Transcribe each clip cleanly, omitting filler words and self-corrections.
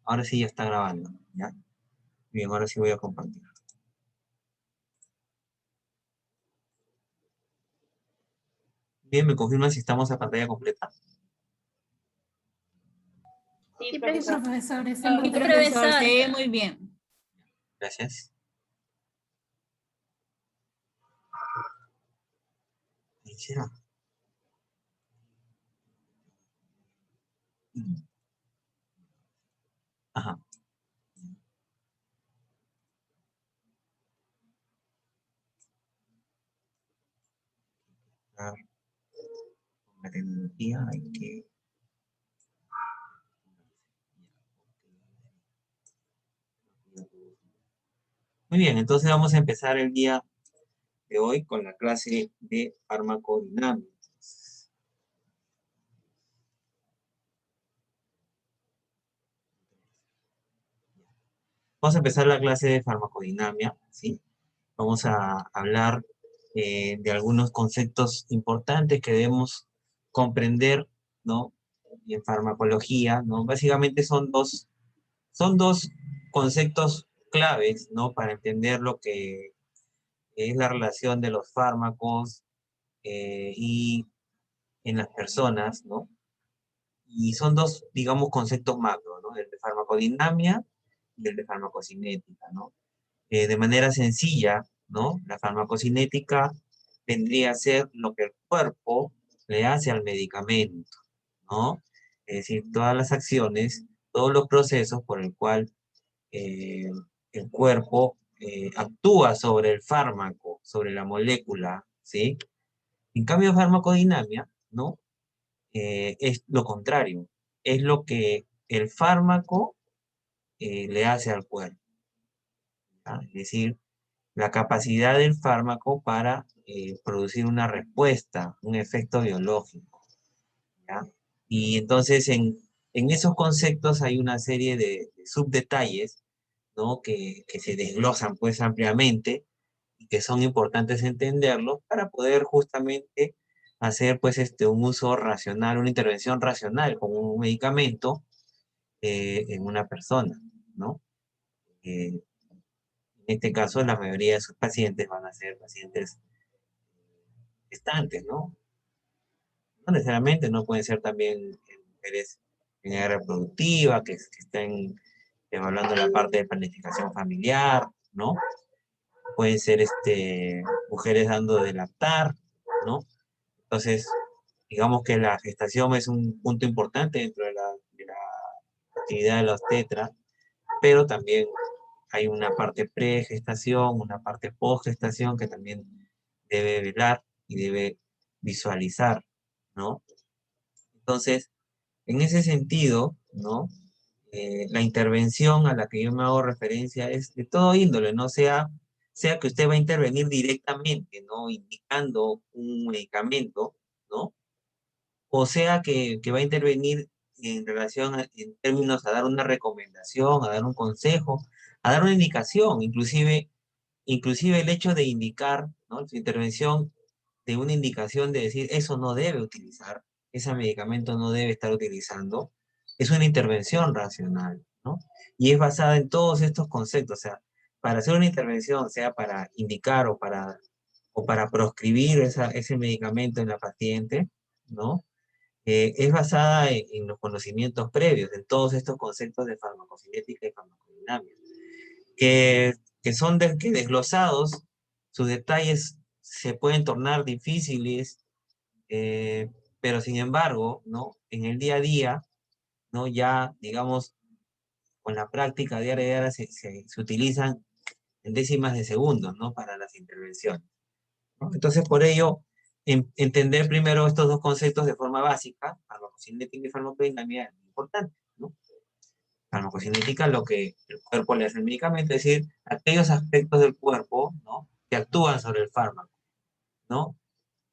Ahora sí ya está grabando, ¿ya? Bien, ahora sí voy a compartir. Bien, ¿me confirman si estamos a pantalla completa? Sí, profesor. Profesor, Sí, profesor, se ve muy bien. Gracias. ¿Qué será? Ajá. Con la tecnología hay que... Muy bien, entonces vamos a empezar el día de hoy con la clase de farmacodinámica. Vamos a empezar la clase de farmacodinamia, ¿sí? Vamos a hablar de algunos conceptos importantes que debemos comprender, ¿no? En farmacología, ¿no? Básicamente son dos conceptos claves, ¿no? Para entender lo que es la relación de los fármacos y en las personas, ¿no? Y son dos, digamos, conceptos macro, ¿no? El de farmacodinamia y el de farmacocinética, ¿no? De manera sencilla, ¿no? La farmacocinética vendría a ser lo que el cuerpo le hace al medicamento, ¿no? Es decir, todas las acciones, todos los procesos por el cual eh, el cuerpo actúa sobre el fármaco, sobre la molécula, ¿sí? En cambio, farmacodinamia, ¿no? Es lo contrario, es lo que el fármaco le hace al cuerpo, ¿ya? Es decir, la capacidad del fármaco para producir una respuesta, un efecto biológico, ¿ya? Y entonces en esos conceptos hay una serie de subdetalles, ¿no? Que se desglosan pues ampliamente y que son importantes entenderlos para poder justamente hacer pues un uso racional, una intervención racional con un medicamento en una persona, ¿no? En este caso, la mayoría de sus pacientes van a ser pacientes gestantes, ¿no? No necesariamente, no pueden ser también mujeres en edad reproductiva, que estén evaluando la parte de planificación familiar, ¿no? Pueden ser mujeres dando de lactar, ¿no? Entonces, digamos que la gestación es un punto importante dentro de la actividad de los tetras, pero también hay una parte pregestación, una parte postgestación que también debe velar y debe visualizar, ¿no? Entonces, en ese sentido, ¿no? La intervención a la que yo me hago referencia es de todo índole, ¿no? Sea que usted va a intervenir directamente, ¿no? Indicando un medicamento, ¿no? O sea que va a intervenir en relación en términos a dar una recomendación, a dar un consejo, a dar una indicación, inclusive el hecho de indicar, ¿no? Su intervención de una indicación de decir, eso no debe utilizar, ese medicamento no debe estar utilizando, es una intervención racional, ¿no? Y es basada en todos estos conceptos, o sea, para hacer una intervención, sea para indicar o para proscribir ese medicamento en la paciente, ¿no? Es basada en los conocimientos previos, en todos estos conceptos de farmacocinética y farmacodinámica, que son que desglosados, sus detalles se pueden tornar difíciles, pero sin embargo, ¿no? En el día a día, ¿no? Ya, digamos, con la práctica diaria se utilizan en décimas de segundos, ¿no? Para las intervenciones, ¿no? Entonces, por ello, entender primero estos dos conceptos de forma básica, farmacocinética y farmacodinámica, es importante, ¿no? Farmacocinética, lo que el cuerpo le hace al medicamento, es decir, aquellos aspectos del cuerpo, ¿no? Que actúan sobre el fármaco, ¿no?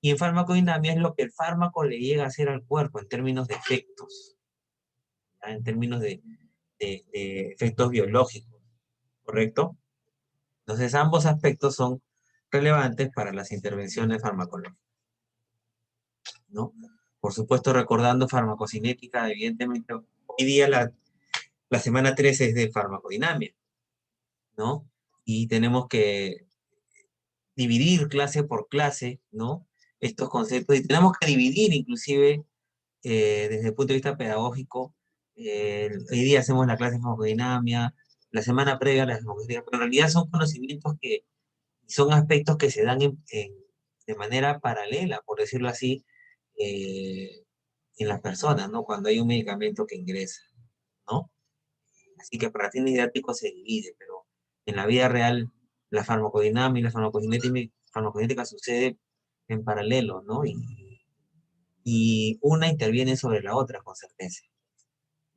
Y en farmacodinamia es lo que el fármaco le llega a hacer al cuerpo en términos de efectos, ¿ya? En términos de efectos biológicos, ¿correcto? Entonces, ambos aspectos son relevantes para las intervenciones farmacológicas, ¿no? Por supuesto, recordando farmacocinética, evidentemente, hoy día La semana 3 es de farmacodinamia, ¿no? Y tenemos que dividir clase por clase, ¿no? Estos conceptos, y tenemos que dividir inclusive desde el punto de vista pedagógico. Hoy día hacemos la clase de farmacodinamia, la semana previa a la farmacodinamia, pero en realidad son conocimientos que son aspectos que se dan de manera paralela, por decirlo así, en las personas, ¿no? Cuando hay un medicamento que ingresa, ¿no? Así que para fines didácticos se divide, pero en la vida real la farmacodinámica y la farmacocinética sucede en paralelo, ¿no? Y una interviene sobre la otra con certeza,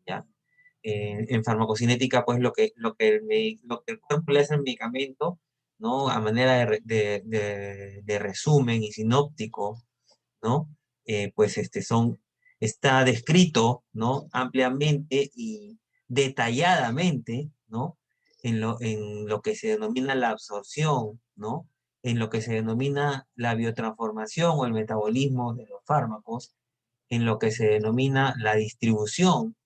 ¿ya? En farmacocinética, pues lo que el cuerpo le hace al medicamento, ¿no? A manera de resumen y sinóptico, ¿no? Pues está descrito, ¿no? Ampliamente y detalladamente, ¿no? En lo que se denomina la absorción, ¿no? En lo que se denomina la biotransformación o el metabolismo de los fármacos, en lo que se denomina la distribución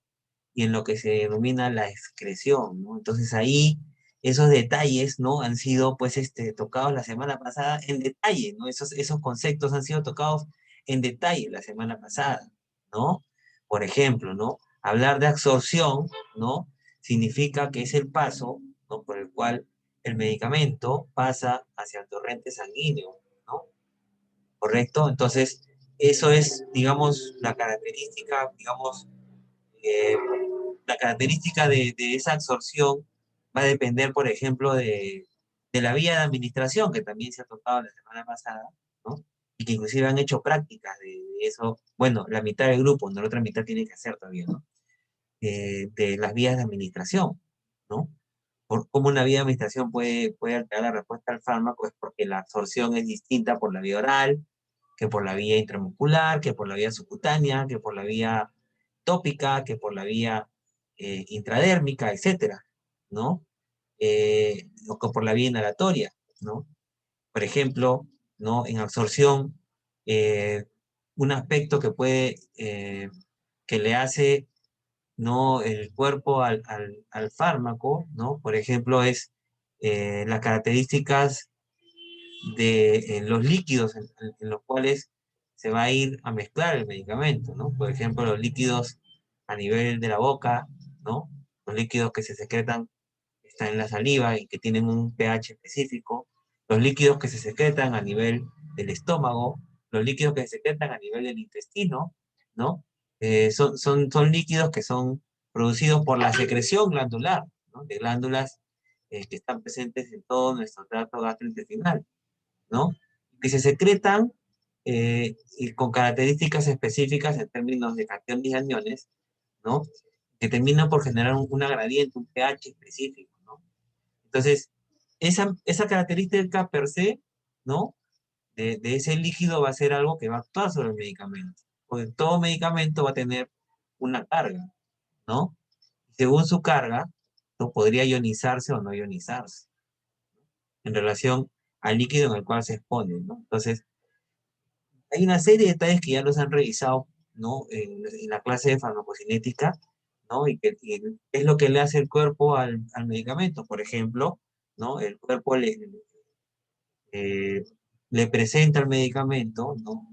y en lo que se denomina la excreción, ¿no? Entonces ahí esos detalles, ¿no? Han sido, pues, tocados la semana pasada en detalle, ¿no? Esos conceptos han sido tocados en detalle la semana pasada, ¿no? Por ejemplo, ¿no? Hablar de absorción, ¿no? Significa que es el paso, ¿no? Por el cual el medicamento pasa hacia el torrente sanguíneo, ¿no? ¿Correcto? Entonces, eso es, digamos, la característica, digamos, eh, la característica de esa absorción va a depender, por ejemplo, de la vía de administración, que también se ha tocado la semana pasada, ¿no? Y que inclusive han hecho prácticas de eso. Bueno, la mitad del grupo, ¿no? La otra mitad tiene que hacer todavía, ¿no? De las vías de administración, ¿no? Por cómo una vía de administración puede alterar la respuesta al fármaco es porque la absorción es distinta por la vía oral, que por la vía intramuscular, que por la vía subcutánea, que por la vía tópica, que por la vía intradérmica, etcétera, ¿no? O que por la vía inhalatoria, ¿no? Por ejemplo, ¿no? En absorción, eh, un aspecto que le hace, ¿no? El cuerpo al fármaco, ¿no? Por ejemplo, es las características de los líquidos en los cuales se va a ir a mezclar el medicamento, ¿no? Por ejemplo, los líquidos a nivel de la boca, ¿no? Los líquidos que se secretan, que están en la saliva y que tienen un pH específico, los líquidos que se secretan a nivel del estómago, los líquidos que se secretan a nivel del intestino, ¿no? Son líquidos que son producidos por la secreción glandular, ¿no? De glándulas que están presentes en todo nuestro tracto gastrointestinal, ¿no? Que se secretan y con características específicas en términos de cationes y aniones, ¿no? Que terminan por generar una gradiente, un pH específico, ¿no? Entonces, esa característica per se, ¿no? De ese líquido va a ser algo que va a actuar sobre el medicamento. Porque todo medicamento va a tener una carga, ¿no? Según su carga, ¿no? Podría ionizarse o no ionizarse en relación al líquido en el cual se expone, ¿no? Entonces, hay una serie de detalles que ya los han revisado, ¿no? En la clase de farmacocinética, ¿no? Y es lo que le hace el cuerpo al medicamento. Por ejemplo, ¿no? El cuerpo eh, le presenta al medicamento, ¿no?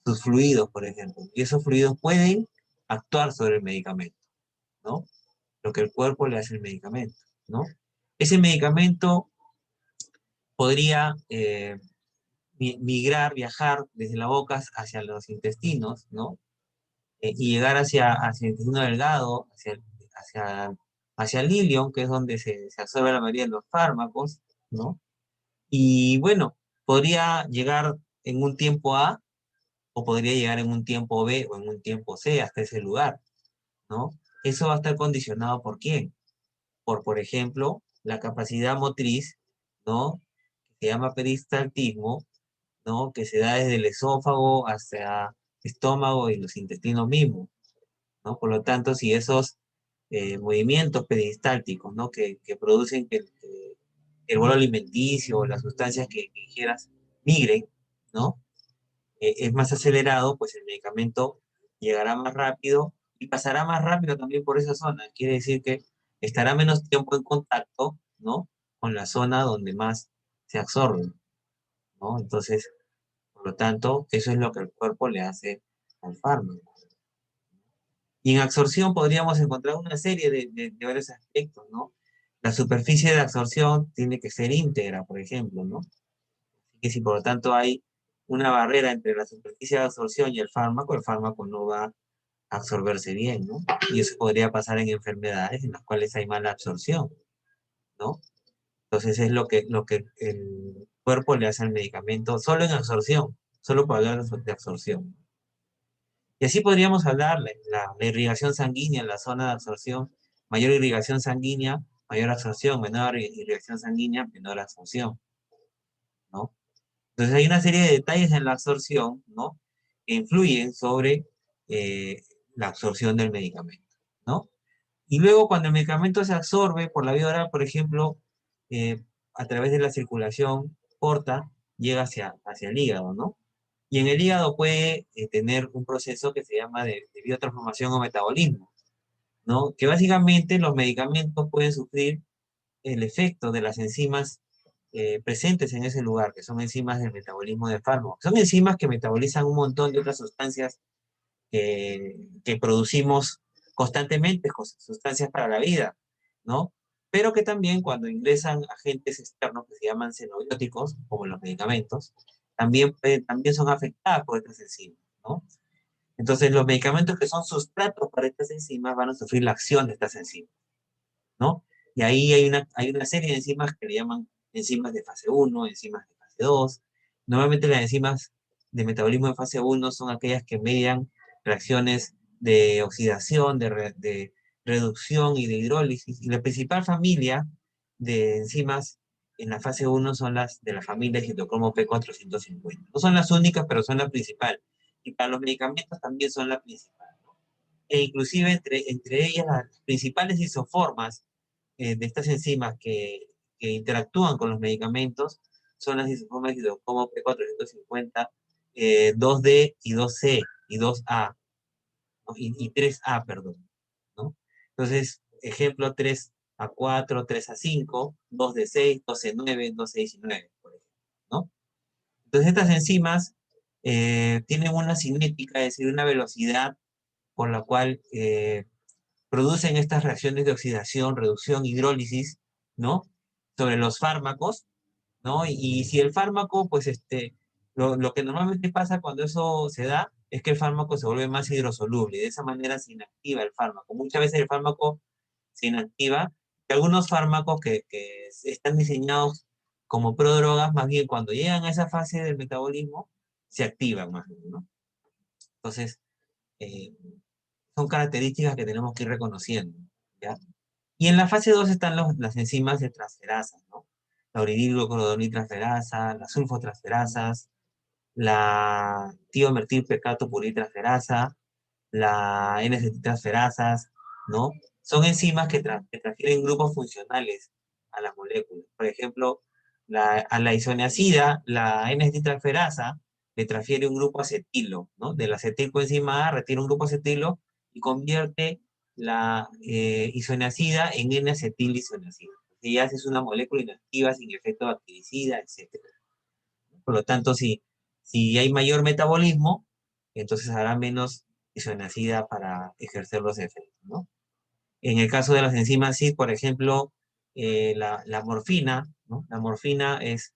Sus fluidos, por ejemplo. Y esos fluidos pueden actuar sobre el medicamento, ¿no? Lo que el cuerpo le hace al medicamento, ¿no? Ese medicamento podría migrar, viajar desde la boca hacia los intestinos, ¿no? Y llegar hacia el intestino delgado, hacia, hacia el ilion, que es donde se absorbe la mayoría de los fármacos, ¿no? Y bueno, podría llegar en un tiempo A, o podría llegar en un tiempo B, o en un tiempo C, hasta ese lugar, ¿no? Eso va a estar condicionado por quién. Por ejemplo, la capacidad motriz, ¿no? Que se llama peristaltismo, ¿no? Que se da desde el esófago hasta estómago y los intestinos mismos, ¿no? Por lo tanto, si esos movimientos peristálticos, ¿no? Que producen que el bolo alimenticio o las sustancias que ingieras migren, ¿no? Es más acelerado, pues el medicamento llegará más rápido y pasará más rápido también por esa zona. Quiere decir que estará menos tiempo en contacto, ¿no? Con la zona donde más se absorbe, ¿no? Entonces, por lo tanto, eso es lo que el cuerpo le hace al fármaco. Y en absorción podríamos encontrar una serie de varios aspectos, ¿no? La superficie de absorción tiene que ser íntegra, por ejemplo, ¿no? Así que si por lo tanto hay una barrera entre la superficie de absorción y el fármaco no va a absorberse bien, ¿no? Y eso podría pasar en enfermedades en las cuales hay mala absorción, ¿no? Entonces es lo que el cuerpo le hace al medicamento solo en absorción, solo para hablar de absorción. Y así podríamos hablar la irrigación sanguínea, la zona de absorción, mayor irrigación sanguínea, mayor absorción, menor irrigación sanguínea, menor absorción, ¿no? Entonces hay una serie de detalles en la absorción, ¿no? Que influyen sobre eh, la absorción del medicamento, ¿no? Y luego cuando el medicamento se absorbe por la vía oral, por ejemplo, a través de la circulación corta, llega hacia el hígado, ¿no? Y en el hígado puede tener un proceso que se llama de biotransformación o metabolismo, ¿no? Que básicamente los medicamentos pueden sufrir el efecto de las enzimas presentes en ese lugar, que son enzimas del metabolismo de fármacos. Son enzimas que metabolizan un montón de otras sustancias que producimos constantemente, sustancias para la vida, ¿no? Pero que también cuando ingresan agentes externos que se llaman xenobióticos, como los medicamentos, también son afectadas por estas enzimas, ¿no? Entonces, los medicamentos que son sustratos para estas enzimas van a sufrir la acción de estas enzimas, ¿no? Y ahí hay una serie de enzimas que le llaman enzimas de fase 1, enzimas de fase 2. Normalmente las enzimas de metabolismo de fase 1 son aquellas que median reacciones de oxidación, de reducción y de hidrólisis. Y la principal familia de enzimas en la fase 1 son las de la familia citocromo P450. No son las únicas, pero son la principal. Y para los medicamentos también son la principal. E inclusive entre ellas las principales isoformas de estas enzimas que interactúan con los medicamentos son las isoformas como P450, 2D y 2C y 2A, ¿no? Y 3A, perdón, ¿no? Entonces, ejemplo 3A4, 3A5, 2D6, 2C9, 2C19, por ejemplo, ¿no? Entonces, estas enzimas tienen una cinética, es decir, una velocidad por la cual producen estas reacciones de oxidación, reducción, hidrólisis, ¿no? Sobre los fármacos, ¿no? Y si el fármaco, pues lo que normalmente pasa cuando eso se da es que el fármaco se vuelve más hidrosoluble y de esa manera se inactiva el fármaco. Muchas veces el fármaco se inactiva. Y algunos fármacos que están diseñados como prodrogas, más bien cuando llegan a esa fase del metabolismo, se activan más bien, ¿no? Entonces, eh, son características que tenemos que ir reconociendo, ¿ya? Y en la fase 2 están las enzimas de transferasas, ¿no? La uridilglucuronidrotransferasa, las sulfotransferasas, la tiomertilpercatopuritransferasa, la N-acetiltransferasas, ¿no? Son enzimas que transfieren grupos funcionales a las moléculas. Por ejemplo, a la isoniazida, la N-acetiltransferasa, le transfiere un grupo acetilo, ¿no? Del acetilcoenzima A retira un grupo acetilo y convierte la isoniazida en N-acetilisoniazida. Y ya es una molécula inactiva sin efecto bactericida, etc. Por lo tanto, si hay mayor metabolismo, entonces habrá menos isonacida para ejercer los efectos, ¿no? En el caso de las enzimas, sí, por ejemplo, la morfina, ¿no? La morfina es,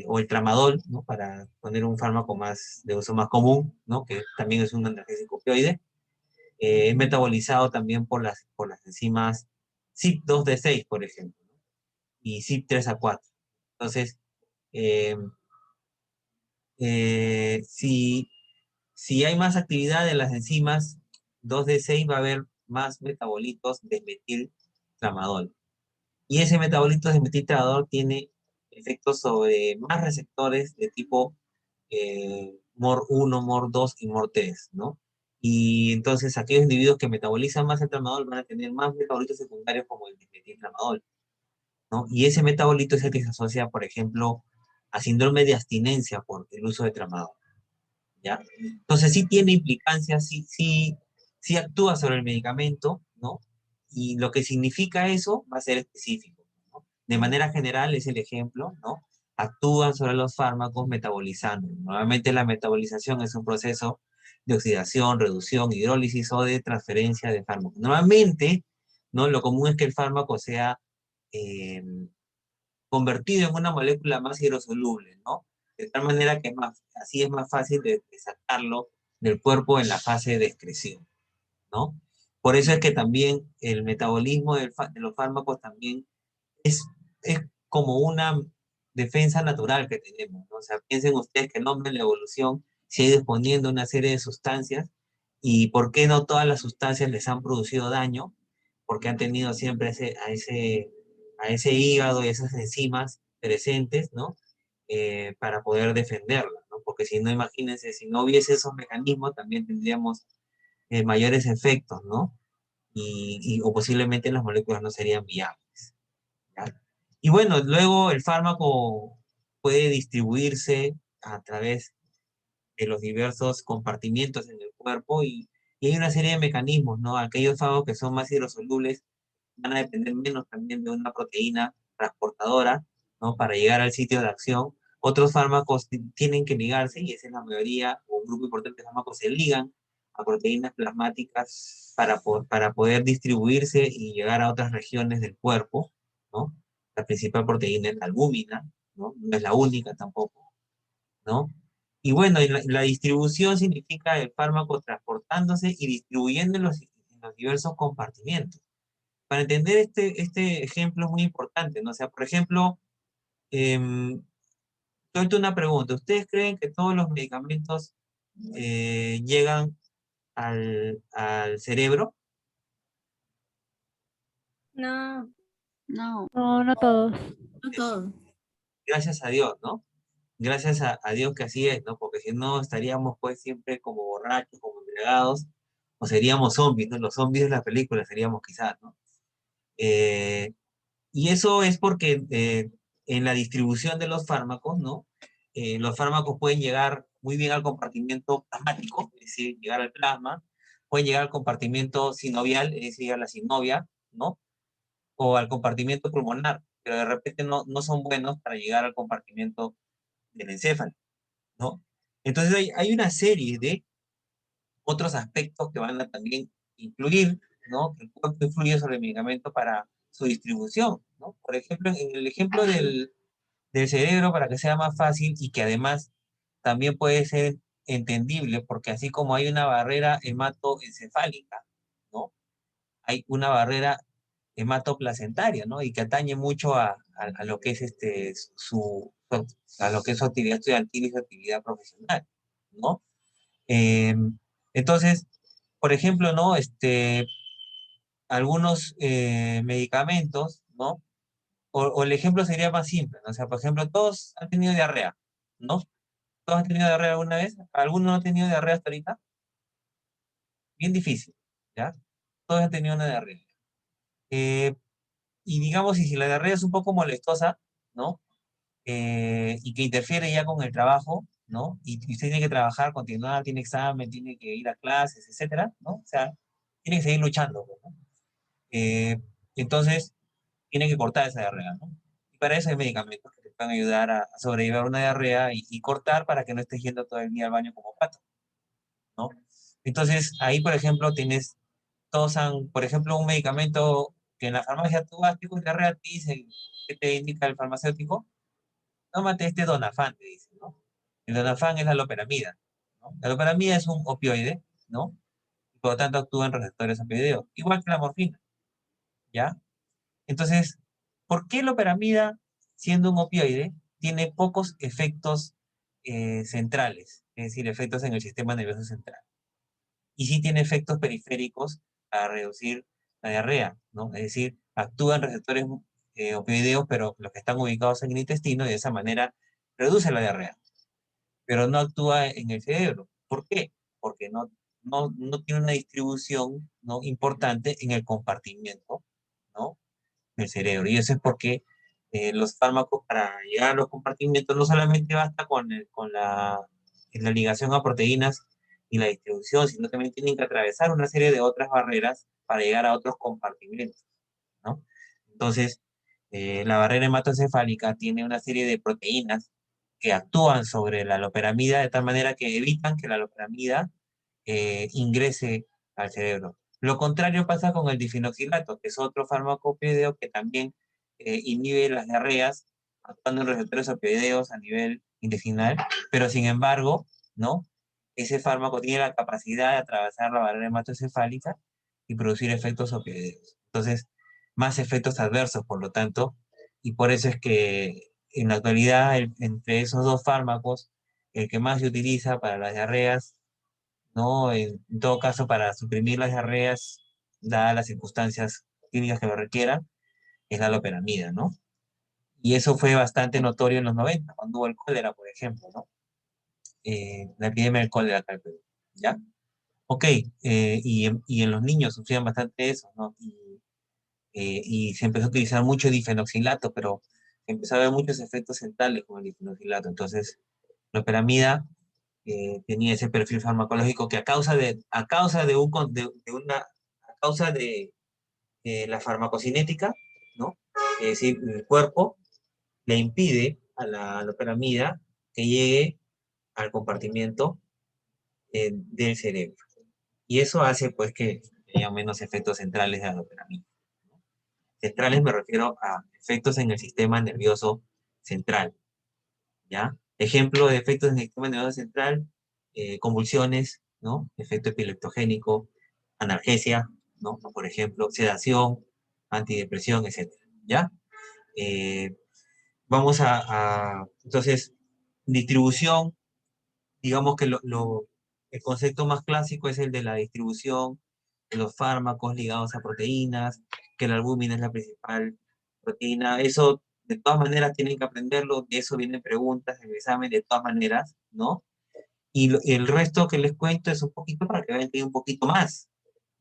o el tramadol, ¿no? Para poner un fármaco más de uso más común, ¿no? Que también es un analgésico opioide, es metabolizado también por las enzimas CYP2D6, por ejemplo, ¿no? Y CYP3A4. Entonces, eh, si hay más actividad de las enzimas 2D6, va a haber más metabolitos de metiltramadol. Y ese metabolito de metiltramadol tiene efectos sobre más receptores de tipo MOR1, MOR2 y MOR3, ¿no? Y entonces aquellos individuos que metabolizan más el tramadol van a tener más metabolitos secundarios como el de metiltramadol, ¿no? Y ese metabolito es el que se asocia, por ejemplo, a síndrome de abstinencia por el uso de tramadol, ¿ya? Entonces sí tiene implicancias, sí actúa sobre el medicamento, ¿no? y lo que significa eso va a ser específico, ¿no? De manera general es el ejemplo, ¿no? Actúan sobre los fármacos metabolizando. Normalmente la metabolización es un proceso de oxidación, reducción, hidrólisis o de transferencia de fármacos. Normalmente, ¿no? Lo común es que el fármaco sea eh, convertido en una molécula más hidrosoluble, ¿no? De tal manera que así es más fácil de sacarlo del cuerpo en la fase de excreción, ¿no? Por eso es que también el metabolismo de los fármacos también es como una defensa natural que tenemos, ¿no? O sea, piensen ustedes que el hombre en la evolución se ha ido exponiendo a una serie de sustancias y por qué no todas las sustancias les han producido daño, porque han tenido siempre a ese hígado y esas enzimas presentes, ¿no? Para poder defenderla, ¿no? Porque si no, imagínense, si no hubiese esos mecanismos, también tendríamos mayores efectos, ¿no? O posiblemente las moléculas no serían viables, ¿ya? Y bueno, luego el fármaco puede distribuirse a través de los diversos compartimientos en el cuerpo y hay una serie de mecanismos, ¿no? Aquellos fármacos que son más hidrosolubles van a depender menos también de una proteína transportadora, ¿no? Para llegar al sitio de acción. Otros fármacos tienen que ligarse, y esa es la mayoría, o un grupo importante de fármacos se ligan a proteínas plasmáticas para poder distribuirse y llegar a otras regiones del cuerpo, ¿no? La principal proteína es la albúmina, ¿no? No es la única tampoco, ¿no? Y bueno, la distribución significa el fármaco transportándose y distribuyendo en los diversos compartimentos. Para entender este ejemplo es muy importante, ¿no? O sea, por ejemplo, suelto una pregunta. ¿Ustedes creen que todos los medicamentos llegan al cerebro? No, No, No, no todos. no todo. Gracias a Dios, ¿no? Gracias a Dios que así es, ¿no? Porque si no estaríamos pues siempre como borrachos, como embriagados, o seríamos zombies, ¿no? Los zombies de la película seríamos quizás, ¿no? Eh, y eso es porque en la distribución de los fármacos, ¿no? Los fármacos pueden llegar muy bien al compartimento plasmático, es decir, llegar al plasma, pueden llegar al compartimento sinovial, es decir, a la sinovia, ¿no? O al compartimento pulmonar, pero de repente no son buenos para llegar al compartimento del encéfalo, ¿no? Entonces hay una serie de otros aspectos que van a también influir, ¿no? Que el cuerpo influye sobre el medicamento para su distribución, ¿no? Por ejemplo, en el ejemplo del cerebro, para que sea más fácil y que además también puede ser entendible, porque así como hay una barrera hematoencefálica, ¿no? Hay una barrera hematoplacentaria, ¿no? Y que atañe mucho a lo que es a lo que es su actividad estudiantil y su actividad profesional, ¿no? Eh, entonces, por ejemplo, ¿no? Algunos medicamentos, ¿no? O el ejemplo sería más simple, ¿no? O sea, por ejemplo, todos han tenido diarrea, ¿no? ¿Todos han tenido diarrea alguna vez? ¿Alguno no ha tenido diarrea hasta ahorita? Bien difícil, ¿ya? Todos han tenido una diarrea. Eh, y digamos, y si la diarrea es un poco molestosa, ¿no? Y que interfiere ya con el trabajo, ¿no? Y usted tiene que trabajar, continuar, tiene examen, tiene que ir a clases, etcétera, ¿no? O sea, tiene que seguir luchando, ¿no? Eh, entonces, tiene que cortar esa diarrea, ¿no? Y para eso hay medicamentos que te pueden ayudar a sobrellevar una diarrea y cortar para que no estés yendo todo el día al baño como pato, ¿no? Entonces, ahí, por ejemplo, tienes, por ejemplo, un medicamento que en la farmacia tú vas, tipo diarrea, te dice, ¿qué te indica el farmacéutico? Tómate este Donafán, te dice, ¿no? El Donafán es la loperamida, ¿no? La loperamida es un opioide, ¿no? Y por lo tanto actúa en receptores opioideos, igual que la morfina, ¿ya? Entonces, ¿por qué la loperamida, siendo un opioide, tiene pocos efectos centrales? Es decir, efectos en el sistema nervioso central. Y sí tiene efectos periféricos a reducir la diarrea, ¿no? Es decir, actúan receptores opioideos, pero los que están ubicados en el intestino, y de esa manera reduce la diarrea, pero no actúa en el cerebro. ¿Por qué? Porque no tiene una distribución, ¿no? Importante en el compartimiento, ¿no? Del cerebro. Y eso es porque los fármacos para llegar a los compartimentos no solamente basta con la ligación a proteínas ni la distribución, sino también tienen que atravesar una serie de otras barreras para llegar a otros compartimentos, ¿no? Entonces, la barrera hematoencefálica tiene una serie de proteínas que actúan sobre la loperamida de tal manera que evitan que la loperamida ingrese al cerebro. Lo contrario pasa con el difenoxilato, que es otro fármaco opioideo que también inhibe las diarreas, actuando en receptores opioideos a nivel intestinal, pero sin embargo, ¿no? Ese fármaco tiene la capacidad de atravesar la barrera hematoencefálica y producir efectos opioideos. Entonces, más efectos adversos, por lo tanto, y por eso es que en la actualidad, entre esos dos fármacos, el que más se utiliza para las diarreas, ¿no? En todo caso, para suprimir las diarreas, dadas las circunstancias clínicas que lo requieran, es la loperamida, ¿no? Y eso fue bastante notorio en los 90, cuando hubo el cólera, por ejemplo, ¿no? La epidemia del cólera acá en Perú, ¿ya? Ok, y en los niños sufrían bastante eso, ¿no? Y se empezó a utilizar mucho difenoxilato, pero se empezó a ver muchos efectos centrales con el difenoxilato. Entonces, la loperamida tenía ese perfil farmacológico que a causa de la farmacocinética, ¿no? Es decir, el cuerpo le impide a la loperamida que llegue al compartimiento del cerebro. Y eso hace pues que haya menos efectos centrales de la loperamida. Centrales me refiero a efectos en el sistema nervioso central, ¿ya? Ejemplo de efectos en el sistema nervioso central, convulsiones, ¿no? Efecto epileptogénico, analgesia, ¿no? Por ejemplo, sedación, antidepresión, etcétera, ¿ya? Eh, vamos entonces, distribución, digamos que el concepto más clásico es el de la distribución de los fármacos ligados a proteínas, que la albúmina es la principal proteína. Eso, de todas maneras, tienen que aprenderlo, de eso vienen preguntas en el examen, de todas maneras, ¿no? Y el resto que les cuento es un poquito para que vean que hay un poquito más,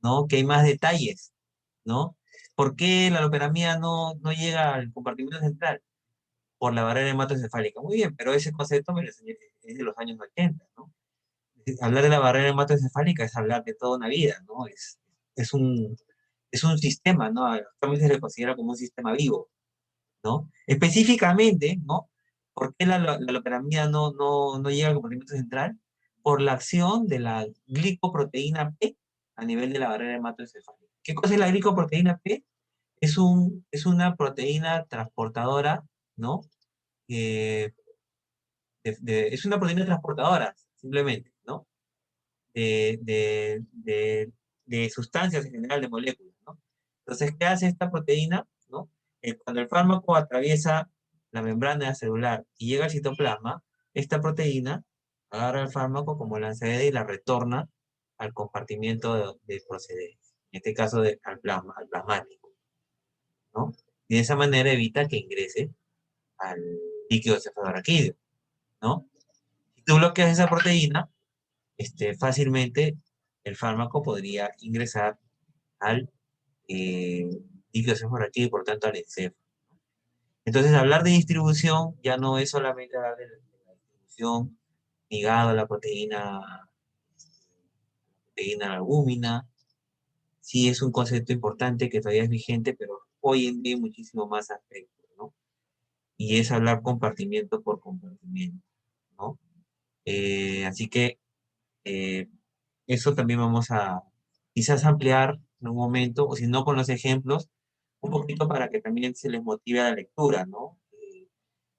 ¿no? Que hay más detalles, ¿no? ¿Por qué la loperamida no llega al compartimento central? Por la barrera hematoencefálica. Muy bien, pero ese concepto es de los años 80, ¿no? Hablar de la barrera hematoencefálica es hablar de toda una vida, ¿no? Es un, es un sistema, ¿no? Actualmente se le considera como un sistema vivo, ¿no? Específicamente, ¿no? ¿Por qué la loperamida no llega al compartimento central? Por la acción de la glicoproteína P a nivel de la barrera hematoencefálica. ¿Qué cosa es la glicoproteína P? Es una proteína transportadora, ¿no? Eh, es una proteína transportadora, simplemente, ¿no? De, de, de, de sustancias en general, de moléculas, ¿no? Entonces, ¿qué hace esta proteína? ¿No? Cuando el fármaco atraviesa la membrana celular y llega al citoplasma, esta proteína agarra el fármaco como lanzadera y la retorna al compartimiento de procedencia, en este caso al plasmático, ¿no? Y de esa manera evita que ingrese al líquido cefalorraquídeo, ¿no? Si tú bloqueas esa proteína, fácilmente el fármaco podría ingresar al líquido cefalorraquídeo y por tanto al encéfalo. Entonces, hablar de distribución ya no es solamente hablar de la distribución ligada a la proteína albúmina. Sí es un concepto importante que todavía es vigente, pero hoy en día hay muchísimo más aspectos, ¿no? Y es hablar compartimiento por compartimiento, ¿no? Así que eh, eso también vamos a quizás ampliar en un momento, o si no con los ejemplos, un poquito para que también se les motive a la lectura, ¿no?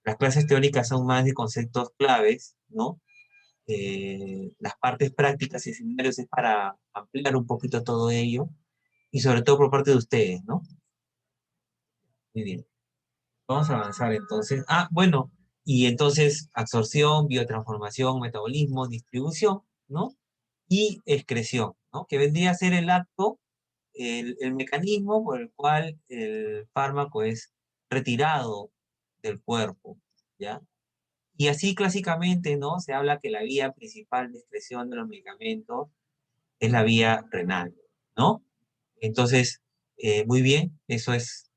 Las clases teóricas son más de conceptos claves, ¿no? Las partes prácticas y escenarios es para ampliar un poquito todo ello, y sobre todo por parte de ustedes, ¿no? Muy bien. Vamos a avanzar entonces. Ah, bueno, y entonces absorción, biotransformación, metabolismo, distribución, ¿no? Y excreción, ¿no? Que vendría a ser el acto, el mecanismo por el cual el fármaco es retirado del cuerpo, ¿ya? Y así clásicamente, ¿no? Se habla que la vía principal de excreción de los medicamentos es la vía renal, ¿no? Entonces, muy bien, eso es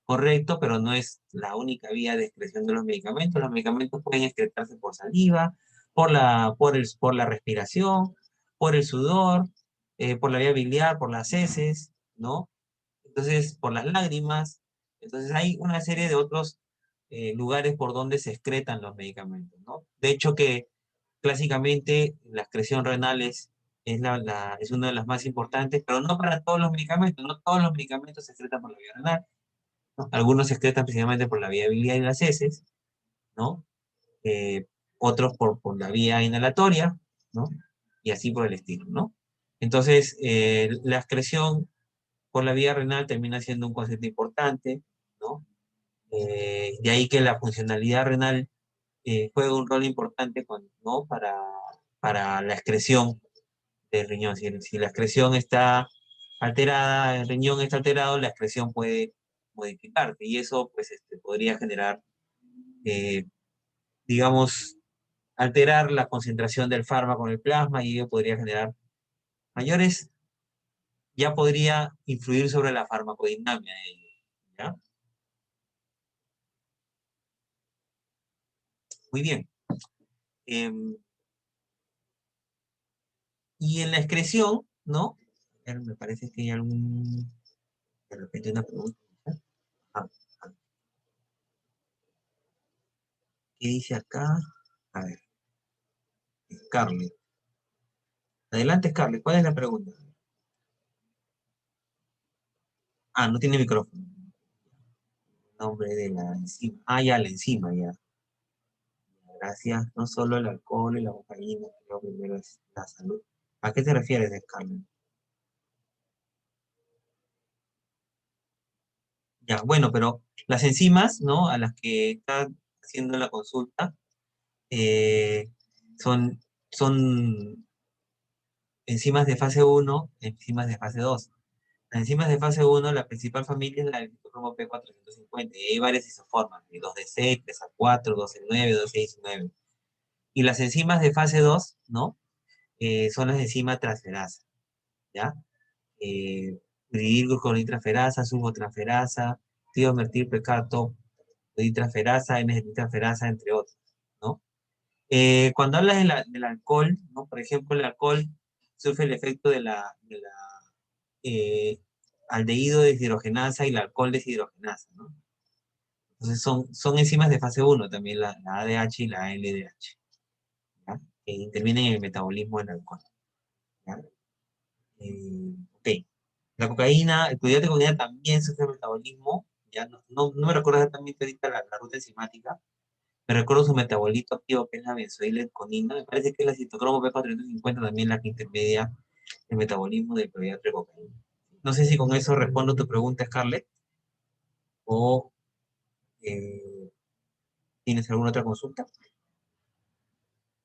correcto, pero no es la única vía de excreción de los medicamentos. Los medicamentos pueden excretarse por saliva, por la respiración, por el sudor, por la vía biliar, por las heces, ¿no? Entonces, por las lágrimas. Entonces, hay una serie de otros lugares por donde se excretan los medicamentos, ¿no? De hecho, que clásicamente la excreción renal es una de las más importantes, pero no para todos los medicamentos. No todos los medicamentos se excretan por la vía renal, ¿no? Algunos se excretan precisamente por la vía biliar y las heces, ¿no? Eh, Otros por la vía inhalatoria, ¿no? Y así por el estilo, ¿no? Entonces, la excreción por la vía renal termina siendo un concepto importante, ¿no? De ahí que la funcionalidad renal juega un rol importante ¿no? Para la excreción del riñón. Si la excreción está alterada, el riñón está alterado, la excreción puede modificarse y eso pues, podría generar, eh, digamos, alterar la concentración del fármaco en el plasma y ello podría generar mayores, ya podría influir sobre la farmacodinámica de ello, ¿ya? Muy bien. Y en la excreción, ¿no? Me parece que hay de repente una pregunta. Ah, ah, ¿Qué dice acá? A ver, Scarlett. Adelante, Scarlett, ¿cuál es la pregunta? Ah, no tiene micrófono. Nombre de la enzima. Ah, ya, la enzima, ya. Gracias. No solo el alcohol y la cocaína, lo primero es la salud. ¿A qué te refieres, Scarlett? Ya, bueno, pero las enzimas, ¿no? A las que está haciendo la consulta, eh, son, son enzimas de fase uno, enzimas de fase 2. Las enzimas de fase uno, la principal familia es la del citocromo P450, y hay varias isoformas, de 2D6, 3A4, 2E9, 2E19. Y las enzimas de fase 2, ¿no? Son las enzimas transferasa, ¿ya? Dirilgluconitraferasa, subotransferasa, tiometilpecato, ditraferasa, N-ditraferasa, entre otros, ¿no? Cuando hablas del alcohol, ¿no? Por ejemplo, el alcohol sufre el efecto de la eh, aldehído deshidrogenasa y la alcohol deshidrogenasa, ¿no? Entonces son enzimas de fase uno también, la ADH y la LDH, ¿ya? Que intervienen en el metabolismo del alcohol, ¿ya? Ok. La cocaína, el clorhidrato de cocaína también sufre el metabolismo, ya no me recuerdo exactamente ahorita la ruta enzimática. Me recuerdo su metabolito activo, que es la benzoilenconina. Me parece que es la citocromo P450 también la que intermedia el metabolismo del clorhidrato de cocaína. No sé si con eso respondo tu pregunta, Scarlett, o eh, tienes alguna otra consulta.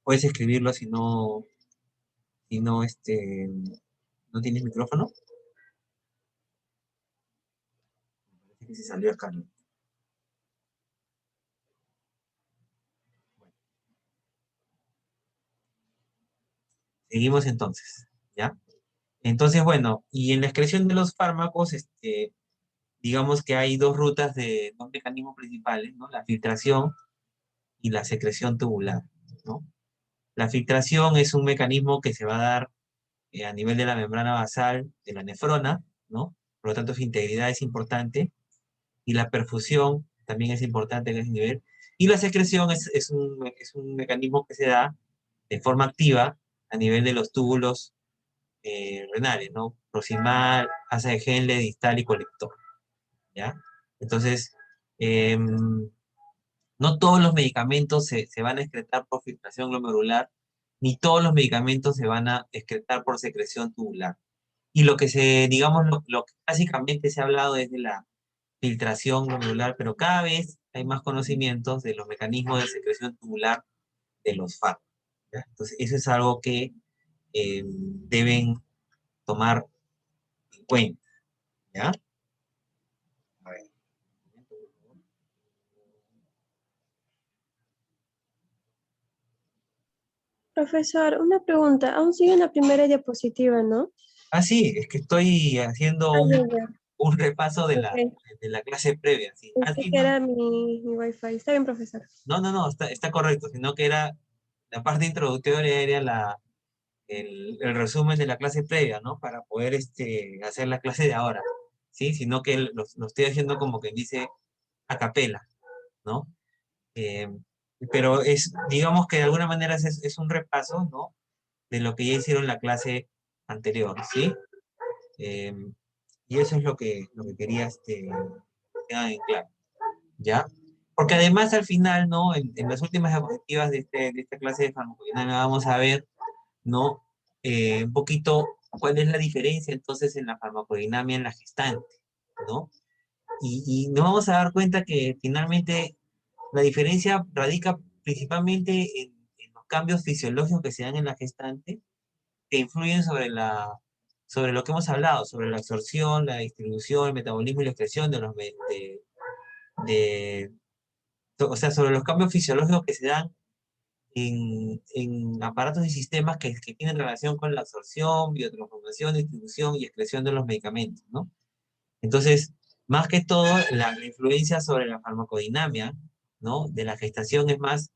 Puedes escribirlo si no tienes micrófono. Parece que se salió Scarlett. Bueno, seguimos entonces, ¿ya? Entonces, bueno, y en la excreción de los fármacos, digamos que hay dos dos mecanismos principales, ¿no? La filtración y la secreción tubular, ¿no? La filtración es un mecanismo que se va a dar a nivel de la membrana basal de la nefrona, ¿no? Por lo tanto, su integridad es importante. Y la perfusión también es importante en ese nivel. Y la secreción es un mecanismo que se da de forma activa a nivel de los túbulos renales, ¿no? Proximal, asa de Henle, distal y colector, ¿ya? Entonces, no todos los medicamentos se van a excretar por filtración glomerular, ni todos los medicamentos se van a excretar por secreción tubular. Y digamos, lo que básicamente se ha hablado es de la filtración glomerular, pero cada vez hay más conocimientos de los mecanismos de secreción tubular de los fármacos, ¿ya? Entonces, eso es algo que deben tomar en cuenta, ¿ya? A ver. Profesor, una pregunta. Aún sigue en la primera diapositiva, ¿no? Ah, sí, es que estoy haciendo Ah, ya, un, ya. un repaso de la, Ok. de la clase previa, sí. Ah, Pensé sí, que no, era mi wifi. Está bien, profesor. no, está correcto, sino que era la parte introductoria era el resumen de la clase previa, ¿no? Para poder hacer la clase de ahora, ¿sí? Sino que lo estoy haciendo como quien dice a capela, ¿no? Eh, pero digamos que de alguna manera es un repaso, ¿no? De lo que ya hicieron la clase anterior, ¿sí? Eh, y eso es lo que quería que quede en claro, ¿ya? Porque además al final, ¿no? En las últimas diapositivas de esta clase de farmacodinámica vamos a ver, ¿no? Un poquito cuál es la diferencia entonces en la farmacodinámica en la gestante, ¿no? Y nos vamos a dar cuenta que finalmente la diferencia radica principalmente en los cambios fisiológicos que se dan en la gestante, que influyen sobre lo que hemos hablado, sobre la absorción, la distribución, el metabolismo y la excreción de, o sea, sobre los cambios fisiológicos que se dan en aparatos y sistemas que tienen relación con la absorción, biotransformación, distribución y excreción de los medicamentos, ¿no? Entonces, más que todo, la influencia sobre la farmacodinámica, ¿no? De la gestación es más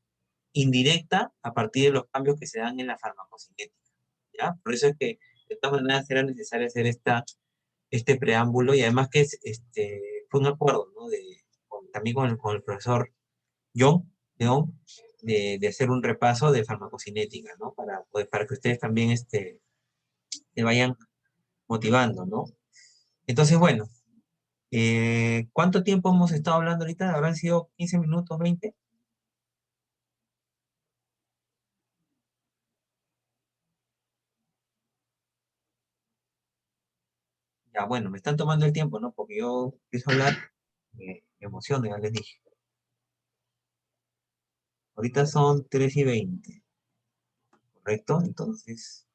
indirecta a partir de los cambios que se dan en la farmacocinética, ¿ya? Por eso es que, de todas maneras, era necesario hacer este preámbulo y además que fue un acuerdo, ¿no? También con el profesor John, ¿no? De hacer un repaso de farmacocinética, ¿no? Para que ustedes también se vayan motivando, ¿no? Entonces, bueno, ¿cuánto tiempo hemos estado hablando ahorita? ¿Habrán sido 15 minutos, 20? Ya, bueno, me están tomando el tiempo, ¿no? Porque yo empiezo a hablar, me emociono, ya les dije. Ahorita son 3:20, ¿correcto? Entonces,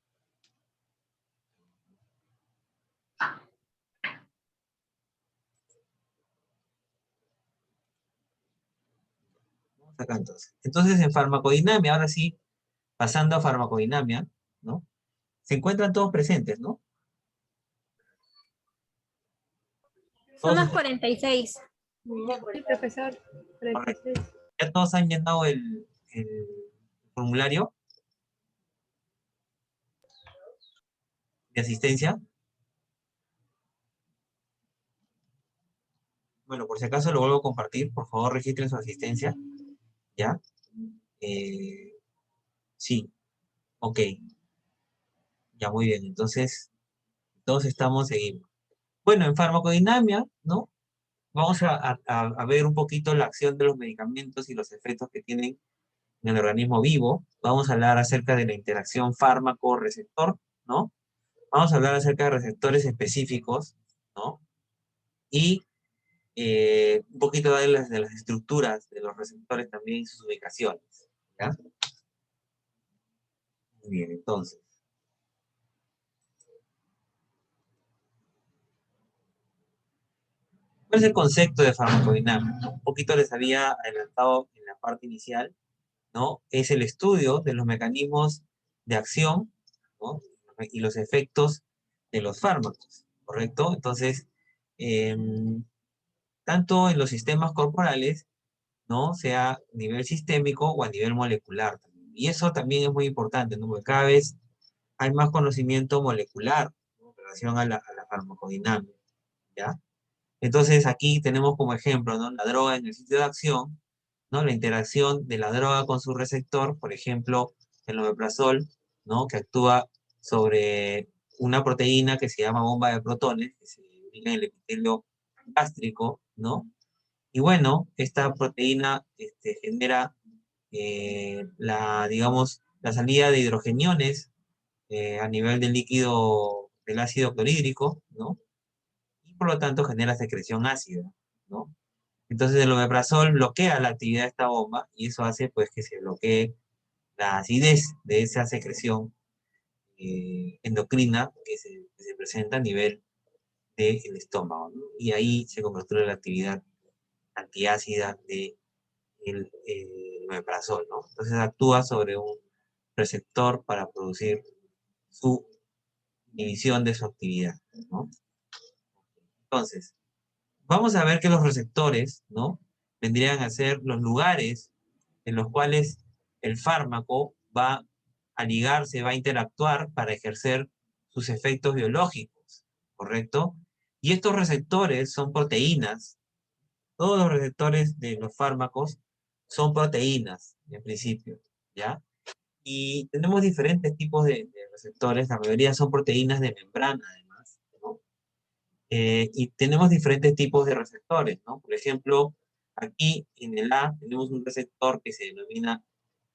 vamos acá entonces. Entonces, en farmacodinamia, ahora sí, pasando a farmacodinamia, ¿no? Se encuentran todos presentes, ¿no? Son Todos las están 46. Sí, profesor. correctos. 46. ¿Ya todos han llenado el formulario de asistencia? Bueno, por si acaso lo vuelvo a compartir, por favor registren su asistencia, ¿ya? Eh, sí, ok, ya muy bien, entonces todos seguimos. Bueno, en farmacodinamia, ¿no? Vamos a ver un poquito la acción de los medicamentos y los efectos que tienen en el organismo vivo. Vamos a hablar acerca de la interacción fármaco-receptor, ¿no? Vamos a hablar acerca de receptores específicos, ¿no? Y un poquito de las estructuras de los receptores también y sus ubicaciones, ¿ya? Muy bien, entonces. ¿Cuál es el concepto de farmacodinámica? Un poquito les había adelantado en la parte inicial, ¿no? Es el estudio de los mecanismos de acción, ¿no? Y los efectos de los fármacos, ¿correcto? Entonces, em, tanto en los sistemas corporales, ¿no? Sea a nivel sistémico o a nivel molecular también. Y eso también es muy importante, ¿no? Porque cada vez hay más conocimiento molecular, ¿no? En relación a la farmacodinámica, ¿ya? Entonces aquí tenemos como ejemplo, ¿no? La droga en el sitio de acción, ¿no? La interacción de la droga con su receptor, por ejemplo, el omeprazol, ¿no? Que actúa sobre una proteína que se llama bomba de protones, que se ubica en el epitelio gástrico, ¿no? Y bueno, esta proteína genera digamos, la salida de hidrogeniones a nivel del líquido del ácido clorhídrico, ¿no? Y por lo tanto genera secreción ácida, ¿no? Entonces el omeprazol bloquea la actividad de esta bomba y eso hace pues que se bloquee la acidez de esa secreción endocrina que se presenta a nivel del estómago, ¿no? Y ahí se construye la actividad antiácida de el omeprazol, ¿no? Entonces actúa sobre un receptor para producir su inhibición de su actividad, ¿no? Entonces, vamos a ver que los receptores, ¿no? Vendrían a ser los lugares en los cuales el fármaco va a ligarse, va a interactuar para ejercer sus efectos biológicos, ¿correcto? Y estos receptores son proteínas. Todos los receptores de los fármacos son proteínas, en principio, ¿ya? Y tenemos diferentes tipos de receptores, la mayoría son proteínas de membrana, además, ¿no? Y tenemos diferentes tipos de receptores, ¿no? Por ejemplo, aquí en el A tenemos un receptor que se denomina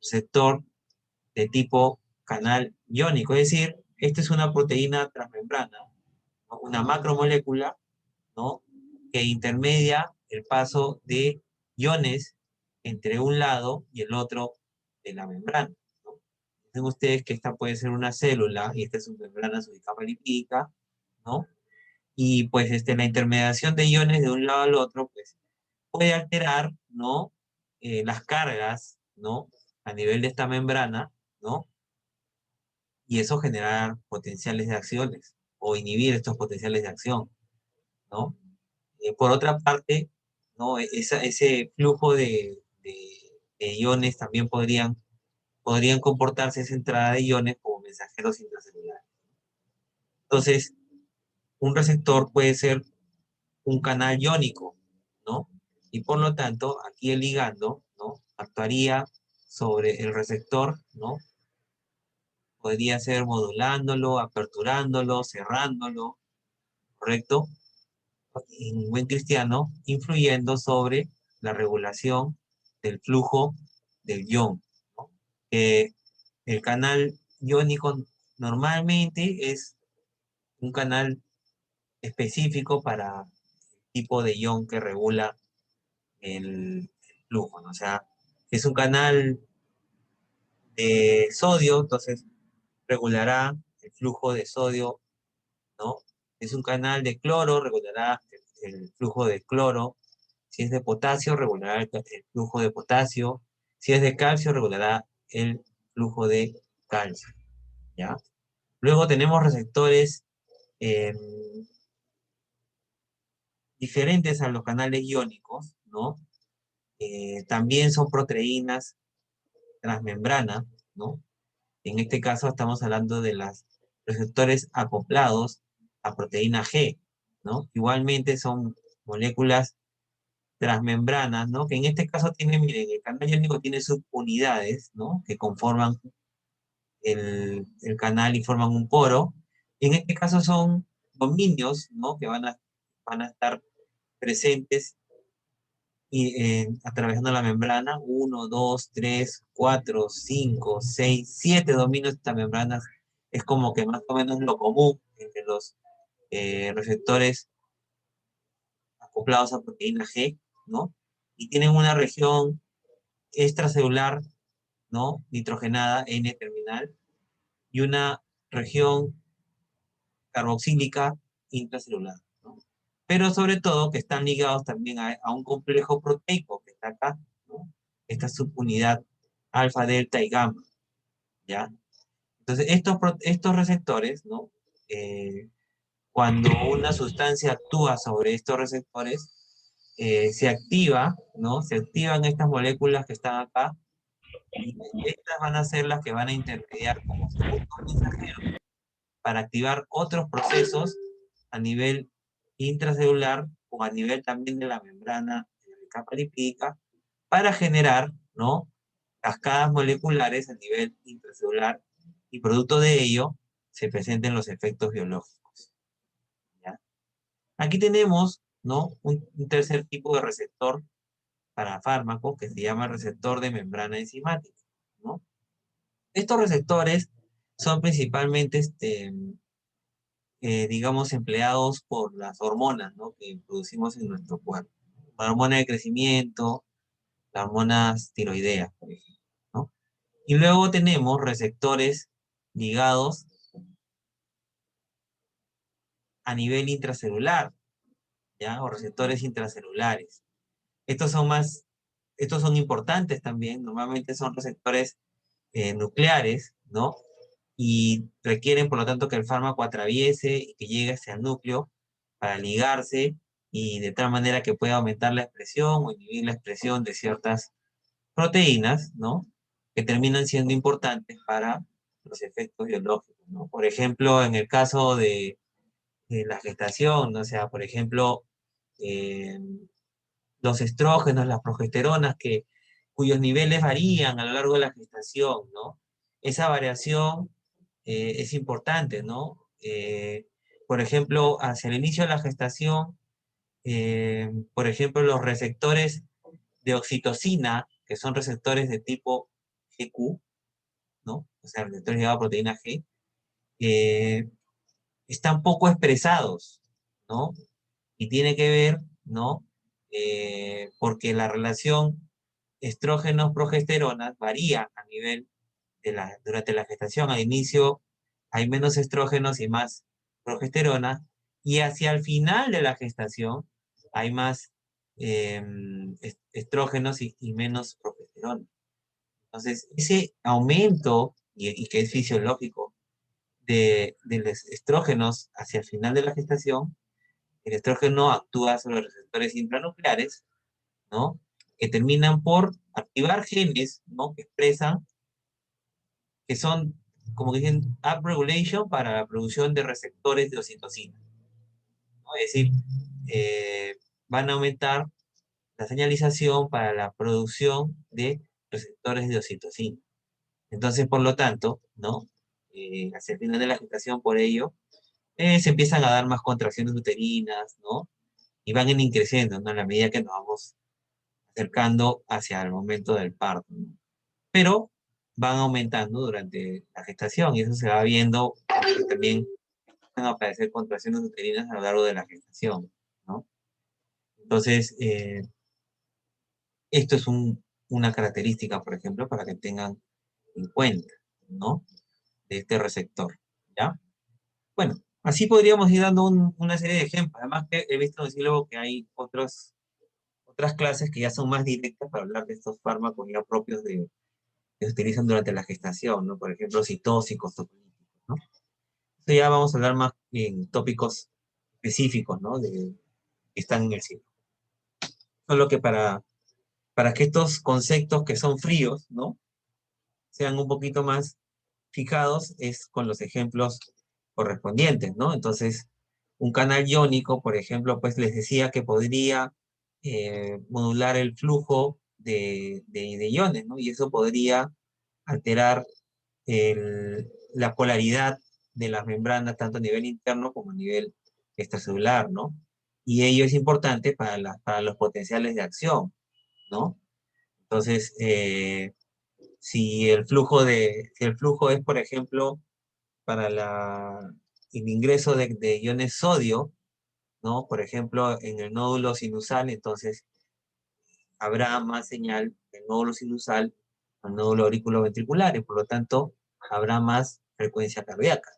receptor de tipo canal iónico, es decir, esta es una proteína transmembrana, ¿no? Una macromolécula, ¿no? Que intermedia el paso de iones entre un lado y el otro de la membrana, ¿no? Dicen ustedes que esta puede ser una célula y esta es su membrana, su capa lipídica, ¿no? Y pues la intermediación de iones de un lado al otro, pues puede alterar, ¿no? Las cargas, ¿no? A nivel de esta membrana, ¿no? Y eso generar potenciales de acciones o inhibir estos potenciales de acción, ¿no? Por otra parte, ¿no? Ese flujo de iones también podrían comportarse esa entrada de iones como mensajeros intracelulares. Entonces, un receptor puede ser un canal iónico, ¿no? Y por lo tanto, aquí el ligando, ¿no? Actuaría sobre el receptor, ¿no? Podría ser modulándolo, aperturándolo, cerrándolo, ¿correcto? En un buen cristiano, influyendo sobre la regulación del flujo del ion, ¿no? El canal iónico normalmente es un canal específico para el tipo de ion que regula el flujo, ¿no? O sea, es un canal de sodio, entonces regulará el flujo de sodio, ¿no? Es un canal de cloro, regulará el flujo de cloro. Si es de potasio, regulará el flujo de potasio. Si es de calcio, regulará el flujo de calcio, ¿ya? Luego tenemos receptores eh, diferentes a los canales iónicos, ¿no? También son proteínas transmembrana, ¿no? En este caso estamos hablando de los receptores acoplados a proteína G, ¿no? Igualmente son moléculas transmembranas, ¿no? Que en este caso tienen, miren, el canal iónico tiene subunidades, ¿no? Que conforman el canal y forman un poro. En este caso son dominios, ¿no? Que van a estar presentes y, atravesando la membrana, 1, 2, 3, 4, 5, 6, 7 dominios de estas membranas. Es como que más o menos lo común entre los receptores acoplados a proteína G, ¿no? Y tienen una región extracelular, ¿no? Nitrogenada, N terminal, y una región carboxílica intracelular, ¿no? Pero sobre todo que están ligados también a un complejo proteico que está acá, ¿no? Esta subunidad alfa, delta y gamma, ¿ya? Entonces, estos receptores, ¿no? Cuando una sustancia actúa sobre estos receptores, se activa, ¿no? Se activan estas moléculas que están acá, y estas van a ser las que van a intermediar como segundo mensajero para activar otros procesos a nivel intracelular o a nivel también de la membrana de la capa lipídica para generar, ¿no? Cascadas moleculares a nivel intracelular y producto de ello se presenten los efectos biológicos, ¿ya? Aquí tenemos, ¿no? Un tercer tipo de receptor para fármacos que se llama receptor de membrana enzimática, ¿no? Estos receptores son principalmente digamos, empleados por las hormonas, ¿no? Que producimos en nuestro cuerpo. La hormona de crecimiento, las hormonas tiroideas, por ejemplo, ¿no? Y luego tenemos receptores ligados a nivel intracelular, ¿ya? O receptores intracelulares. Estos son estos son importantes también, normalmente son receptores nucleares, ¿no? Y requieren, por lo tanto, que el fármaco atraviese y que llegue hacia el núcleo para ligarse y de tal manera que pueda aumentar la expresión o inhibir la expresión de ciertas proteínas, ¿no? Que terminan siendo importantes para los efectos biológicos, ¿no? Por ejemplo, en el caso de la gestación, ¿no? O sea, por ejemplo, eh, los estrógenos, las progesteronas, cuyos niveles varían a lo largo de la gestación, ¿no? Esa variación es importante, ¿no? Por ejemplo, hacia el inicio de la gestación, por ejemplo, los receptores de oxitocina, que son receptores de tipo GQ, ¿no? O sea, receptores ligados a proteína G, eh, están poco expresados, ¿no? Y tiene que ver, ¿no? Porque la relación estrógenos-progesterona varía a nivel durante la gestación. Al inicio hay menos estrógenos y más progesterona, y hacia el final de la gestación hay más estrógenos y menos progesterona. Entonces, ese aumento, y que es fisiológico, de los estrógenos hacia el final de la gestación, el estrógeno actúa sobre los receptores intranucleares, ¿no? Que terminan por activar genes, ¿no? Que expresan, que son, como dicen, upregulation para la producción de receptores de oxitocina, ¿no? Es decir, eh, van a aumentar la señalización para la producción de receptores de oxitocina. Entonces, por lo tanto, ¿no? Hacia el final de la gestación, por ello, se empiezan a dar más contracciones uterinas, ¿no? Y van en increciendo, ¿no? A la medida que nos vamos acercando hacia el momento del parto, ¿no? Pero van aumentando durante la gestación y eso se va viendo que también van a aparecer contracciones uterinas a lo largo de la gestación, ¿no? Entonces, esto es una característica, por ejemplo, para que tengan en cuenta, ¿no? De este receptor, ¿ya? Bueno, así podríamos ir dando una serie de ejemplos. Además que he visto en el sílabo que hay otras clases que ya son más directas para hablar de estos fármacos ya propios que se utilizan durante la gestación, ¿no? Por ejemplo, citósicos, topolíticos, ¿no? Esto ya vamos a hablar más en tópicos específicos, ¿no? Que están en el sílabo. Solo que para que estos conceptos que son fríos, ¿no? Sean un poquito más fijados, es con los ejemplos correspondientes, ¿no? Entonces, un canal iónico, por ejemplo, pues les decía que podría modular el flujo de iones, ¿no? Y eso podría alterar la polaridad de las membranas, tanto a nivel interno como a nivel extracelular, ¿no? Y ello es importante para los potenciales de acción, ¿no? Entonces, si el flujo es, por ejemplo, para el ingreso de iones sodio, ¿no? Por ejemplo, en el nódulo sinusal, entonces habrá más señal del nódulo sinusal al nódulo auriculoventricular y por lo tanto habrá más frecuencia cardíaca,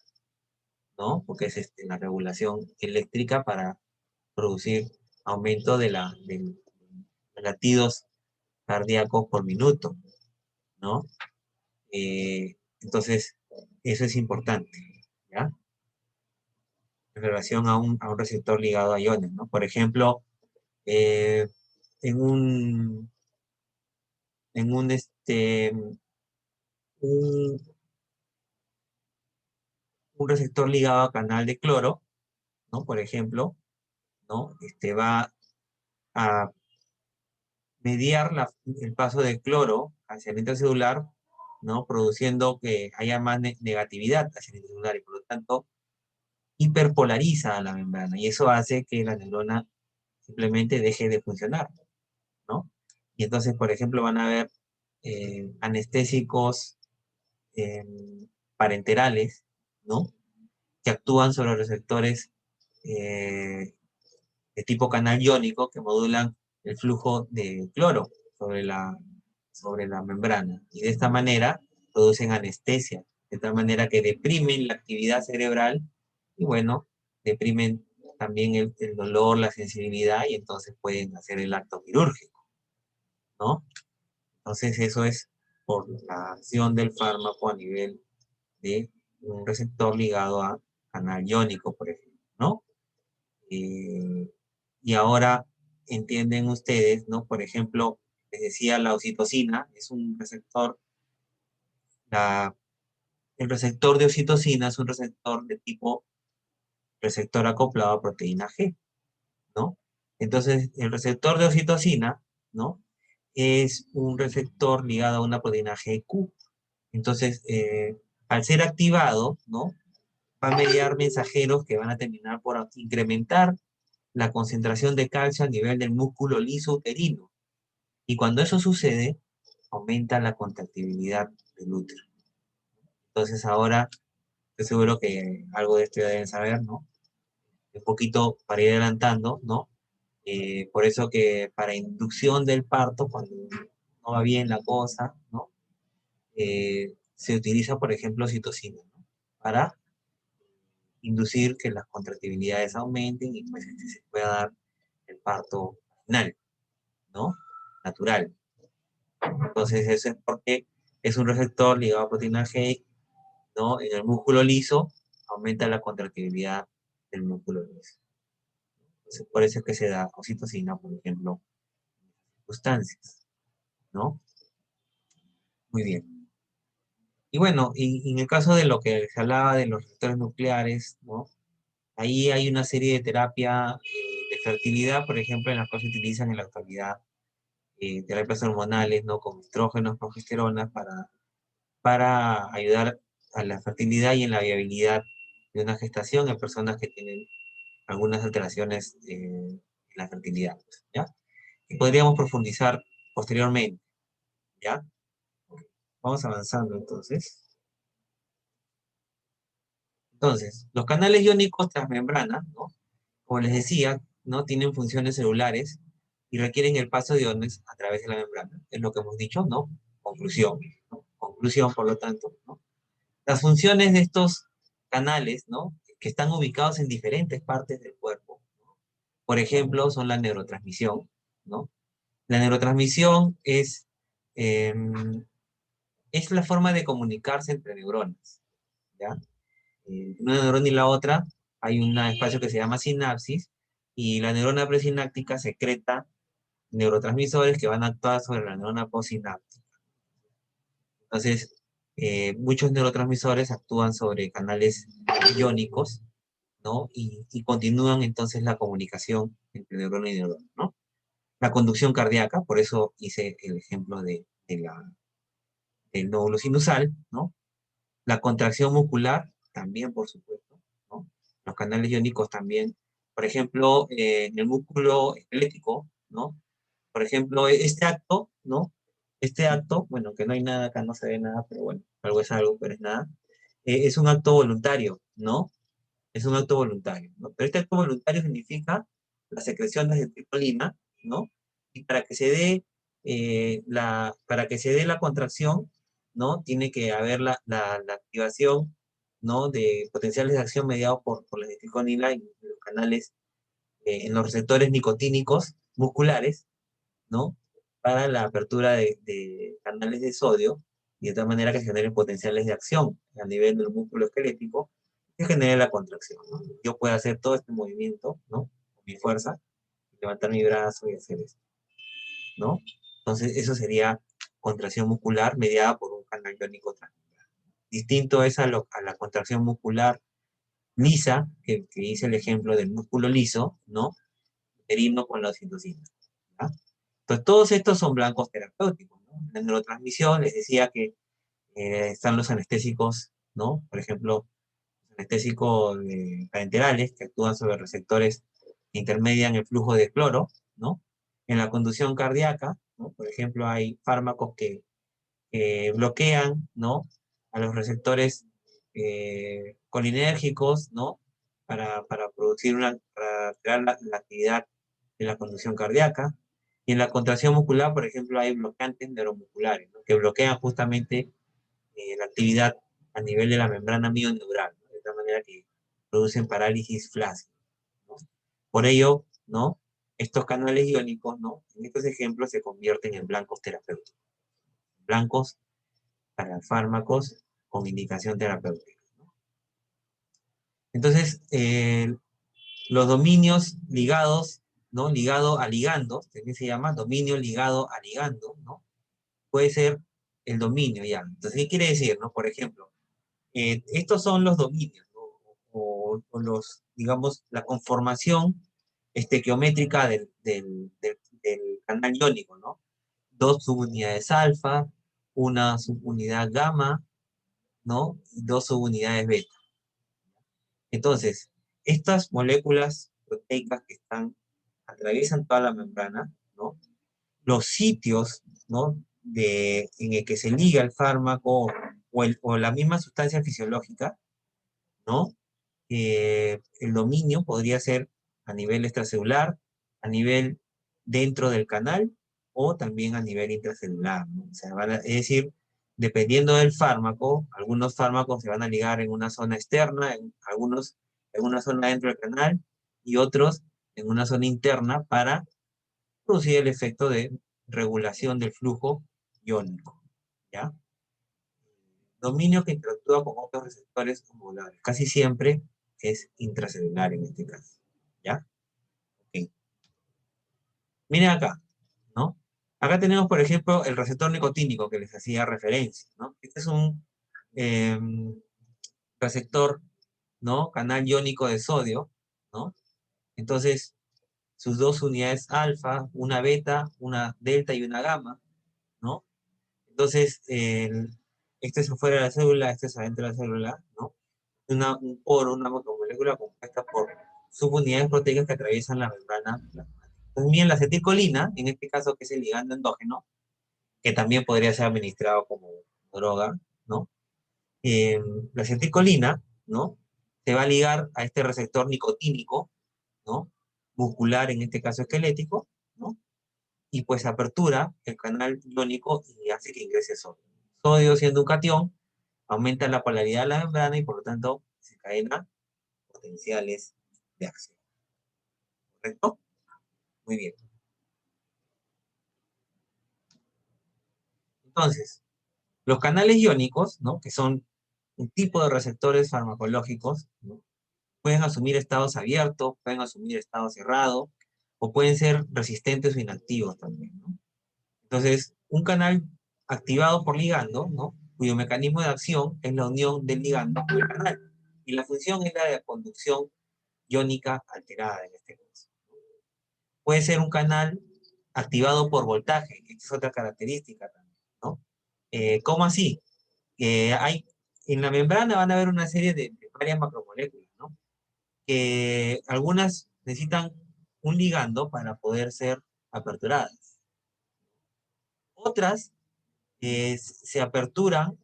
¿no? Porque es la regulación eléctrica para producir aumento de latidos cardíacos por minuto, ¿no? Entonces, eso es importante, ¿ya? En relación a un receptor ligado a iones, ¿no? Por ejemplo, eh, en un, en un, un receptor ligado a canal de cloro, ¿no? Por ejemplo, ¿no? Va a mediar el paso de cloro hacia el intracelular, ¿no? Produciendo que haya más negatividad hacia el intracelular y por lo tanto hiperpolariza a la membrana y eso hace que la neurona simplemente deje de funcionar, ¿no? Y entonces, por ejemplo, van a haber anestésicos eh, parenterales, ¿no? Que actúan sobre los receptores de tipo canal iónico que modulan el flujo de cloro sobre la membrana. Y de esta manera producen anestesia, de tal manera que deprimen la actividad cerebral y bueno, deprimen también el dolor, la sensibilidad y entonces pueden hacer el acto quirúrgico, ¿no? Entonces eso es por la acción del fármaco a nivel de un receptor ligado a canal iónico, por ejemplo, ¿no? Y ahora entienden ustedes, ¿no? Por ejemplo, les decía, la oxitocina es un receptor, la el receptor de oxitocina es un receptor de tipo receptor acoplado a proteína G, ¿no? Entonces, el receptor de oxitocina, ¿no? Es un receptor ligado a una proteína GQ. Entonces, al ser activado, ¿no? Va a mediar mensajeros que van a terminar por incrementar la concentración de calcio a nivel del músculo liso uterino. Y cuando eso sucede, aumenta la contractibilidad del útero. Entonces ahora, estoy seguro que algo de esto ya deben saber, ¿no? Un poquito para ir adelantando, ¿no? Por eso que para inducción del parto, cuando no va bien la cosa, ¿no? Se utiliza, por ejemplo, oxitocina, ¿no? Para inducir que las contractibilidades aumenten y pues se pueda dar el parto vaginal, ¿no? Natural. Entonces eso es porque es un receptor ligado a proteína G, ¿no? En el músculo liso aumenta la contractibilidad del músculo liso. Entonces por eso es que se da oxitocina, por ejemplo, en esas circunstancias, ¿no? Muy bien. Y bueno, y en el caso de lo que se hablaba de los receptores nucleares, ¿no? Ahí hay una serie de terapia de fertilidad, por ejemplo, en las cuales se utilizan en la actualidad terapias hormonales, ¿no? Con estrógenos, progesteronas, para ayudar a la fertilidad y en la viabilidad de una gestación en personas que tienen algunas alteraciones en la fertilidad, ¿ya? Y podríamos profundizar posteriormente, ¿ya? Vamos avanzando entonces. Entonces, los canales iónicos transmembrana, ¿no? Como les decía, ¿no? Tienen funciones celulares y requieren el paso de iones a través de la membrana. Es lo que hemos dicho, ¿no? Conclusión, ¿no? Conclusión, por lo tanto, ¿no? Las funciones de estos canales, ¿no? Que están ubicados en diferentes partes del cuerpo, ¿no? Por ejemplo, son la neurotransmisión, ¿no? La neurotransmisión es la forma de comunicarse entre neuronas, ¿ya? Una neurona y la otra, hay un espacio que se llama sinapsis, y la neurona presináptica secreta neurotransmisores que van a actuar sobre la neurona postsináptica. Entonces, muchos neurotransmisores actúan sobre canales iónicos, ¿no? Y continúan entonces la comunicación entre neurona y neurona, ¿no? La conducción cardíaca, por eso hice el ejemplo del nódulo sinusal, ¿no? La contracción muscular, también, por supuesto, ¿no? Los canales iónicos también. Por ejemplo, en el músculo esquelético, ¿no? Por ejemplo, este acto, ¿no? Este acto, bueno, que no hay nada acá, no se ve nada, pero bueno, algo es algo, pero es nada. Es un acto voluntario, ¿no? Es un acto voluntario, ¿no? Pero este acto voluntario significa la secreción de acetilcolina, ¿no? Y para que se dé la contracción, ¿no? Tiene que haber la activación, ¿no? De potenciales de acción mediados por la acetilcolina en los canales, en los receptores nicotínicos musculares, ¿no? Para la apertura de canales de sodio, y de tal manera que se generen potenciales de acción a nivel del músculo esquelético, que genere la contracción, ¿no? Yo puedo hacer todo este movimiento, ¿no? Con mi fuerza, levantar mi brazo y hacer esto, ¿no? Entonces, eso sería contracción muscular mediada por un canal iónico transmembrana. Distinto es a la contracción muscular lisa, que hice el ejemplo del músculo liso, ¿no? Uterino con la oxitocina, ¿ya? Entonces, todos estos son blancos terapéuticos, ¿no? La neurotransmisión, les decía que están los anestésicos, ¿no? Por ejemplo, los anestésicos parenterales que actúan sobre receptores que intermedian el flujo de cloro, ¿no? En la conducción cardíaca, ¿no? Por ejemplo, hay fármacos que bloquean, ¿no? A los receptores colinérgicos, ¿no? Para para crear la actividad de la conducción cardíaca. Y en la contracción muscular, por ejemplo, hay bloqueantes neuromusculares, ¿no? Que bloquean justamente la actividad a nivel de la membrana mioneural, ¿no? De tal manera que producen parálisis flácida, ¿no? Por ello, ¿no? Estos canales iónicos, ¿no? En estos ejemplos se convierten en blancos terapéuticos. Blancos para fármacos con indicación terapéutica, ¿no? Entonces, los dominios ligados, ¿no? Ligado a ligandos, ¿qué se llama? Dominio ligado a ligando, ¿no? Puede ser el dominio ya. Entonces, ¿qué quiere decir, no? Por ejemplo, Estos son los dominios, ¿no? O los, digamos, la conformación estequiométrica del canal iónico, ¿no? Dos subunidades alfa, una subunidad gamma, ¿no? Y dos subunidades beta. Entonces, estas moléculas proteicas que atraviesan toda la membrana, ¿no? Los sitios, ¿no? En el que se liga el fármaco o la misma sustancia fisiológica, ¿no? El dominio podría ser a nivel extracelular, a nivel dentro del canal o también a nivel intracelular, ¿no? O sea, es decir, dependiendo del fármaco, algunos fármacos se van a ligar en una zona externa, algunos en una zona dentro del canal y otros en una zona interna para producir el efecto de regulación del flujo iónico, ¿ya? Dominio que interactúa con otros receptores homologables. Casi siempre es intracelular en este caso, ¿ya? Ok. Miren acá, ¿no? Acá tenemos, por ejemplo, el receptor nicotínico que les hacía referencia, ¿no? Este es un receptor, ¿no? Canal iónico de sodio, ¿no? Entonces, sus dos unidades alfa, una beta, una delta y una gamma, ¿no? Entonces, este es afuera de la célula, este es adentro de la célula, ¿no? Un poro, una macromolécula compuesta por subunidades proteicas que atraviesan la membrana plasmática. Entonces, bien, la acetilcolina, en este caso que es el ligando endógeno, que también podría ser administrado como droga, ¿no? La acetilcolina, ¿no? Se va a ligar a este receptor nicotínico, ¿no? Muscular, en este caso esquelético, ¿no? Y pues apertura el canal iónico y hace que ingrese sodio. Sodio, siendo un catión, aumenta la polaridad de la membrana y por lo tanto se cadena potenciales de acción. ¿Correcto? Muy bien. Entonces, los canales iónicos, ¿no? Que son un tipo de receptores farmacológicos, ¿no? Pueden asumir estados abiertos, pueden asumir estados cerrados, o pueden ser resistentes o inactivos también, ¿no? Entonces, un canal activado por ligando, ¿no? Cuyo mecanismo de acción es la unión del ligando con el canal. Y la función es la de conducción iónica alterada en este caso. Puede ser un canal activado por voltaje, que es otra característica también, ¿no? ¿Cómo así? En la membrana van a haber una serie de varias macromoléculas, ¿no? Que algunas necesitan un ligando para poder ser aperturadas. Otras se aperturan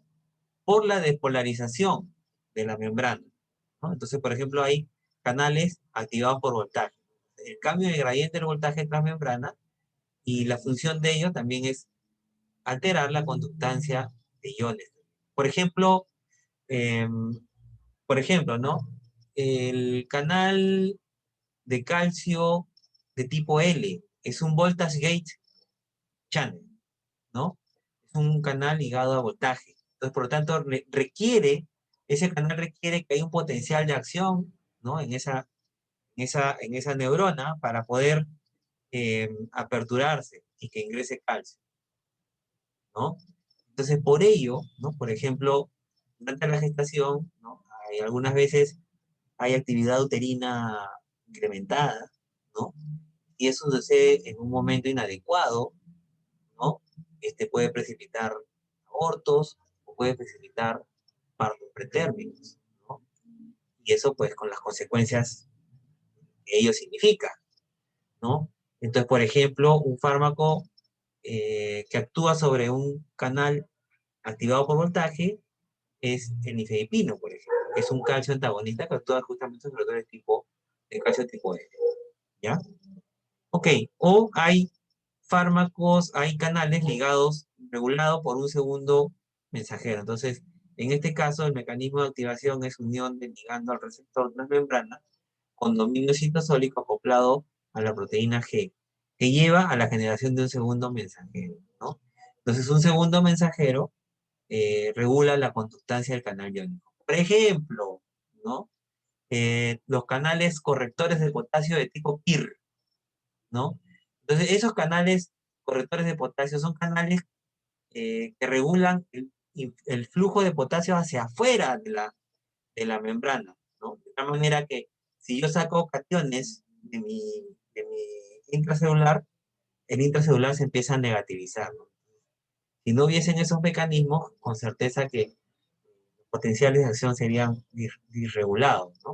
por la despolarización de la membrana, ¿no? Entonces, por ejemplo, hay canales activados por voltaje. El cambio de gradiente del voltaje transmembrana y la función de ello también es alterar la conductancia de iones. Por ejemplo, eh, ¿no? El canal de calcio de tipo L es un voltage gate channel, ¿no? Es un canal ligado a voltaje. Entonces, por lo tanto, ese canal requiere que haya un potencial de acción, ¿no? En esa neurona para poder aperturarse y que ingrese calcio, ¿no? Entonces, por ello, ¿no? Por ejemplo, durante la gestación, ¿no? Algunas veces hay actividad uterina incrementada, ¿no? Y eso sucede en un momento inadecuado, ¿no? Puede precipitar abortos o puede precipitar partos pretérminos, ¿no? Y eso pues con las consecuencias que ello significa, ¿no? Entonces, por ejemplo, un fármaco que actúa sobre un canal activado por voltaje es el nifedipino, por ejemplo, que es un calcio antagonista que actúa justamente sobre todo el calcio tipo E, ¿ya? Ok, o hay fármacos, hay canales ligados, regulados por un segundo mensajero. Entonces, en este caso, el mecanismo de activación es unión del ligando al receptor transmembrana con dominio citosólico acoplado a la proteína G, que lleva a la generación de un segundo mensajero, ¿no? Entonces, un segundo mensajero regula la conductancia del canal iónico. Por ejemplo, ¿no? Los canales correctores de potasio de tipo PIR, ¿no? Entonces, esos canales correctores de potasio son canales que regulan el flujo de potasio hacia afuera de la membrana, ¿no? De tal manera que si yo saco cationes de mi intracelular, el intracelular se empieza a negativizar, ¿no? Si no hubiesen esos mecanismos, con certeza que los potenciales de acción serían disregulados, ¿no?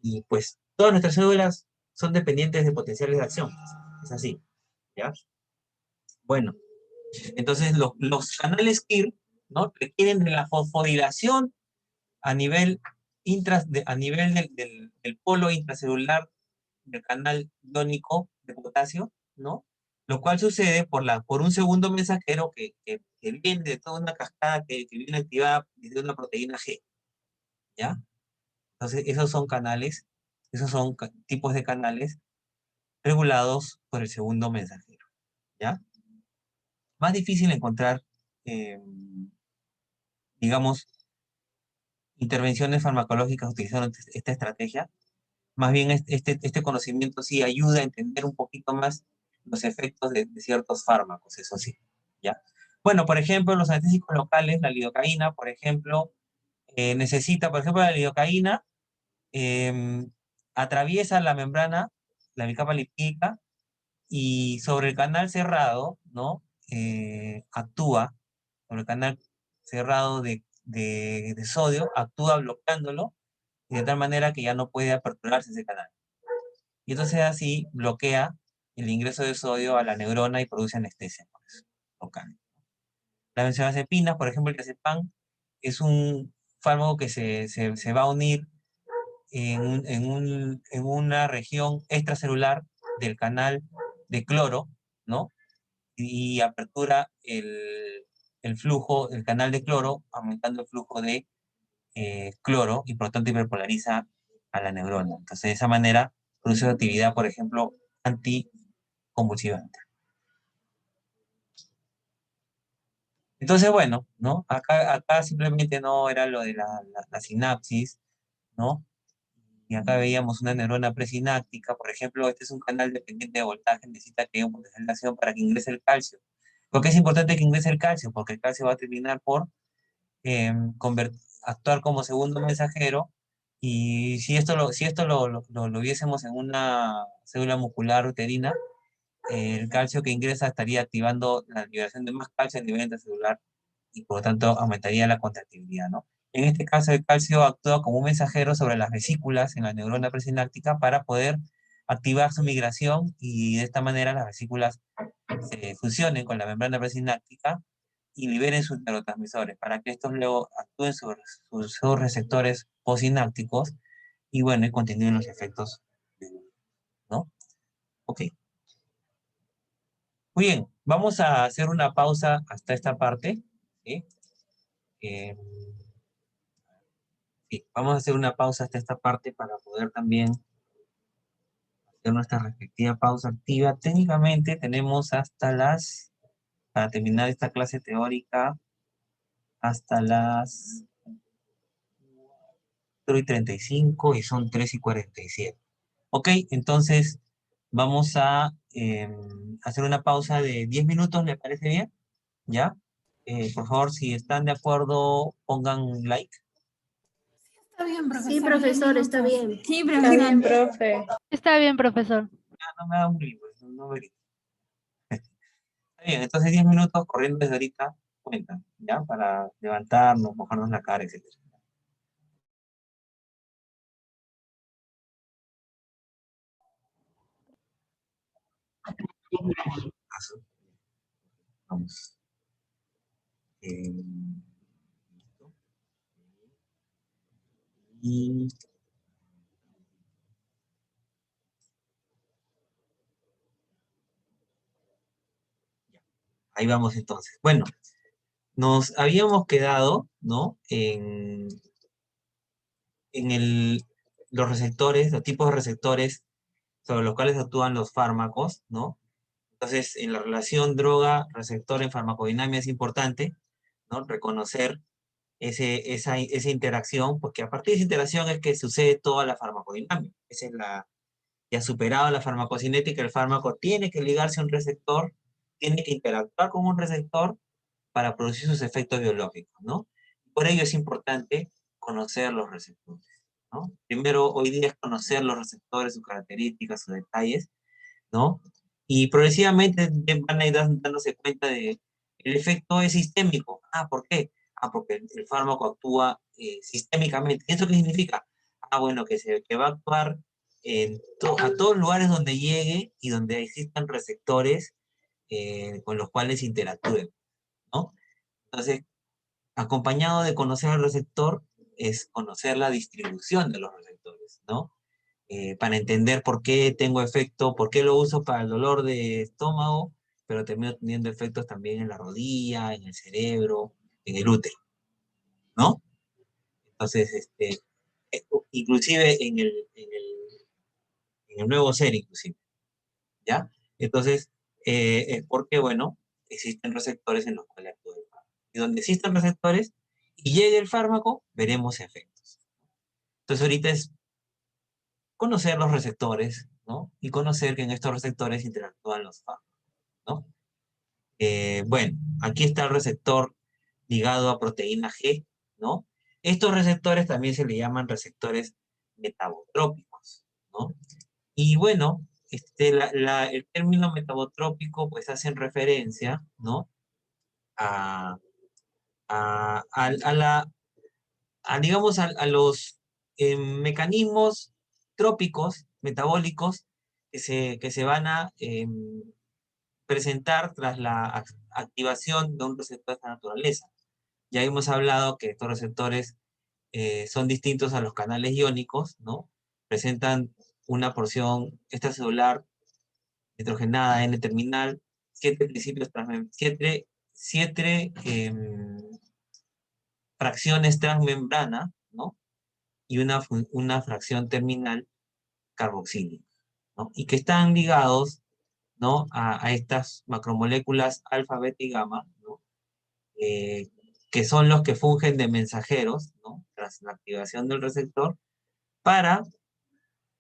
Y pues todas nuestras células son dependientes de potenciales de acción. Es así, ¿ya? Bueno, entonces los canales KIR, ¿no? Requieren de la fosforilación a nivel, a nivel del polo intracelular del canal iónico de potasio, ¿no? Lo cual sucede por un segundo mensajero que viene de toda una cascada que viene activada desde una proteína G, ¿ya? Entonces, esos son canales, esos son tipos de canales regulados por el segundo mensajero, ¿ya? Más difícil encontrar, eh, digamos, intervenciones farmacológicas utilizando esta estrategia. Más bien este conocimiento sí ayuda a entender un poquito más los efectos de ciertos fármacos, eso sí, ¿ya? Bueno, por ejemplo, los anestésicos locales, la lidocaína, por ejemplo, necesita, por ejemplo, la lidocaína eh, atraviesa la membrana, la bicapa lipídica, y sobre el canal cerrado, ¿no? Actúa, sobre el canal cerrado de sodio, actúa bloqueándolo, y de tal manera que ya no puede aperturarse ese canal. Y entonces así bloquea el ingreso de sodio a la neurona y produce anestesia por eso, local. La benzodiazepina, por ejemplo, el diazepam, es un fármaco que se va a unir en una región extracelular del canal de cloro, ¿no? Y apertura el flujo, el canal de cloro, aumentando el flujo de cloro y por lo tanto hiperpolariza a la neurona. Entonces, de esa manera produce una actividad, por ejemplo, anticonvulsivante. Entonces, bueno, ¿no? Acá simplemente no era lo de la sinapsis, ¿no? Y acá veíamos una neurona presináptica, por ejemplo, este es un canal dependiente de voltaje, necesita que haya un potencial de acción para que ingrese el calcio. ¿Por qué es importante que ingrese el calcio? Porque el calcio va a terminar por eh, actuar como segundo mensajero, y si esto lo viésemos en una célula muscular uterina, el calcio que ingresa estaría activando la liberación de más calcio a nivel intracelular y por lo tanto aumentaría la contractibilidad, ¿no? En este caso, el calcio actúa como un mensajero sobre las vesículas en la neurona presináptica para poder activar su migración y de esta manera las vesículas se fusionen con la membrana presináptica y liberen sus neurotransmisores para que estos luego actúen sobre sus receptores postsinápticos y bueno, y continúen los efectos, ¿no? Ok. Muy bien, vamos a hacer una pausa hasta esta parte, ¿sí? Eh, sí, vamos a hacer una pausa hasta esta parte para poder también hacer nuestra respectiva pausa activa. Técnicamente tenemos para terminar esta clase teórica, hasta las 4:35 y son 3:47. Ok, entonces vamos a hacer una pausa de 10 minutos, ¿le parece bien? ¿Ya? Por favor, si están de acuerdo, pongan like. Está bien, profesor. Sí, profesor, está bien. Sí, Está bien, profesor. profe. Está bien, profesor. Ya, no me hagan bullying, pues, no me griten. Está bien, entonces 10 minutos corriendo desde ahorita cuentan, ¿ya? Para levantarnos, mojarnos la cara, etc. Vamos. Listo. Y ahí vamos entonces. Bueno, nos habíamos quedado, ¿no? En los receptores, los tipos de receptores sobre los cuales actúan los fármacos, ¿no? Entonces, en la relación droga-receptor en farmacodinamia es importante, ¿no? Reconocer esa interacción, porque a partir de esa interacción es que sucede toda la farmacodinamia. Esa es ya superado la farmacocinética, el fármaco tiene que ligarse a un receptor, tiene que interactuar con un receptor para producir sus efectos biológicos, ¿no? Por ello es importante conocer los receptores, ¿no? Primero, hoy día es conocer los receptores, sus características, sus detalles, ¿no? Y progresivamente van a ir dándose cuenta de el efecto es sistémico. Ah, ¿por qué? Ah, porque el fármaco actúa sistémicamente. ¿Eso qué significa? Ah, bueno, que va a actuar a todos lugares donde llegue y donde existan receptores con los cuales interactúen, ¿no? Entonces, acompañado de conocer el receptor, es conocer la distribución de los receptores, ¿no? Para entender por qué tengo efecto, por qué lo uso para el dolor de estómago, pero termino teniendo efectos también en la rodilla, en el cerebro, en el útero, ¿no? Entonces, inclusive en el nuevo ser, inclusive, ¿ya? Entonces, es porque, bueno, existen receptores en los cuales actúa el fármaco. Y donde existen receptores y llegue el fármaco, veremos efectos. Entonces, ahorita es conocer los receptores, ¿no? Y conocer que en estos receptores interactúan los fármacos, ¿no? Bueno, aquí está el receptor ligado a proteína G, ¿no? Estos receptores también se le llaman receptores metabotrópicos, ¿no? Y bueno, el término metabotrópico pues hacen referencia, ¿no? A, a la, digamos, a los mecanismos trópicos, metabólicos, que se van a presentar tras la activación de un receptor de esta naturaleza. Ya hemos hablado que estos receptores son distintos a los canales iónicos, ¿no? Presentan una porción extracelular nitrogenada N-terminal, siete fracciones transmembrana, ¿no? Y una fracción terminal carboxílica, ¿no? Y que están ligados, ¿no? A estas macromoléculas alfa, beta y gamma, ¿no? Que son los que fungen de mensajeros, ¿no? Tras la activación del receptor, para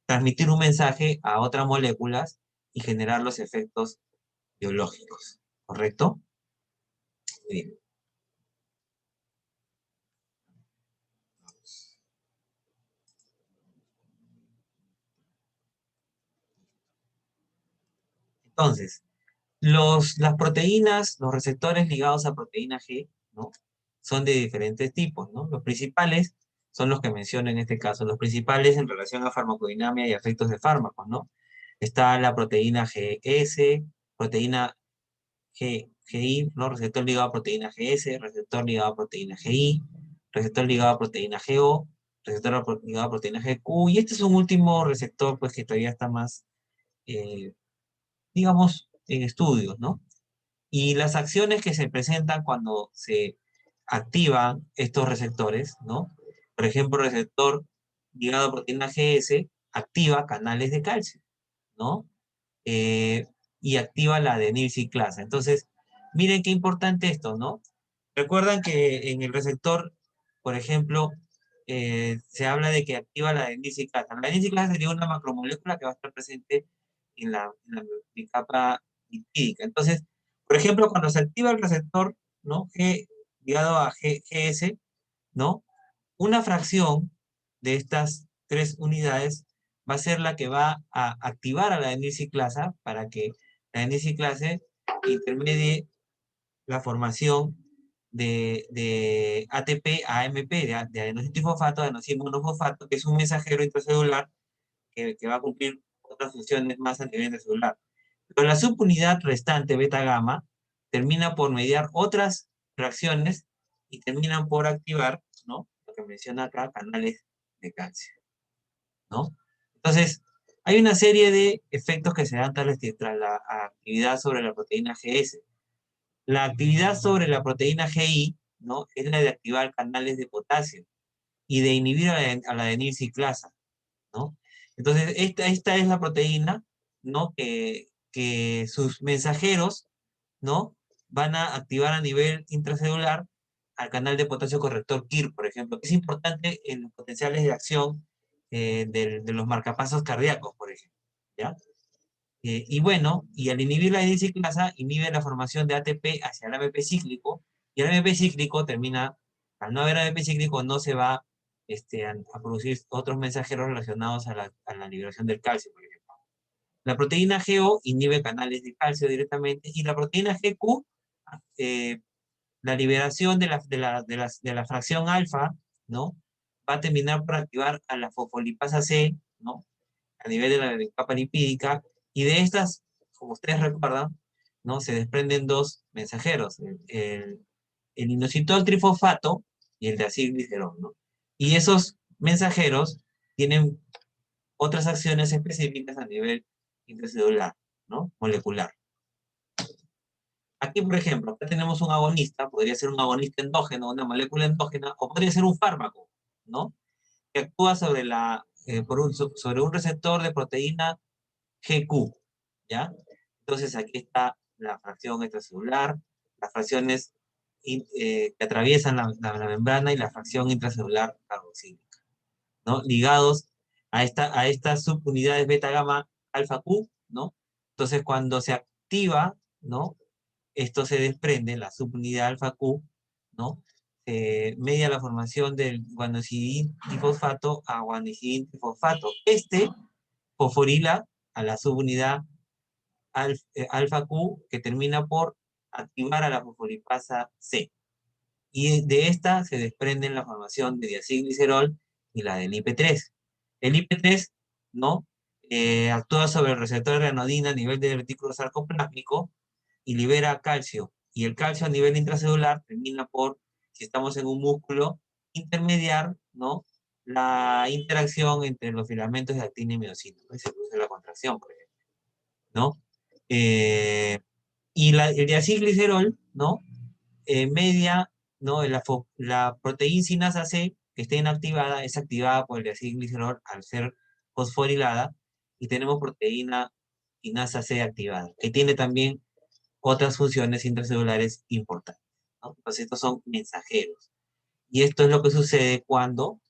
transmitir un mensaje a otras moléculas y generar los efectos biológicos, ¿correcto? Muy bien. Entonces, las proteínas, los receptores ligados a proteína G, ¿no? Son de diferentes tipos, ¿no? Los principales son los que menciono en este caso, los principales en relación a farmacodinámica y efectos de fármacos, ¿no? Está la proteína GS, proteína GI, ¿no? Receptor ligado a proteína GS, receptor ligado a proteína GI, receptor ligado a proteína GO, receptor ligado a proteína GQ, y este es un último receptor, pues, que todavía está más, eh, digamos, en estudios, ¿no? Y las acciones que se presentan cuando se activan estos receptores, ¿no? Por ejemplo, el receptor ligado a proteína GS activa canales de calcio, ¿no? Eh, y activa la adenilciclasa. Entonces, miren qué importante esto, ¿no? Recuerdan que en el receptor, por ejemplo, se habla de que activa la adenilciclasa. La adenilciclasa sería una macromolécula que va a estar presente en la capa lipídica. Entonces, por ejemplo, cuando se activa el receptor, ¿no? Ligado a GS, ¿no? Una fracción de estas tres unidades va a ser la que va a activar a la adenilciclasa para que la adenilciclasa intermedie la formación de ATP a AMP, de adenosine-trifosfato, adenosine-monofosfato, que es un mensajero intracelular que va a cumplir otras funciones más a nivel celular. Pero la subunidad restante, beta-gamma, termina por mediar otras reacciones y terminan por activar, ¿no? Lo que menciona acá, canales de calcio, ¿no? Entonces, hay una serie de efectos que se dan tras la actividad sobre la proteína GS. La actividad sobre la proteína GI, ¿no? Es la de activar canales de potasio y de inhibir a la adenilciclasa, ¿no? Entonces, esta es la proteína, ¿no? Que sus mensajeros, ¿no? Van a activar a nivel intracelular al canal de potasio corrector KIR, por ejemplo, que es importante en los potenciales de acción de los marcapasos cardíacos, por ejemplo, ¿ya? Y bueno, y al inhibir la adenilciclasa, inhibe la formación de ATP hacia el AMP cíclico, Y el AMP cíclico termina, al no haber AMP cíclico no se va a producir otros mensajeros relacionados a la liberación del calcio, por ejemplo. La proteína GO inhibe canales de calcio directamente y la proteína GQ, la liberación de la fracción alfa, ¿no? Va a terminar por activar a la fosfolipasa C, ¿no? A nivel de la capa lipídica, y de estas, como ustedes recuerdan, ¿no? Se desprenden dos mensajeros, el inositol trifosfato y el diacilglicerol, ¿no? Y esos mensajeros tienen otras acciones específicas a nivel intracelular, ¿no? Molecular. Aquí, por ejemplo, acá tenemos un agonista, podría ser un agonista endógeno, una molécula endógena, o podría ser un fármaco, ¿no? Que actúa sobre, sobre un receptor de proteína GQ, ¿ya? Entonces aquí está la fracción extracelular, las fracciones que atraviesan la membrana y la fracción intracelular carboxílica, ¿no? Ligados a estas subunidades beta gamma alfa Q, ¿no? Entonces cuando se activa, ¿no? Esto se desprende, la subunidad alfa Q, ¿no? Media la formación del guanosidin trifosfato a guanosidin trifosfato. Fosforila a la subunidad alfa Q, que termina por activar a la fosfolipasa C. Y de esta se desprenden la formación de diacilglicerol y la del IP3. El IP3, ¿no? Actúa sobre el receptor de ranodina a nivel del retículo sarcoplásmico y libera calcio. Y el calcio a nivel intracelular termina por, si estamos en un músculo, intermediar, ¿no? La interacción entre los filamentos de actina y miocina, ¿no? Y se produce la contracción, por ejemplo, ¿no? Y el diacilglicerol, ¿no? Media, ¿no? La proteína sinasa C, que está inactivada, es activada por el diacilglicerol al ser fosforilada, y tenemos proteína sinasa C activada, que tiene también otras funciones intracelulares importantes, ¿no? Entonces estos son mensajeros. Y esto es lo que sucede cuando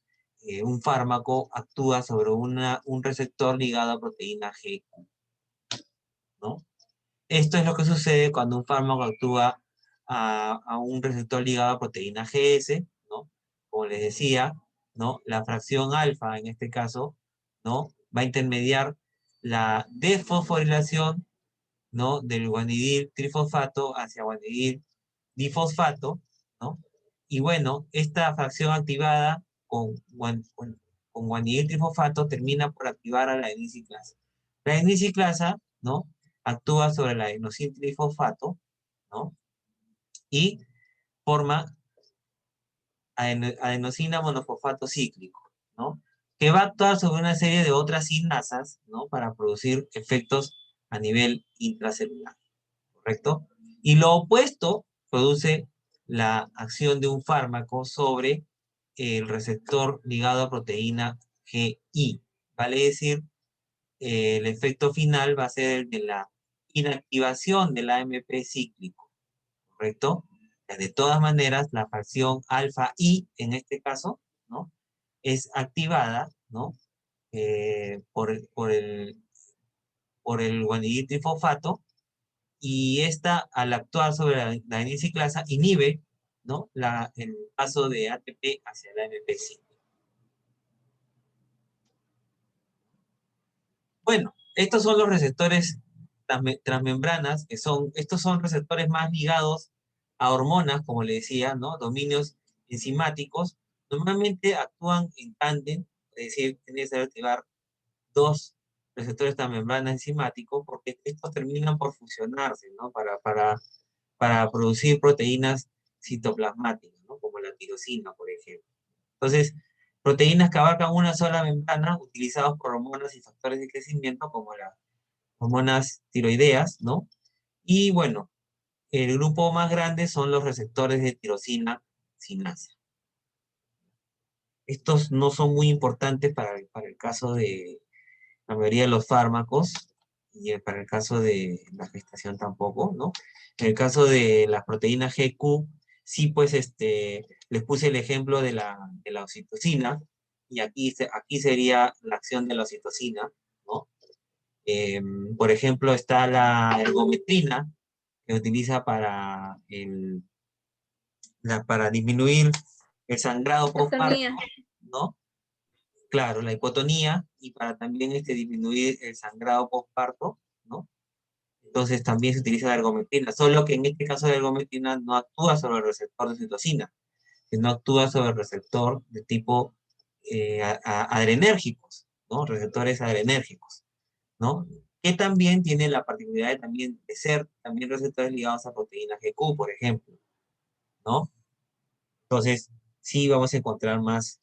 un fármaco actúa sobre un receptor ligado a proteína G, ¿no? Esto es lo que sucede cuando un fármaco actúa a un receptor ligado a proteína GS, ¿no? Como les decía, ¿no? La fracción alfa, en este caso, ¿no? Va a intermediar la desfosforilación, ¿no? Del guanidil trifosfato hacia guanidil difosfato, ¿no? Y bueno, esta fracción activada con guanidil trifosfato termina por activar a la adenosiclasa. La adenosiclasa, ¿no? Actúa sobre la adenosin trifosfato, ¿no? Y forma adenosina monofosfato cíclico, ¿no? Que va a actuar sobre una serie de otras sinasas, ¿no? Para producir efectos a nivel intracelular, ¿correcto? Y lo opuesto produce la acción de un fármaco sobre el receptor ligado a proteína GI. Vale decir, el efecto final va a ser el de la inactivación del AMP cíclico, ¿correcto? De todas maneras, la fracción alfa I, en este caso, ¿no? Es activada, ¿no? Por el guanidil trifosfato, y esta, al actuar sobre la adenosiclasa, inhibe, ¿no? El paso de ATP hacia la AMP5. Bueno, estos son los receptores transmembranas, estos son receptores más ligados a hormonas, como le decía, ¿no? Dominios enzimáticos. Normalmente actúan en tándem, es decir, tiene que activar dos receptores transmembranas enzimáticos, porque estos terminan por fusionarse, ¿no? Para producir proteínas citoplasmáticas, ¿no? Como la tirosina, por ejemplo. Entonces, proteínas que abarcan una sola membrana, utilizadas por hormonas y factores de crecimiento, como las hormonas tiroideas, ¿no? Y bueno, el grupo más grande son los receptores de tirosina sinasa. Estos no son muy importantes para el caso de la mayoría de los fármacos, y para el caso de la gestación tampoco, ¿no? En el caso de las proteínas GQ, sí, pues les puse el ejemplo de la oxitocina, y aquí sería la acción de la oxitocina, ¿no? Por ejemplo, está la ergometrina, que utiliza para para disminuir el sangrado postparto, Hipotonía. ¿no? Claro, la hipotonía, y para también disminuir el sangrado postparto, ¿no? Entonces también se utiliza la ergometrina, solo que en este caso la ergometrina no actúa sobre el receptor de citocina, sino actúa sobre el receptor de tipo adrenérgicos, ¿no? Receptores adrenérgicos, ¿no? Que también tiene la particularidad también de ser también receptores ligados a proteínas GQ, por ejemplo, ¿no? Entonces, sí vamos a encontrar más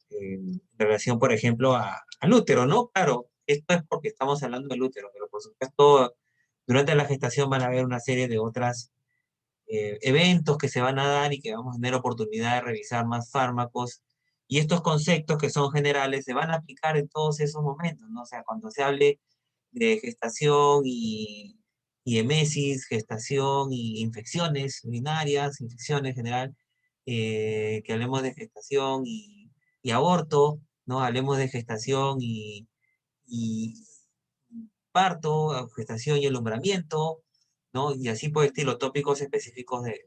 relación, por ejemplo, al útero, ¿no? Claro, esto es porque estamos hablando del útero, pero por supuesto, durante la gestación van a haber una serie de otros eventos que se van a dar y que vamos a tener oportunidad de revisar más fármacos. Y estos conceptos que son generales se van a aplicar en todos esos momentos, ¿no? O sea, cuando se hable de gestación y emesis, gestación y infecciones urinarias, infecciones en general, que hablemos de gestación y aborto, ¿no? Hablemos de gestación y parto, gestación y alumbramiento, ¿no? Y así por el estilo, tópicos específicos de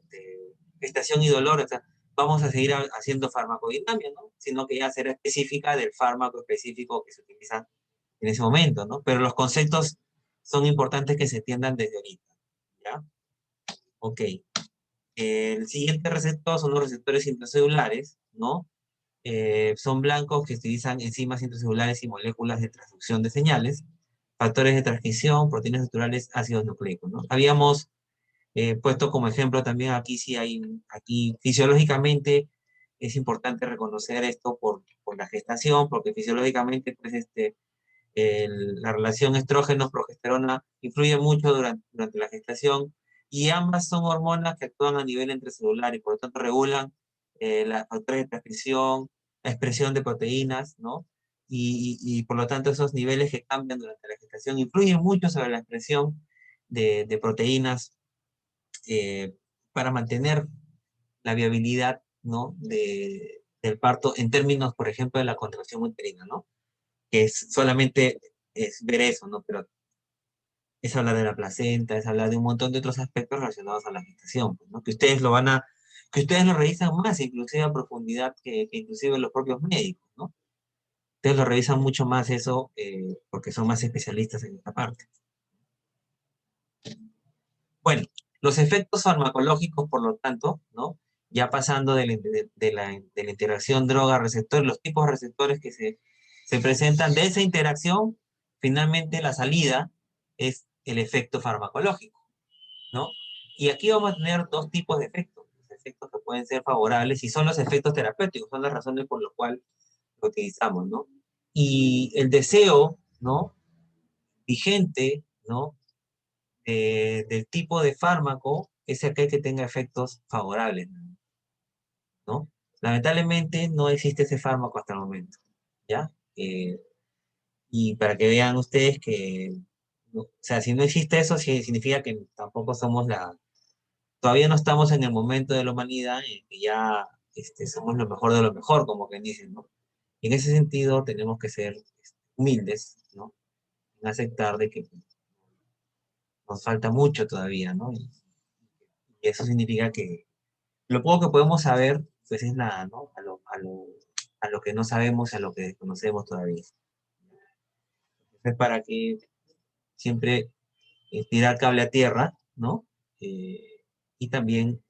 gestación y dolor. O sea, vamos a seguir haciendo farmacodinamia, ¿no? Sino que ya será específica del fármaco específico que se utiliza en ese momento, ¿no? Pero los conceptos son importantes que se entiendan desde ahorita, ¿ya? Ok. El siguiente receptor son los receptores intracelulares, ¿no? Son blancos que utilizan enzimas intracelulares y moléculas de transducción de señales, factores de transcripción, proteínas naturales, ácidos nucleicos, ¿no? Habíamos puesto como ejemplo también aquí, sí hay, aquí fisiológicamente es importante reconocer esto por la gestación, porque fisiológicamente, pues, la relación estrógenos-progesterona influye mucho durante la gestación, y ambas son hormonas que actúan a nivel intracelular y por lo tanto regulan la factores de transcripción, la expresión de proteínas, ¿no? Y por lo tanto esos niveles que cambian durante la gestación influyen mucho sobre la expresión de proteínas para mantener la viabilidad, ¿no? Del parto en términos, por ejemplo, de la contracción uterina, ¿no? Que es solamente es ver eso, ¿no? Pero es hablar de la placenta, es hablar de un montón de otros aspectos relacionados a la gestación, pues, ¿no? Que ustedes lo revisan más, inclusive a profundidad que inclusive los propios médicos, ¿no? Ustedes lo revisan mucho más eso porque son más especialistas en esta parte. Bueno, los efectos farmacológicos, por lo tanto, ¿no? Ya pasando de la interacción droga-receptor, los tipos de receptores que se presentan de esa interacción, finalmente la salida es el efecto farmacológico, ¿no? Y aquí vamos a tener dos tipos de efectos, los efectos que pueden ser favorables y son los efectos terapéuticos, son las razones por las cuales lo utilizamos, ¿no? Y el deseo, ¿no? Vigente, ¿no? Del tipo de fármaco es aquel que tenga efectos favorables, ¿no? Lamentablemente no existe ese fármaco hasta el momento, ¿ya? Y para que vean ustedes que, o sea, si no existe eso, sí, significa que tampoco somos todavía no estamos en el momento de la humanidad en que ya somos lo mejor de lo mejor, como quien dice, ¿no? Y en ese sentido tenemos que ser humildes, ¿no? En aceptar de que nos falta mucho todavía, ¿no? Y eso significa que lo poco que podemos saber, pues es nada, ¿no? A lo que no sabemos, a lo que desconocemos todavía. Es para que siempre tirar cable a tierra, ¿no? Y también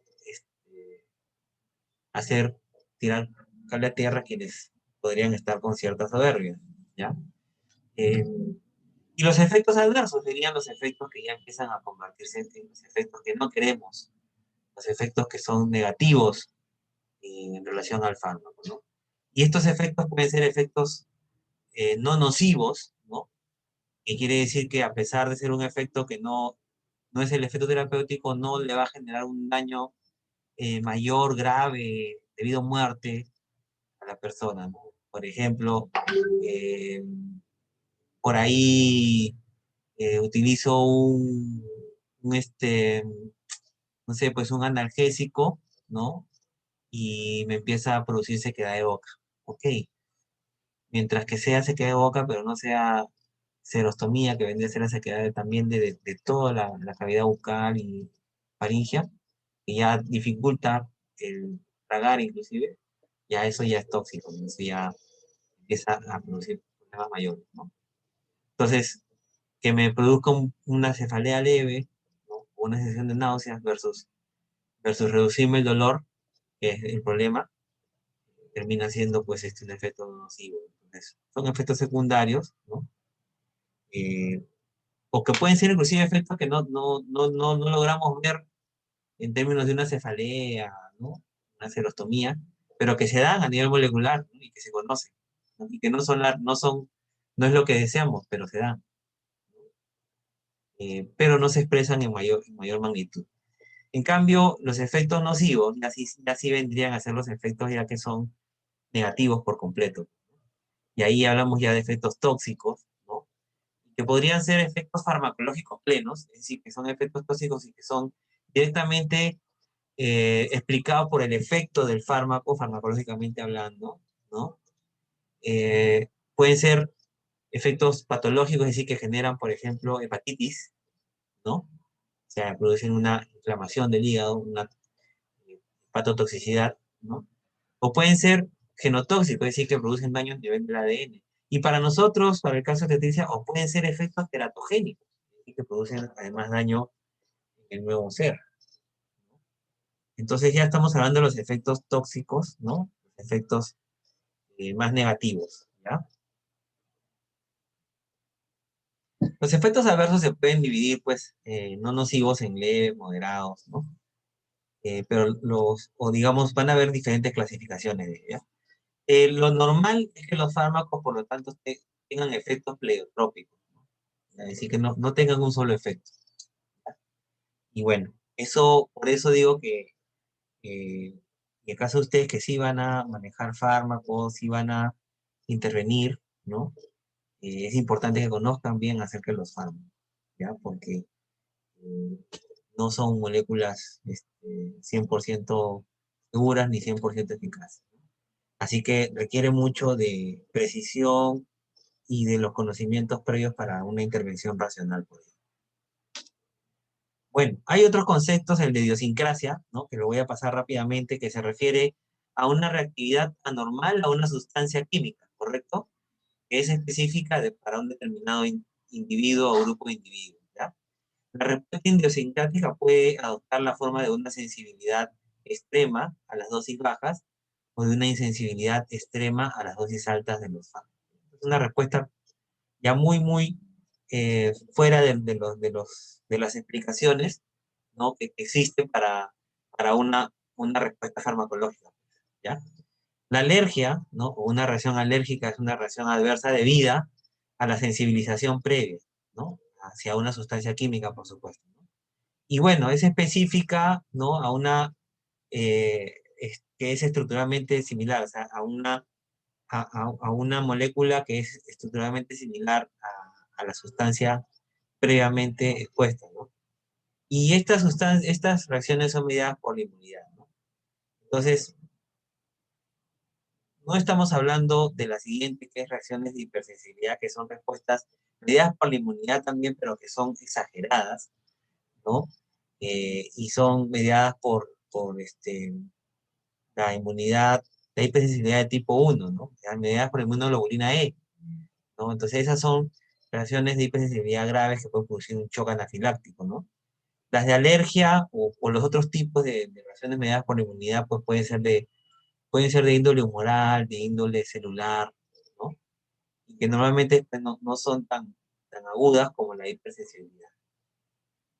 hacer tirar cable a tierra quienes podrían estar con cierta soberbia, ¿ya? Eh, y los efectos adversos serían los efectos que ya empiezan a convertirse en los efectos que no queremos, los efectos que son negativos en relación al fármaco, ¿no? Y estos efectos pueden ser efectos no nocivos, ¿no? Que quiere decir que a pesar de ser un efecto que no es el efecto terapéutico, no le va a generar un daño mayor, grave, debido a muerte a la persona, ¿no? Por ejemplo, eh, por ahí utilizo no sé, pues un analgésico, ¿no? Y me empieza a producir sequedad de boca. Ok, mientras que sea sequedad de boca, pero no sea serostomía, que vendría a ser la sequedad también de toda la cavidad bucal y faringea, que ya dificulta tragar inclusive, ya eso ya es tóxico, ¿no? Eso ya empieza a producir problemas mayores, ¿no? Entonces, que me produzca una cefalea leve, ¿no? O una sensación de náuseas versus reducirme el dolor, que es el problema, termina siendo pues un efecto nocivo. Entonces, son efectos secundarios, ¿no? Eh, o que pueden ser inclusive efectos que no logramos ver en términos de una cefalea, ¿no? Una serostomía, pero que se dan a nivel molecular, ¿no? Y que se conocen, ¿no? Y que no es lo que deseamos, pero se dan. Pero no se expresan en mayor magnitud. En cambio, los efectos nocivos ya sí vendrían a ser los efectos ya que son negativos por completo. Y ahí hablamos ya de efectos tóxicos, ¿no? Que podrían ser efectos farmacológicos plenos, es decir, que son efectos tóxicos y que son directamente explicados por el efecto del fármaco, farmacológicamente hablando, ¿no? Pueden ser efectos patológicos, es decir, que generan, por ejemplo, hepatitis, ¿no? O sea, producen una inflamación del hígado, una hepatotoxicidad, ¿no? O pueden ser genotóxicos, es decir, que producen daño a nivel del ADN. Y para nosotros, para el caso de tetracia, o pueden ser efectos teratogénicos, es decir, que producen además daño en el nuevo ser. Entonces ya estamos hablando de los efectos tóxicos, ¿no? Los efectos más negativos, ¿ya? Los efectos adversos se pueden dividir, pues, no nocivos en leves, moderados, ¿no? Pero o digamos, van a haber diferentes clasificaciones de ellas. Lo normal es que los fármacos, por lo tanto, tengan efectos pleiotrópicos, ¿no? Es decir, que no tengan un solo efecto. Y bueno, por eso digo que en el caso de ustedes que sí van a manejar fármacos, sí van a intervenir, ¿no? Es importante que conozcan bien acerca de los fármacos, ¿ya? Porque eh, no son moléculas 100% seguras ni 100% eficaces. Así que requiere mucho de precisión y de los conocimientos previos para una intervención racional, por ejemplo. Bueno, hay otros conceptos, el de idiosincrasia, ¿no? Que lo voy a pasar rápidamente, que se refiere a una reactividad anormal a una sustancia química, ¿correcto? Que es específica para un determinado individuo o grupo de individuos, ¿ya? La respuesta idiosincrática puede adoptar la forma de una sensibilidad extrema a las dosis bajas o de una insensibilidad extrema a las dosis altas de los fármacos. Es una respuesta ya muy fuera de las explicaciones, ¿no? que existen para una respuesta farmacológica, ¿ya? La alergia, ¿no? O una reacción alérgica es una reacción adversa debida a la sensibilización previa, ¿no? Hacia una sustancia química, por supuesto, ¿no? Y bueno, es específica, ¿no? A una que es estructuralmente similar, o sea, a una molécula que es estructuralmente similar a la sustancia previamente expuesta, ¿no? Y estas reacciones son mediadas por la inmunidad, ¿no? Entonces, no estamos hablando de la siguiente, que es reacciones de hipersensibilidad, que son respuestas mediadas por la inmunidad también, pero que son exageradas, ¿no? Y son mediadas por la inmunidad, la hipersensibilidad de tipo 1, ¿no? Mediadas por la inmunoglobulina E, ¿no? Entonces esas son reacciones de hipersensibilidad graves que pueden producir un shock anafiláctico, ¿no? Las de alergia o los otros tipos de reacciones mediadas por la inmunidad, pues pueden ser de índole humoral, de índole celular, ¿no? Y que normalmente pues, no son tan agudas como la hipersensibilidad,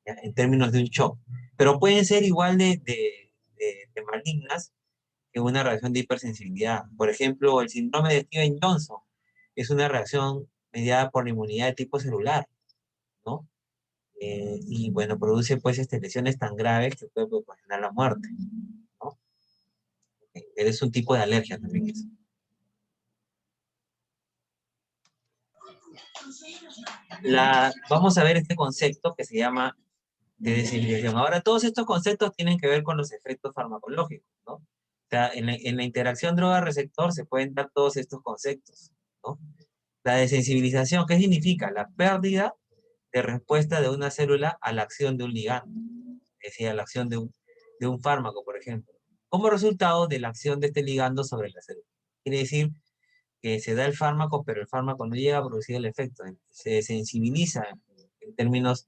¿ya? En términos de un shock. Pero pueden ser igual de malignas que una reacción de hipersensibilidad. Por ejemplo, el síndrome de Steven-Johnson es una reacción mediada por la inmunidad de tipo celular, ¿no? Y bueno, produce pues lesiones tan graves que puede ocasionar la muerte, ¿no? Es un tipo de alergia también eso. Vamos a ver este concepto que se llama de desensibilización. Ahora, todos estos conceptos tienen que ver con los efectos farmacológicos, ¿no? O sea, en la interacción droga-receptor se pueden dar todos estos conceptos, ¿no? La desensibilización, ¿qué significa? La pérdida de respuesta de una célula a la acción de un ligando, es decir, a la acción de un fármaco, por ejemplo. como resultado de la acción de este ligando sobre la célula. Quiere decir que se da el fármaco, pero el fármaco no llega a producir el efecto, se desensibiliza, en términos,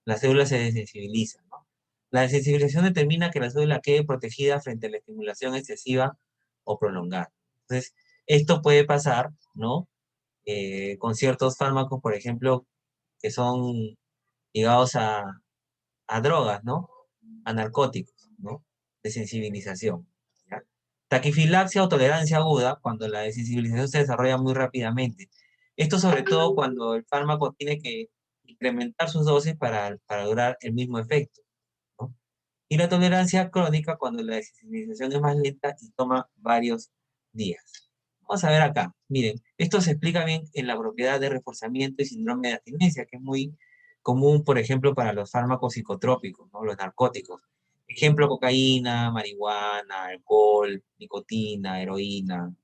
la célula se desensibiliza, ¿no? La desensibilización determina que la célula quede protegida frente a la estimulación excesiva o prolongada. Entonces, esto puede pasar, ¿no? Con ciertos fármacos, por ejemplo, que son ligados a drogas, ¿no? A narcóticos, ¿no? De sensibilización, ¿ya? Taquifilaxia o tolerancia aguda, cuando la desensibilización se desarrolla muy rápidamente. Esto sobre todo cuando el fármaco tiene que incrementar sus dosis para lograr el mismo efecto, ¿no? Y la tolerancia crónica, cuando la desensibilización es más lenta y toma varios días. Vamos a ver acá. Miren, esto se explica bien en la propiedad de reforzamiento y síndrome de abstinencia, que es muy común, por ejemplo, para los fármacos psicotrópicos, ¿no? Los narcóticos. Ejemplo, cocaína, marihuana, alcohol, nicotina, heroína,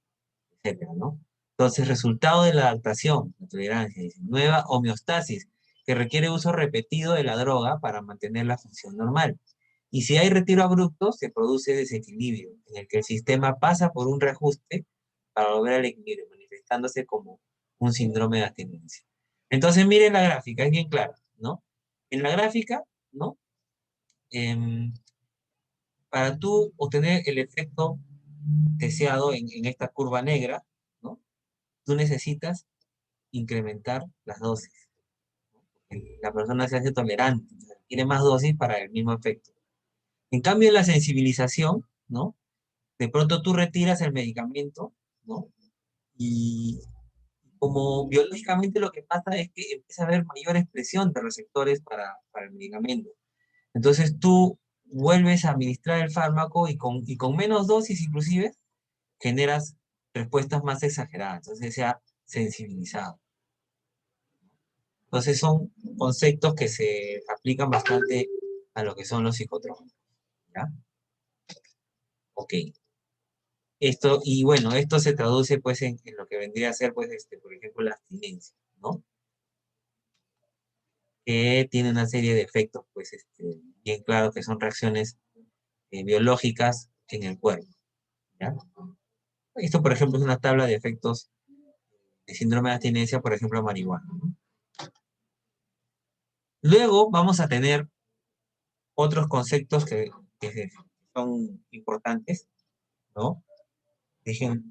etcétera, ¿no? Entonces, resultado de la adaptación, la tolerancia, dice, nueva homeostasis, que requiere uso repetido de la droga para mantener la función normal. Y si hay retiro abrupto, se produce desequilibrio, en el que el sistema pasa por un reajuste para lograr el equilibrio, manifestándose como un síndrome de abstinencia. Entonces, miren la gráfica, es bien clara, ¿no? En la gráfica, ¿no? Em, para tú obtener el efecto deseado en esta curva negra, ¿no? Tú necesitas incrementar las dosis. La persona se hace tolerante, tiene más dosis para el mismo efecto. En cambio, en la sensibilización, ¿no? De pronto tú retiras el medicamento, ¿no? Y como biológicamente lo que pasa es que empieza a haber mayor expresión de receptores para el medicamento. Entonces tú vuelves a administrar el fármaco y con menos dosis inclusive generas respuestas más exageradas. Entonces se ha sensibilizado. Entonces son conceptos que se aplican bastante a lo que son los psicotrópicos. ¿Ya? Ok. Esto, y bueno, esto se traduce pues en lo que vendría a ser, pues, por ejemplo, la abstinencia, ¿no? Que tiene una serie de efectos, pues, bien claros, que son reacciones biológicas en el cuerpo, ¿ya? Esto, por ejemplo, es una tabla de efectos de síndrome de abstinencia, por ejemplo, a marihuana, ¿no? Luego vamos a tener otros conceptos que son importantes, ¿no?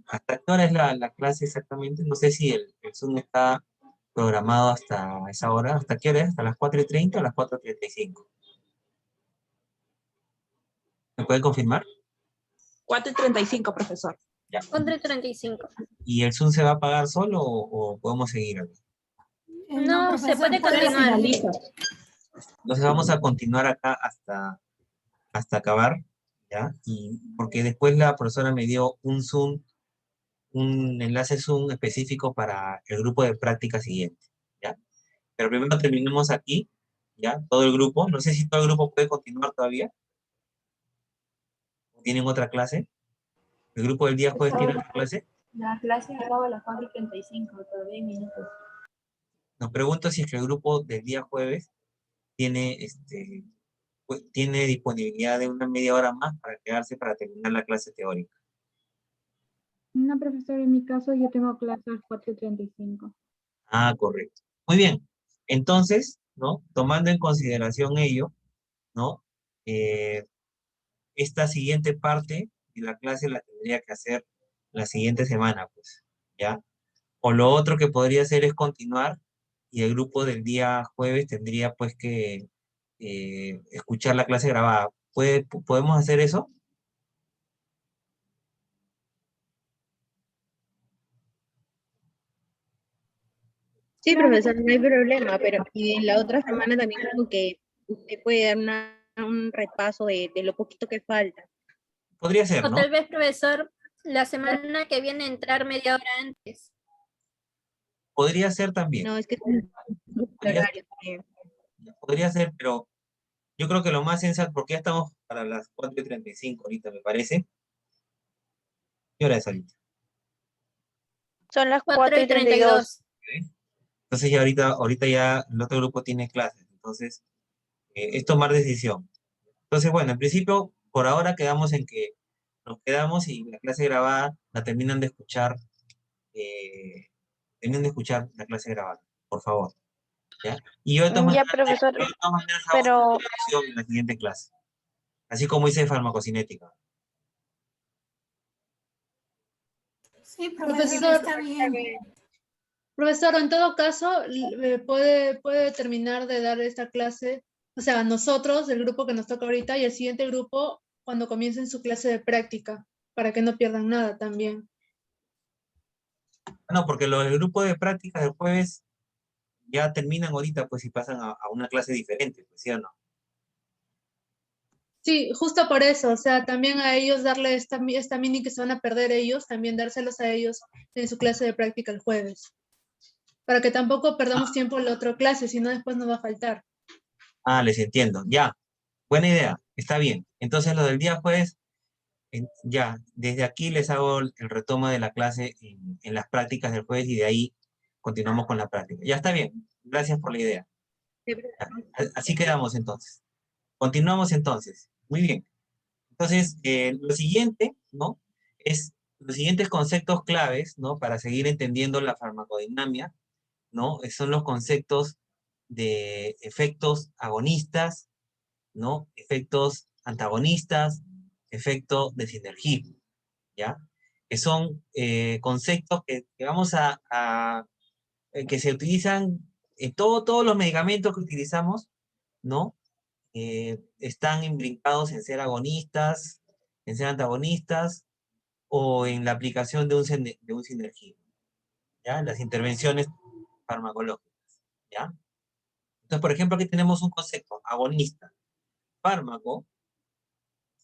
¿Hasta qué hora es la clase exactamente? No sé si el Zoom está programado hasta esa hora. ¿Hasta qué hora es? ¿Hasta las 4:30 o las 4:35? ¿Me puede confirmar? 4:35, profesor. Ya. 4:35. ¿Y el Zoom se va a apagar solo o podemos seguir aquí? No, se Profesor, puede puede continuar. finalizar. Entonces vamos a continuar acá hasta acabar, ¿ya? Y porque después la profesora me dio un Zoom, un enlace Zoom específico para el grupo de práctica siguiente, ¿ya? Pero primero terminemos aquí, ¿ya? Todo el grupo. No sé si todo el grupo puede continuar todavía. ¿Tienen otra clase? ¿El grupo del día jueves tiene otra clase? La clase acaba a las 4:35, todavía hay minutos. Nos pregunto si es que el grupo del día jueves tiene, tiene disponibilidad de una media hora más para quedarse para terminar la clase teórica. No, profesor, en mi caso yo tengo clase a las 4:35. Ah, correcto. Muy bien. Entonces, ¿no? Tomando en consideración ello, ¿no? Eh, esta siguiente parte de la clase la tendría que hacer la siguiente semana, pues, ¿ya? O lo otro que podría hacer es continuar y el grupo del día jueves tendría pues que escuchar la clase grabada. ¿Podemos hacer eso? Sí, Claro, profesor, no hay problema, pero y en la otra semana también como que usted puede dar un repaso de lo poquito que falta. Podría ser, O ¿no? tal vez, profesor, la semana que viene entrar media hora antes. Podría ser también. No, es que es un Podría, horario también. podría ser, pero yo creo que lo más sensato, porque ya estamos para las 4:35 ahorita, me parece. ¿Qué hora es ahorita? Son las 4:32. 4:32. Entonces ya ahorita ya el otro grupo tiene clases, entonces es tomar decisión. Entonces, bueno, en principio, por ahora quedamos en que nos quedamos y la clase grabada la terminan de escuchar, la clase grabada, por favor. ¿Ya? Y yo de todas Ya, maneras, profesor, hago una pero introducción en la siguiente clase. Así como hice farmacocinética. Sí, profesor, Profesor, está bien. profesor, en todo caso, puede terminar de dar esta clase, o sea, nosotros, el grupo que nos toca ahorita, y el siguiente grupo cuando comiencen su clase de práctica, para que no pierdan nada también. No, porque los del grupo de prácticas del jueves ya terminan ahorita, pues, y pasan a una clase diferente, pues, ¿sí o no? Sí, justo por eso, o sea, también a ellos darle esta mini que se van a perder ellos, también dárselos a ellos en su clase de práctica el jueves, para que tampoco perdamos tiempo en la otra clase, si no después nos va a faltar. Ah, les entiendo. Ya, buena idea, está bien. Entonces, lo del día jueves, ya, desde aquí les hago el retomo de la clase en las prácticas del jueves y de ahí continuamos con la práctica. Ya está bien, gracias por la idea. Así quedamos entonces. Continuamos entonces. Muy bien. Entonces, lo siguiente, ¿no? Es los siguientes conceptos claves, ¿no? Para seguir entendiendo la farmacodinámica, ¿no? Son los conceptos de efectos agonistas, ¿no? Efectos antagonistas, efecto de sinergismo, ¿ya? Que son conceptos que vamos que se utilizan en todos los medicamentos que utilizamos, ¿no? Están imbricados en ser agonistas, en ser antagonistas o en la aplicación de un sinergismo, ¿ya? Las intervenciones farmacológicas, ¿ya? Entonces, por ejemplo, aquí tenemos un concepto, agonista, fármaco,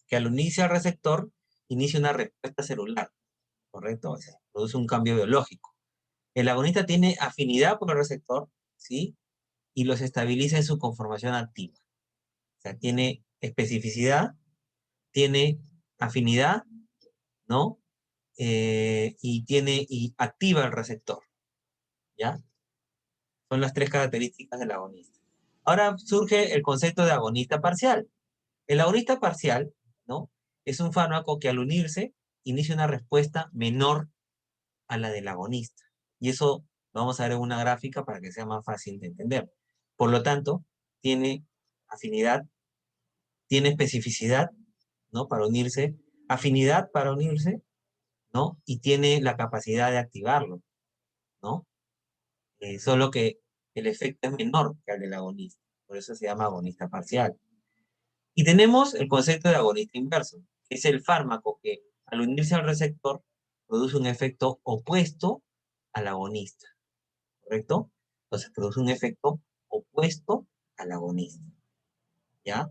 que al unirse al receptor inicia una respuesta celular, ¿correcto? O sea, produce un cambio biológico. El agonista tiene afinidad por el receptor, ¿sí? Y los estabiliza en su conformación activa. O sea, tiene especificidad, tiene afinidad, ¿no? Y activa el receptor, ¿ya? Son las tres características del agonista. Ahora surge el concepto de agonista parcial. El agonista parcial, ¿no? Es un fármaco que al unirse inicia una respuesta menor a la del agonista. Y eso lo vamos a ver en una gráfica para que sea más fácil de entender. Por lo tanto, tiene afinidad, tiene especificidad, ¿no? Para unirse, afinidad para unirse, ¿no? Y tiene la capacidad de activarlo, ¿no? Solo que el efecto es menor que el del agonista. Por eso se llama agonista parcial. Y tenemos el concepto de agonista inverso, que es el fármaco que al unirse al receptor produce un efecto opuesto al agonista, ¿correcto? Entonces produce un efecto opuesto al agonista, ¿ya?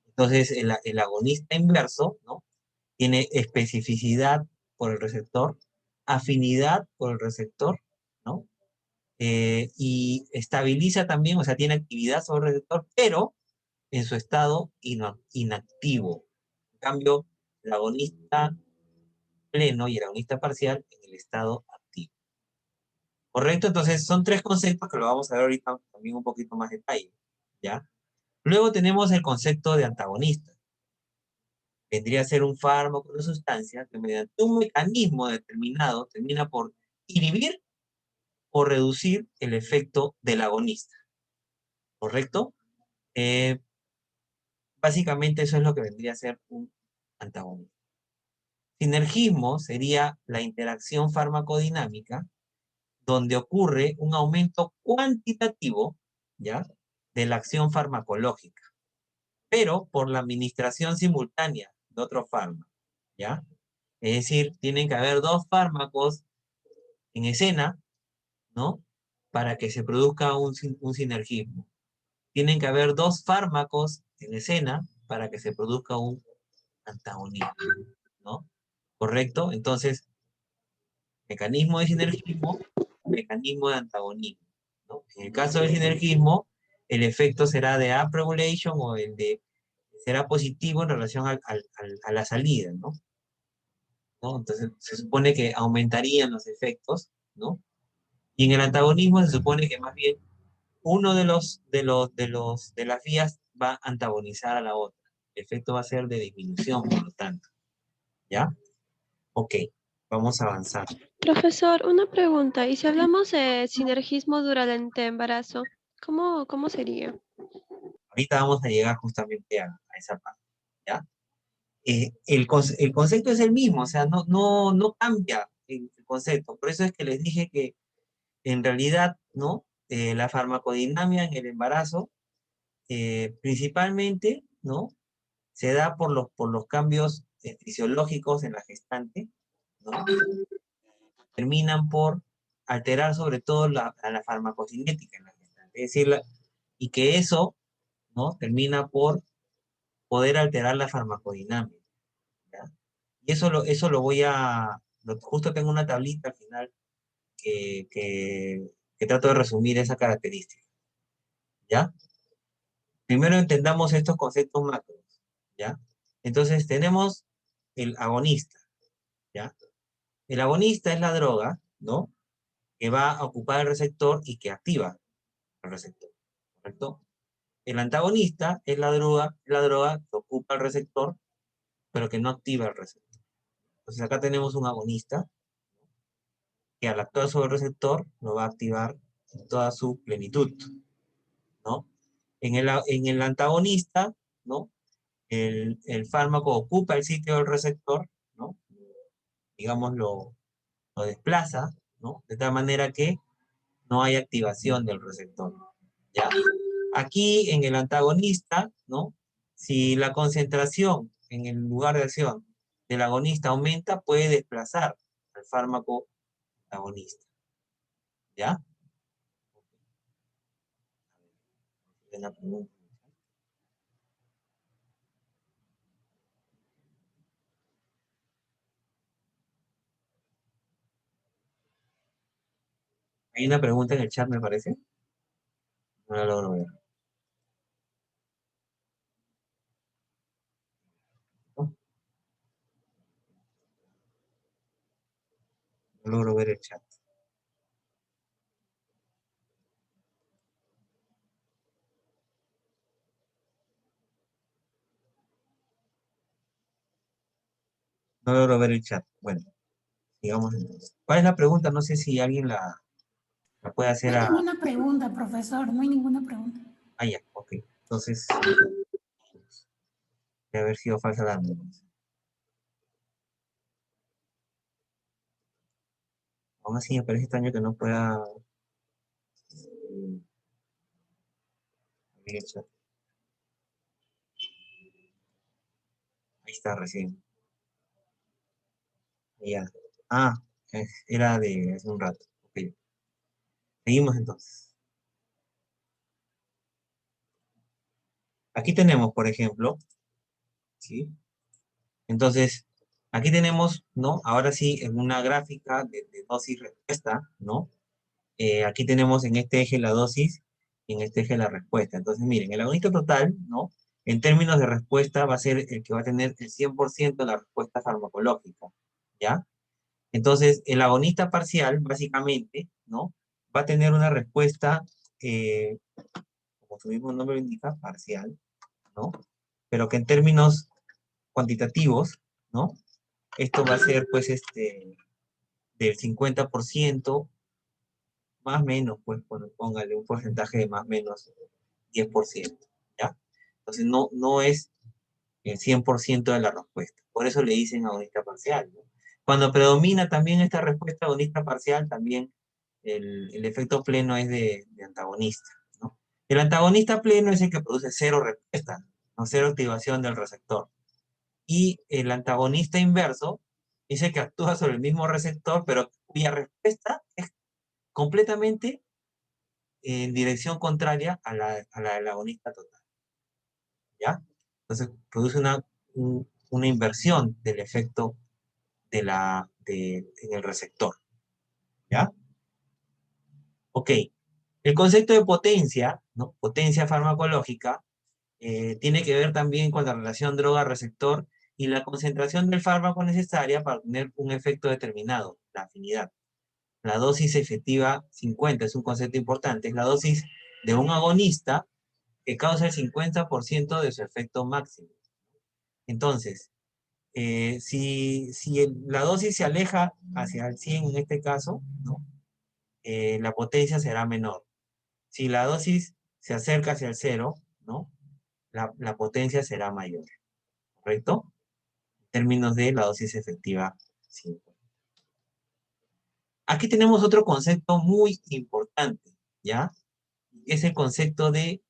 Entonces el agonista inverso, ¿no? Tiene especificidad por el receptor, afinidad por el receptor, ¿no? Y estabiliza también, o sea, tiene actividad sobre el receptor, pero en su estado inactivo. En cambio, el agonista pleno y el agonista parcial en el estado activo. ¿Correcto? Entonces, son tres conceptos que lo vamos a ver ahorita también un poquito más detalle, ¿ya? Luego tenemos el concepto de antagonista. Vendría a ser un fármaco, una sustancia que mediante un mecanismo determinado termina por inhibir o reducir el efecto del agonista. ¿Correcto? Básicamente eso es lo que vendría a ser un antagonista. Sinergismo sería la interacción farmacodinámica donde ocurre un aumento cuantitativo, ¿ya? De la acción farmacológica, pero por la administración simultánea de otro fármaco, ¿ya? Es decir, tienen que haber dos fármacos en escena, ¿no? Para que se produzca un sinergismo. Tienen que haber dos fármacos en escena para que se produzca un antagonismo, ¿no? ¿Correcto? Entonces, mecanismo de sinergismo, mecanismo de antagonismo, ¿no? En el caso del sinergismo, el efecto será de upregulation o será positivo en relación a la salida, ¿no? Entonces, se supone que aumentarían los efectos, ¿no? Y en el antagonismo se supone que más bien uno de las vías va a antagonizar a la otra. El efecto va a ser de disminución, por lo tanto. ¿Ya? Ok, vamos a avanzar. Profesor, una pregunta. ¿Y si hablamos de sinergismo durante el embarazo, cómo sería? Ahorita vamos a llegar justamente a esa parte, ¿ya? El concepto es el mismo, o sea, no cambia el concepto. Por eso es que les dije que en realidad, ¿no? La farmacodinámica en el embarazo, principalmente, ¿no? Se da por los cambios fisiológicos en la gestante, ¿no? Terminan por alterar sobre todo a la farmacocinética en la gestante. Es decir, y que eso, ¿no? Termina por poder alterar la farmacodinámica, ¿ya? Y eso lo voy a, justo tengo una tablita al final que trato de resumir esa característica, ¿ya? Primero entendamos estos conceptos macros, ¿ya? Entonces tenemos el agonista, ¿ya? El agonista es la droga, ¿no? Que va a ocupar el receptor y que activa el receptor, ¿correcto? El antagonista es la droga que ocupa el receptor, pero que no activa el receptor. Entonces acá tenemos un agonista que al actuar sobre el receptor lo va a activar en toda su plenitud, ¿no? En el antagonista, ¿no? El fármaco ocupa el sitio del receptor, ¿no? Digamos, lo desplaza, ¿no? De tal manera que no hay activación del receptor, ¿ya? Aquí en el antagonista, ¿no? Si la concentración en el lugar de acción del agonista aumenta, puede desplazar al fármaco antagonista, ¿ya? Una pregunta. Hay una pregunta en el chat, me parece. No la logro ver. No, no logro ver el chat. No logro ver el chat. Bueno, sigamos entonces. ¿Cuál es la pregunta? No sé si alguien la puede No hacer hay a... ninguna pregunta, profesor, no hay ninguna pregunta. Ah, ya, ok. Entonces, debe haber sido falsa la pregunta. Aún así me parece extraño que no pueda abrir el chat. Ahí está recién. Ya. Ah, era de hace un rato. Ok. Seguimos entonces. Aquí tenemos, por ejemplo, ¿sí? Entonces, aquí tenemos, ¿no? Ahora sí, en una gráfica de dosis-respuesta, ¿no? Aquí tenemos en este eje la dosis y en este eje la respuesta. Entonces, miren, el agonista total, ¿no? En términos de respuesta va a ser el que va a tener el 100% de la respuesta farmacológica, ¿ya? Entonces, el agonista parcial, básicamente, ¿no? Va a tener una respuesta, como su mismo nombre lo indica, parcial, ¿no? Pero que en términos cuantitativos, ¿no? Esto va a ser, pues, del 50%, más o menos, pues, póngale un porcentaje de más o menos 10%, ¿ya? Entonces, no es el 100% de la respuesta. Por eso le dicen agonista parcial, ¿no? Cuando predomina también esta respuesta agonista parcial, también el efecto pleno es de antagonista, ¿no? El antagonista pleno es el que produce cero respuesta, no cero activación del receptor. Y el antagonista inverso es el que actúa sobre el mismo receptor, pero cuya respuesta es completamente en dirección contraria a la del agonista total, ¿ya? Entonces produce una inversión del efecto en el receptor, ¿ya? Ok, el concepto de potencia, ¿no? Potencia farmacológica, tiene que ver también con la relación droga-receptor y la concentración del fármaco necesaria para tener un efecto determinado, la afinidad. La dosis efectiva 50 es un concepto importante, es la dosis de un agonista que causa el 50% de su efecto máximo. Entonces, la dosis se aleja hacia el 100 en este caso, ¿no? La potencia será menor. Si la dosis se acerca hacia el 0, ¿no? La potencia será mayor, ¿correcto? En términos de la dosis efectiva 5. Aquí tenemos otro concepto muy importante, ¿ya? Es el concepto de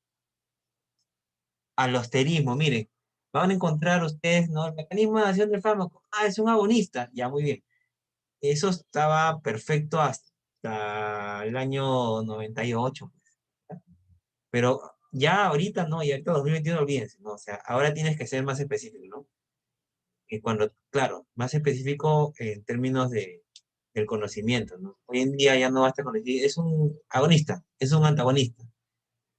alosterismo. Miren, van a encontrar ustedes, ¿no? El mecanismo de acción del fármaco. Ah, es un agonista. Ya, muy bien. Eso estaba perfecto hasta el año 98. ¿Ya? Pero ya ahorita no, ya ahorita 2021 olvídense, ¿no? O sea, ahora tienes que ser más específico, ¿no? Claro, más específico en términos del conocimiento, ¿no? Hoy en día ya no basta con decir, es un agonista, es un antagonista.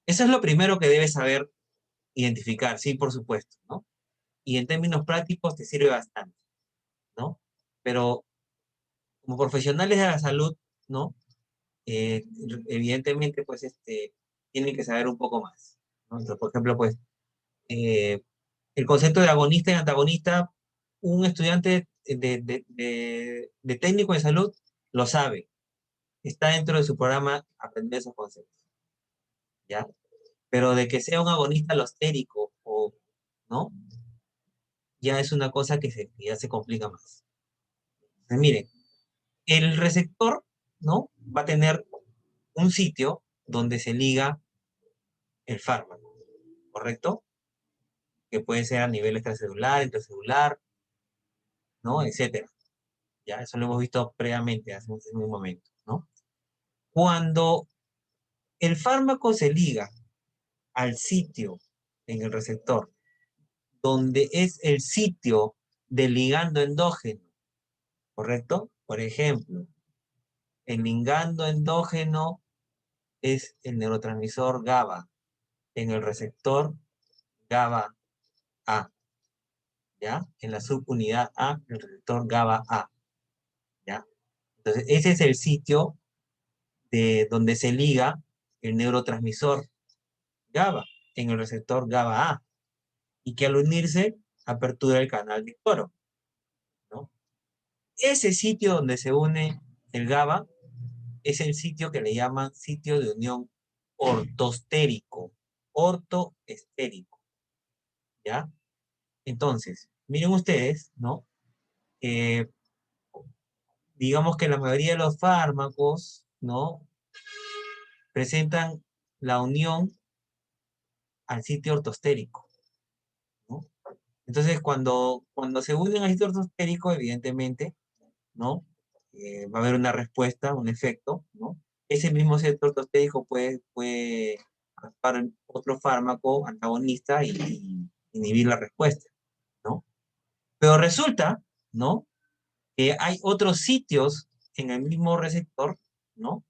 Eso es lo primero que debes saber identificar, sí, por supuesto, ¿no? Y en términos prácticos te sirve bastante, ¿no? Pero como profesionales de la salud, ¿no? Eh, Evidentemente, pues, tienen que saber un poco más, ¿no? Entonces, por ejemplo, pues, el concepto de agonista y antagonista, un estudiante de técnico de salud lo sabe, está dentro de su programa aprender esos conceptos, ¿ya? Pero de que sea un agonista alostérico o, ¿no? Ya es una cosa que ya se complica más. Entonces, miren, el receptor, ¿no? Va a tener un sitio donde se liga el fármaco, ¿correcto? Que puede ser a nivel extracelular, intracelular, ¿no? Etcétera. Ya, eso lo hemos visto previamente, hace un momento, ¿no? Cuando el fármaco se liga al sitio en el receptor, donde es el sitio del ligando endógeno, ¿correcto? Por ejemplo, el ligando endógeno es el neurotransmisor GABA en el receptor GABA A, ¿ya? En la subunidad A, el receptor GABA A, ¿ya? Entonces, ese es el sitio de donde se liga el neurotransmisor GABA en el receptor GABA A y que al unirse apertura el canal de cloro, ¿no? Ese sitio donde se une el GABA es el sitio que le llaman sitio de unión ortostérico, ortoestérico, ¿ya? Entonces, miren ustedes, ¿no? Digamos que la mayoría de los fármacos, ¿no? Presentan la unión al sitio ortostérico, ¿no? Entonces, cuando se unen al sitio ortostérico, evidentemente, ¿no? Va a haber una respuesta, un efecto, ¿no? Ese mismo sitio ortostérico puede actuar en otro fármaco antagonista y inhibir la respuesta, ¿no? Pero resulta, ¿no? Que hay otros sitios en el mismo receptor, ¿no?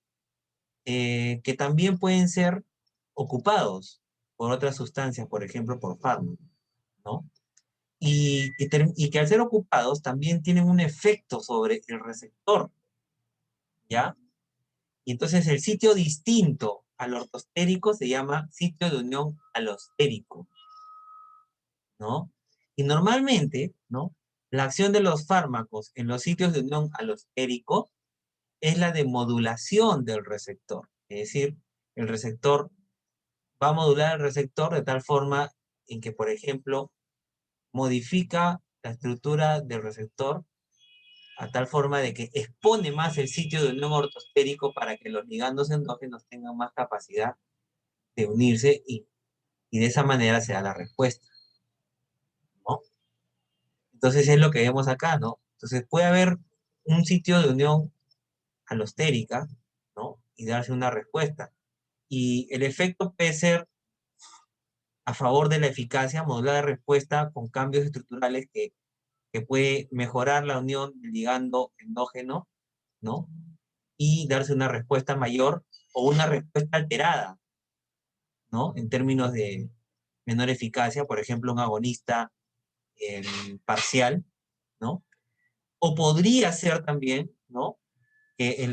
Que también pueden ser ocupados por otras sustancias, por ejemplo, por fármacos, ¿no? Y que al ser ocupados también tienen un efecto sobre el receptor, ¿ya? Y entonces el sitio distinto al ortostérico se llama sitio de unión alostérico, ¿no? Y normalmente, ¿no? La acción de los fármacos en los sitios de unión alostérico es la de modulación del receptor. Es decir, el receptor va a modular el receptor de tal forma en que, por ejemplo, modifica la estructura del receptor a tal forma de que expone más el sitio de unión ortostérico para que los ligandos endógenos tengan más capacidad de unirse y de esa manera se da la respuesta, ¿no? Entonces es lo que vemos acá, ¿no? Entonces puede haber un sitio de unión alostérica, ¿no? Y darse una respuesta. Y el efecto puede ser a favor de la eficacia, modular la respuesta con cambios estructurales que puede mejorar la unión del ligando endógeno, ¿no? Y darse una respuesta mayor o una respuesta alterada, ¿no? En términos de menor eficacia, por ejemplo, un agonista parcial, ¿no? O podría ser también, ¿no? Que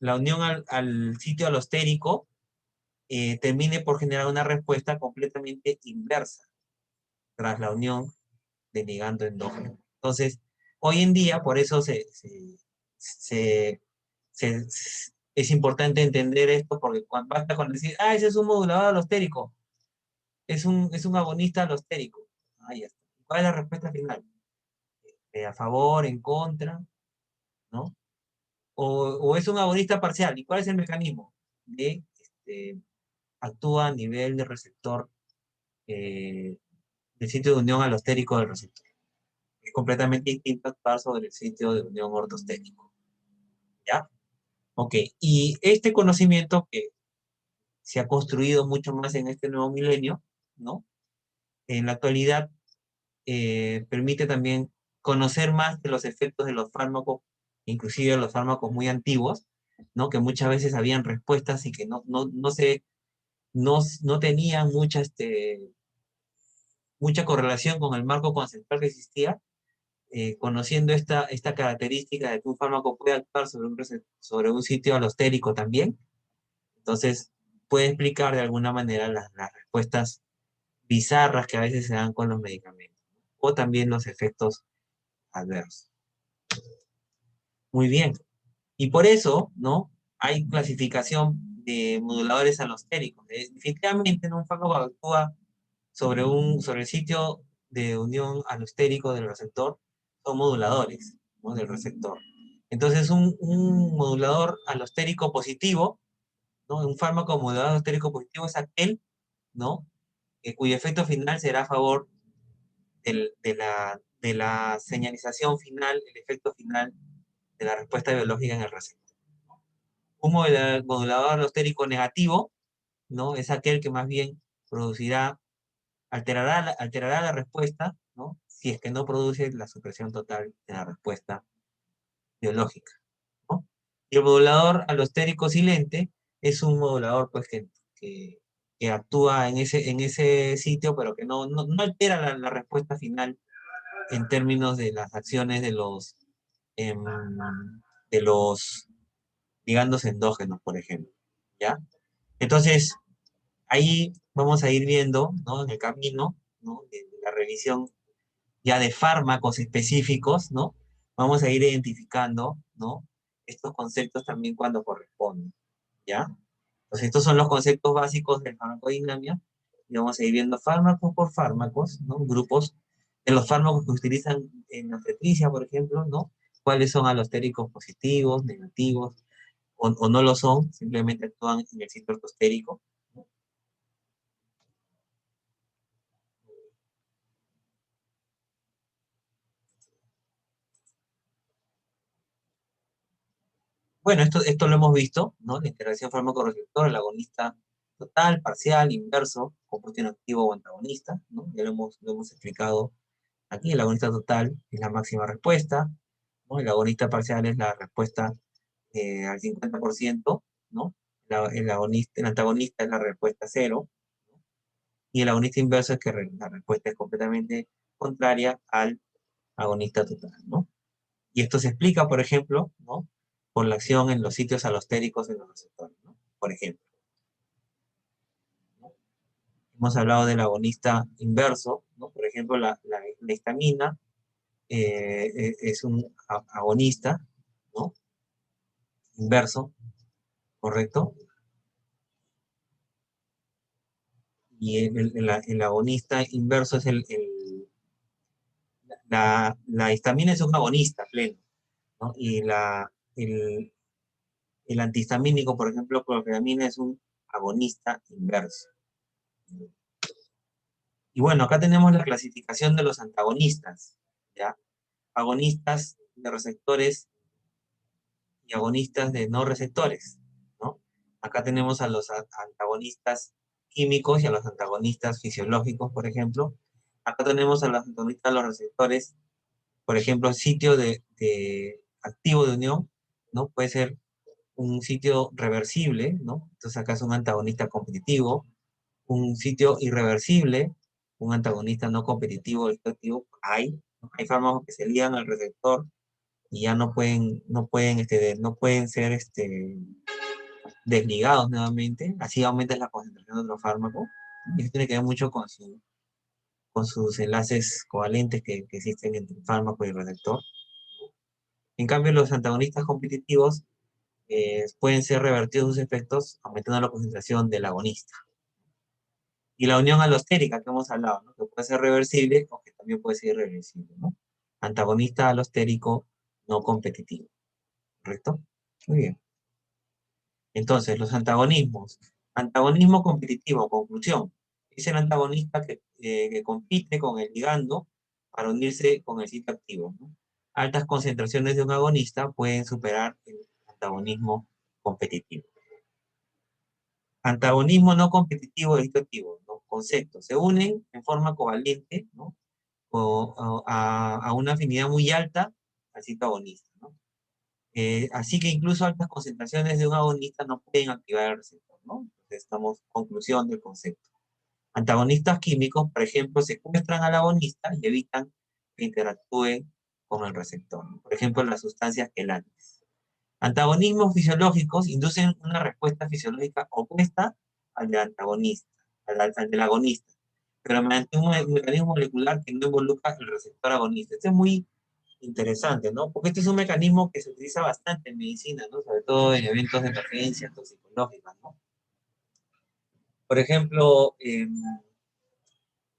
la unión al sitio alostérico termine por generar una respuesta completamente inversa tras la unión ligando endógeno. Entonces, hoy en día, por eso es importante entender esto, porque basta con decir, ah, ese es un modulador alostérico, es un agonista alostérico. Ah, ya está. ¿Cuál es la respuesta final? A favor, en contra, ¿no? O es un agonista parcial. ¿Y cuál es el mecanismo? Actúa a nivel de receptor, del sitio de unión alostérico del receptor. Es completamente distinto actuar sobre el sitio de unión ortostérico. ¿Ya? Ok, y este conocimiento que se ha construido mucho más en este nuevo milenio, ¿no? En la actualidad permite también conocer más de los efectos de los fármacos, inclusive los fármacos muy antiguos, ¿no? Que muchas veces habían respuestas y que no tenían mucha correlación con el marco conceptual que existía, conociendo esta característica de que un fármaco puede actuar sobre un sitio alostérico también. Entonces, puede explicar de alguna manera las respuestas bizarras que a veces se dan con los medicamentos, o también los efectos adversos. Muy bien. Y por eso, ¿no? Hay clasificación de moduladores alostéricos. Definitivamente, un fármaco actúa sobre el sitio de unión alostérico del receptor, son moduladores, ¿no? Del receptor. Entonces, un modulador alostérico positivo, ¿no? Un fármaco modulador alostérico positivo es aquel, ¿no? Cuyo efecto final será a favor de la señalización final, el efecto final de la respuesta biológica en el receptor. Un modulador alostérico negativo, ¿no? Es aquel que más bien alterará la respuesta, ¿no? Si es que no produce la supresión total de la respuesta biológica, ¿no? Y el modulador alostérico silente es un modulador, pues, que actúa en ese sitio, pero que no altera la respuesta final en términos de las acciones em, de los ligandos endógenos, por ejemplo, ¿ya? Entonces, ahí vamos a ir viendo, ¿no? En el camino, ¿no? De la revisión ya de fármacos específicos, ¿no? Vamos a ir identificando, ¿no? Estos conceptos también cuando corresponden, ¿ya? Entonces, estos son los conceptos básicos de farmacodinamia, y vamos a ir viendo fármacos por fármacos, ¿no? Grupos de los fármacos que utilizan en obstetricia, por ejemplo, ¿no? Cuáles son alostéricos positivos, negativos, o no lo son, simplemente actúan en el sitio ortostérico. Bueno, esto lo hemos visto, ¿no? La interacción fármaco-receptor, el agonista total, parcial, inverso, compuesto inactivo o antagonista, ¿no? Ya lo hemos explicado aquí. El agonista total es la máxima respuesta, ¿no? El agonista parcial es la respuesta al 50%, ¿no? El antagonista es la respuesta cero, ¿no? Y el agonista inverso es que la respuesta es completamente contraria al agonista total, ¿no? Y esto se explica, por ejemplo, ¿no? Por la acción en los sitios alostéricos en los receptores, ¿no? Por ejemplo. ¿No? Hemos hablado del agonista inverso, ¿no? Por ejemplo, la histamina es un agonista, ¿no? Inverso, ¿correcto? Y el agonista inverso es la histamina es un agonista pleno, ¿no? Y el antihistamínico, por ejemplo, clorfenamina es un agonista inverso. Y bueno, acá tenemos la clasificación de los antagonistas, ¿ya? Agonistas de receptores y agonistas de no receptores, ¿no? Acá tenemos a los antagonistas químicos y a los antagonistas fisiológicos, por ejemplo. Acá tenemos a los antagonistas de los receptores, por ejemplo, sitio de activo de unión, ¿no? Puede ser un sitio reversible, ¿no? Entonces acá es un antagonista competitivo. Un sitio irreversible, un antagonista no competitivo del sitio activo, hay fármacos que se ligan al receptor y ya no pueden ser desligados nuevamente, así aumenta la concentración de otro fármaco, y eso tiene que ver mucho con con sus enlaces covalentes que existen entre el fármaco y el receptor. En cambio, los antagonistas competitivos pueden ser revertidos sus efectos aumentando la concentración del agonista. Y la unión alostérica que hemos hablado, ¿no? Que puede ser reversible o que también puede ser irreversible, ¿no? Antagonista alostérico no competitivo. ¿Correcto? Muy bien. Entonces, los antagonismos. Antagonismo competitivo, conclusión. Es el antagonista que compite con el ligando para unirse con el sitio activo, ¿no? Altas concentraciones de un agonista pueden superar el antagonismo competitivo. Antagonismo no competitivo del sitio activo, ¿no? Conceptos. Se unen en forma covalente, ¿no? A una afinidad muy alta al sitio agonista, ¿no? Así que incluso altas concentraciones de un agonista no pueden activar el receptor, ¿no? Entonces estamos, conclusión del concepto. Antagonistas químicos, por ejemplo, secuestran al agonista y evitan que interactúe con el receptor, ¿no? Por ejemplo, las sustancias quelantes. Antagonismos fisiológicos inducen una respuesta fisiológica opuesta al del antagonista, al del agonista, pero mediante un mecanismo molecular que no involucra el receptor agonista. Esto es muy interesante, ¿no? Porque este es un mecanismo que se utiliza bastante en medicina, ¿no? Sobre todo en eventos de emergencia toxicológicas, ¿no? Por ejemplo,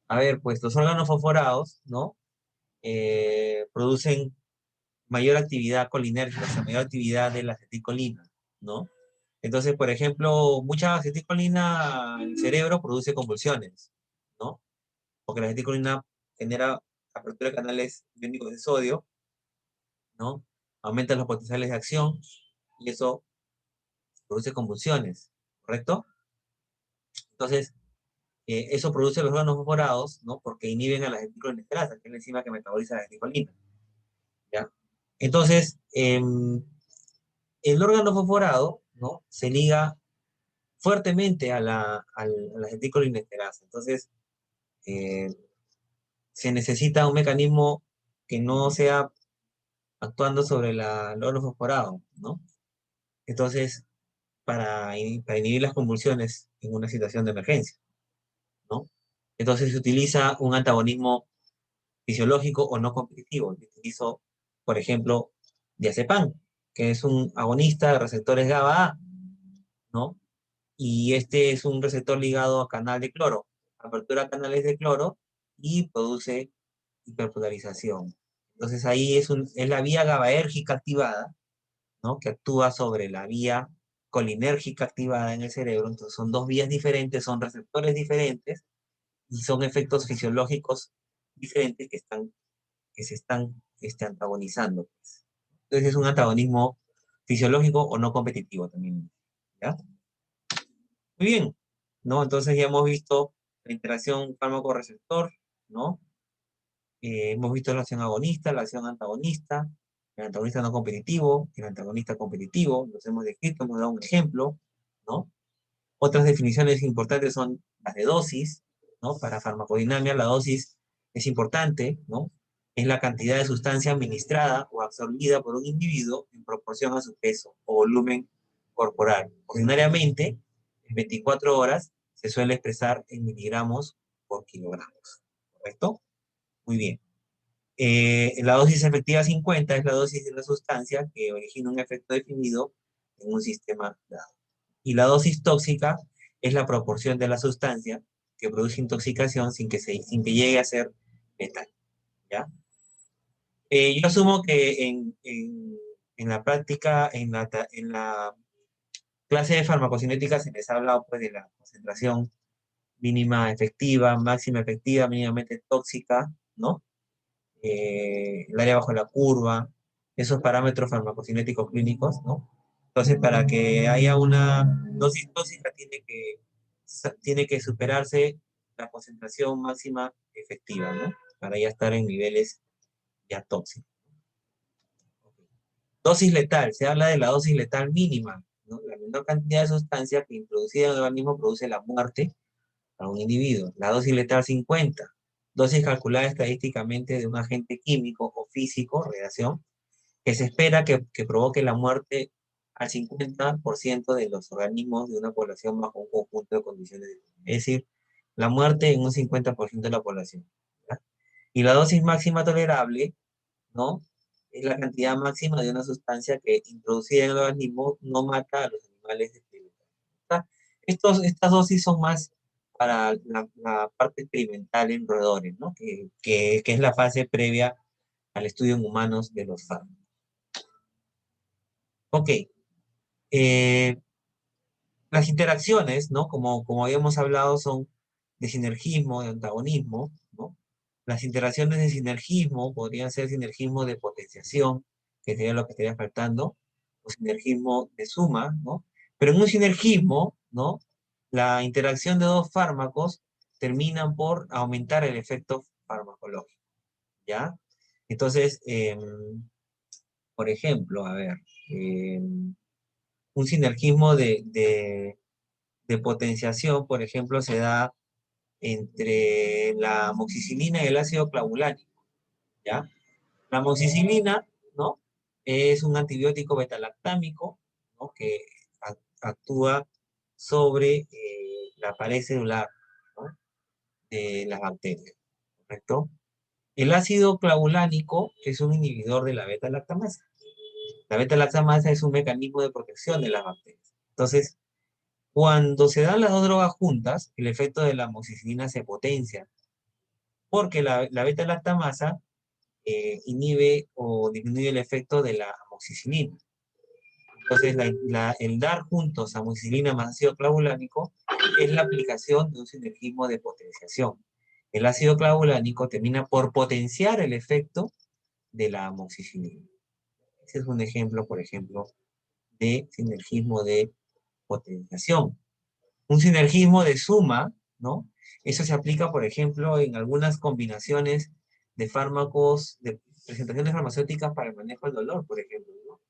a ver, pues los órganos fosforados, ¿no? Producen mayor actividad colinérgica, o sea, mayor actividad de la acetilcolina, ¿no? Entonces, por ejemplo, mucha acetilcolina en el cerebro produce convulsiones, ¿no? Porque la acetilcolina genera apertura de canales iónicos de sodio, ¿no? Aumenta los potenciales de acción y eso produce convulsiones, ¿correcto? Entonces, eso produce los órganos fosforados, ¿no? Porque inhiben a la acetilcolinesterasa, que es la enzima que metaboliza la acetilcolina, ¿ya? Entonces, el órgano fosforado, ¿no? Se liga fuertemente a la acetilcolinesterasa. Entonces, se necesita un mecanismo que no sea actuando sobre el órgano fosforado, ¿no? Entonces, para inhibir las convulsiones en una situación de emergencia, ¿no? Entonces se utiliza un antagonismo fisiológico o no competitivo. Yo utilizo, por ejemplo, diazepam, que es un agonista de receptores GABA-A, ¿no? Y este es un receptor ligado a canal de cloro. Apertura canales de cloro y produce hiperpolarización. Entonces ahí es la vía GABAérgica activada, ¿no? Que actúa sobre la vía colinérgica activada en el cerebro. Entonces son dos vías diferentes, son receptores diferentes y son efectos fisiológicos diferentes que se están antagonizando, pues. Entonces es un antagonismo fisiológico o no competitivo también, ¿ya? Muy bien, ¿no? Entonces ya hemos visto la interacción fármaco-receptor, ¿no? Hemos visto la acción agonista, la acción antagonista, el antagonista no competitivo, el antagonista competitivo, los hemos descrito, hemos dado un ejemplo, ¿no? Otras definiciones importantes son las de dosis, ¿no? Para farmacodinamia la dosis es importante, ¿no? Es la cantidad de sustancia administrada o absorbida por un individuo en proporción a su peso o volumen corporal. Ordinariamente, en 24 horas se suele expresar en miligramos por kilogramos, ¿correcto? Muy bien. La dosis efectiva 50 es la dosis de la sustancia que origina un efecto definido en un sistema dado. Y la dosis tóxica es la proporción de la sustancia que produce intoxicación sin que llegue a ser letal, ¿ya? Yo asumo que en la práctica, en la clase de farmacocinética se les ha hablado pues de la concentración mínima efectiva, máxima efectiva, mínimamente tóxica, ¿no? El área bajo la curva, esos parámetros farmacocinéticos clínicos, ¿no? Entonces, para que haya una dosis tóxica, tiene que superarse la concentración máxima efectiva, ¿no? Para ya estar en niveles ya tóxicos. Dosis letal, se habla de la dosis letal mínima, ¿no? La menor cantidad de sustancia que introducida en el organismo produce la muerte a un individuo. La dosis letal 50, dosis calculada estadísticamente de un agente químico o físico, radiación, que se espera que provoque la muerte al 50% de los organismos de una población bajo un conjunto de condiciones diferentes. Es decir, la muerte en un 50% de la población. Y la dosis máxima tolerable, ¿no? Es la cantidad máxima de una sustancia que introducida en el organismo no mata a los animales experimentales. Estas dosis son más para la parte experimental en roedores, ¿no? Que es la fase previa al estudio en humanos de los fármacos. Ok. Las interacciones, ¿no? Como habíamos hablado, son de sinergismo, de antagonismo, ¿no? Las interacciones de sinergismo podrían ser sinergismo de potenciación, que sería lo que estaría faltando, o sinergismo de suma, ¿no? Pero en un sinergismo, ¿no? La interacción de dos fármacos terminan por aumentar el efecto farmacológico, ¿ya? Entonces, por ejemplo, a ver, un sinergismo de potenciación, por ejemplo, se da entre la amoxicilina y el ácido clavulánico, ¿ya? La amoxicilina, ¿no? Es un antibiótico betalactámico, ¿no? Que actúa sobre la pared celular, ¿no? De las bacterias, ¿correcto? El ácido clavulánico es un inhibidor de la beta-lactamasa. La beta-lactamasa es un mecanismo de protección de las bacterias. Entonces, cuando se dan las dos drogas juntas, el efecto de la amoxicilina se potencia, porque la beta-lactamasa inhibe o disminuye el efecto de la amoxicilina. Entonces, el dar juntos amoxicilina más ácido clavulánico es la aplicación de un sinergismo de potenciación. El ácido clavulánico termina por potenciar el efecto de la amoxicilina. Ese es un ejemplo, por ejemplo, de sinergismo de potenciación. Un sinergismo de suma, ¿no? Eso se aplica, por ejemplo, en algunas combinaciones de fármacos, de presentaciones farmacéuticas para el manejo del dolor, por ejemplo, ¿no?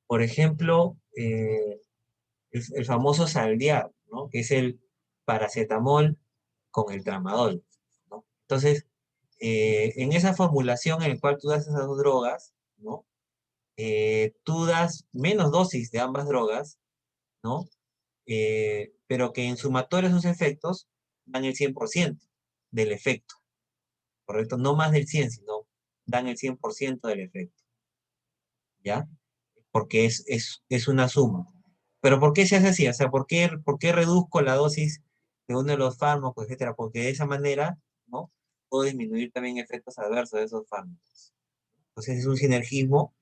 Por ejemplo, el famoso Saldiar, ¿no? Que es el paracetamol con el tramadol, ¿no? Entonces, en esa formulación en la cual tú das esas dos drogas, ¿no? Tú das menos dosis de ambas drogas, ¿no? Pero que en sumatorio sus efectos dan el 100% del efecto, ¿correcto? No más del 100, sino dan el 100% del efecto, ¿ya? Porque es una suma. ¿Pero por qué se hace así? O sea, ¿por qué reduzco la dosis de uno de los fármacos, etcétera? Porque de esa manera, ¿no? Puedo disminuir también efectos adversos de esos fármacos. Entonces es un sinergismo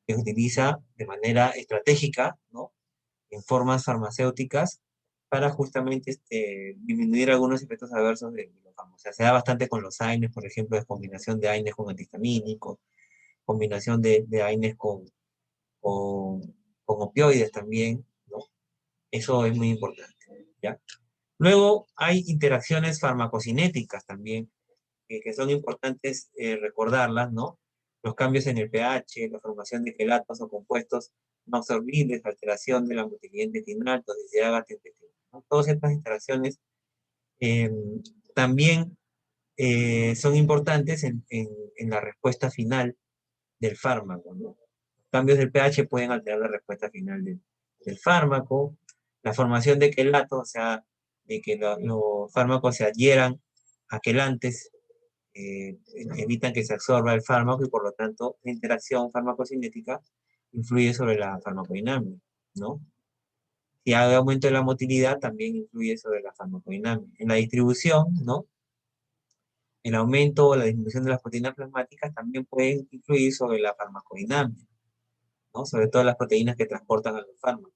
que se utiliza de manera estratégica, ¿no? En formas farmacéuticas para justamente disminuir algunos efectos adversos de los fármacos. O sea, se da bastante con los AINES, por ejemplo, de combinación de AINES con antihistamínicos, combinación de AINES con opioides también, ¿no? Eso es muy importante, ¿ya? Luego hay interacciones farmacocinéticas también, que son importantes recordarlas, ¿no? Los cambios en el pH, la formación de quelatos o compuestos no absorbibles, alteración de la motilidad intestinal, toxicidad gastrointestinal, ¿no? Todas estas interacciones también son importantes en la respuesta final del fármaco, ¿no? Cambios del pH pueden alterar la respuesta final del fármaco, la formación de quelatos, o sea, de que los fármacos se adhieran a quelantes, evitan que se absorba el fármaco y por lo tanto la interacción farmacocinética influye sobre la farmacodinámica, ¿no? Si hay aumento de la motilidad, también influye sobre la farmacodinámica. En la distribución, ¿no? El aumento o la disminución de las proteínas plasmáticas también pueden influir sobre la farmacodinámica, ¿no? Sobre todo las proteínas que transportan a los fármacos.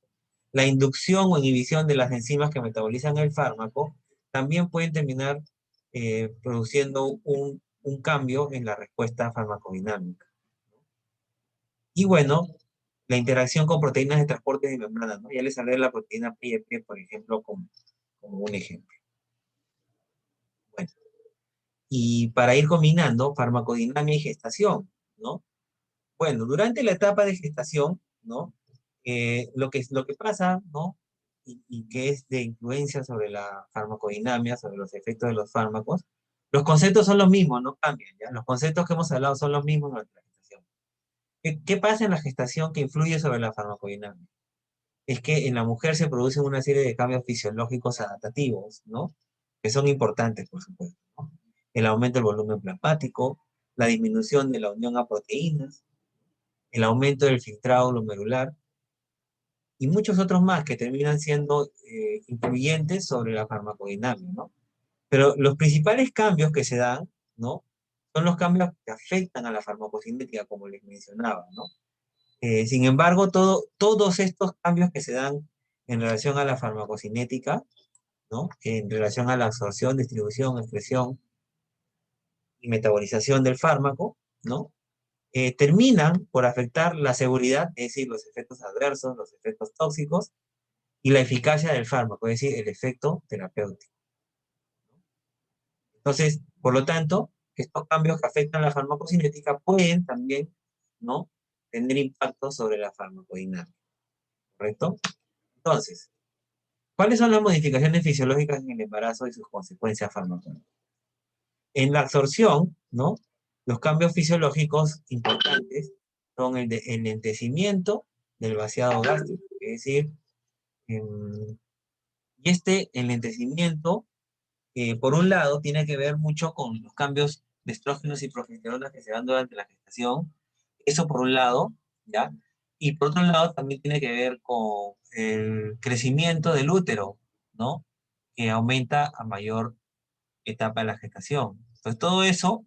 La inducción o inhibición de las enzimas que metabolizan el fármaco también pueden terminar produciendo un cambio en la respuesta farmacodinámica. Y bueno, la interacción con proteínas de transporte de membrana, ¿no? Ya les hablé de la proteína PEP, por ejemplo, como un ejemplo. Bueno, y para ir combinando farmacodinamia y gestación, ¿no? Bueno, durante la etapa de gestación, ¿no? Lo que pasa, ¿no? Y que es de influencia sobre la farmacodinamia, sobre los efectos de los fármacos, los conceptos son los mismos, no cambian, ¿ya? Los conceptos que hemos hablado son los mismos durante la gestación. ¿Qué pasa en la gestación que influye sobre la farmacodinamia? Es que en la mujer se producen una serie de cambios fisiológicos adaptativos, ¿no? Que son importantes, por supuesto, ¿no? El aumento del volumen plasmático, la disminución de la unión a proteínas, el aumento del filtrado glomerular, y muchos otros más que terminan siendo influyentes sobre la farmacodinámica, ¿no? Pero los principales cambios que se dan, ¿no? Son los cambios que afectan a la farmacocinética, como les mencionaba, ¿no? Sin embargo, todos estos cambios que se dan en relación a la farmacocinética, ¿no? En relación a la absorción, distribución, excreción y metabolización del fármaco, ¿no? Terminan por afectar la seguridad, es decir, los efectos adversos, los efectos tóxicos, y la eficacia del fármaco, es decir, el efecto terapéutico. Entonces, por lo tanto, estos cambios que afectan la farmacocinética pueden también, ¿no? Tener impacto sobre la farmacodinámica, ¿correcto? Entonces, ¿cuáles son las modificaciones fisiológicas en el embarazo y sus consecuencias farmacológicas? En la absorción, ¿no? Los cambios fisiológicos importantes son el enlentecimiento del vaciado gástrico, es decir, y este enlentecimiento, por un lado, tiene que ver mucho con los cambios de estrógenos y progesterona que se dan durante la gestación, eso por un lado, ¿ya? Y por otro lado también tiene que ver con el crecimiento del útero, ¿no? Que aumenta a mayor etapa de la gestación. Entonces todo eso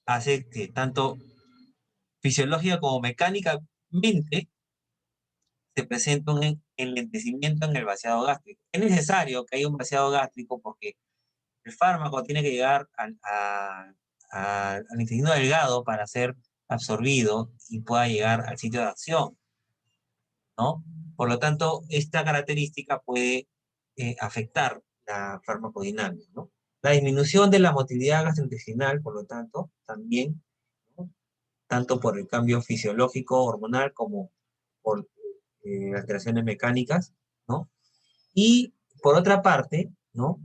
hace que tanto fisiológica como mecánicamente se presente un enlentecimiento en el vaciado gástrico. Es necesario que haya un vaciado gástrico porque el fármaco tiene que llegar al intestino delgado para ser absorbido y pueda llegar al sitio de acción, ¿no? Por lo tanto, esta característica puede afectar la farmacodinámica, ¿no? La disminución de la motilidad gastrointestinal, por lo tanto, también, ¿no? Tanto por el cambio fisiológico, hormonal, como por alteraciones mecánicas, ¿no? Y por otra parte, ¿no?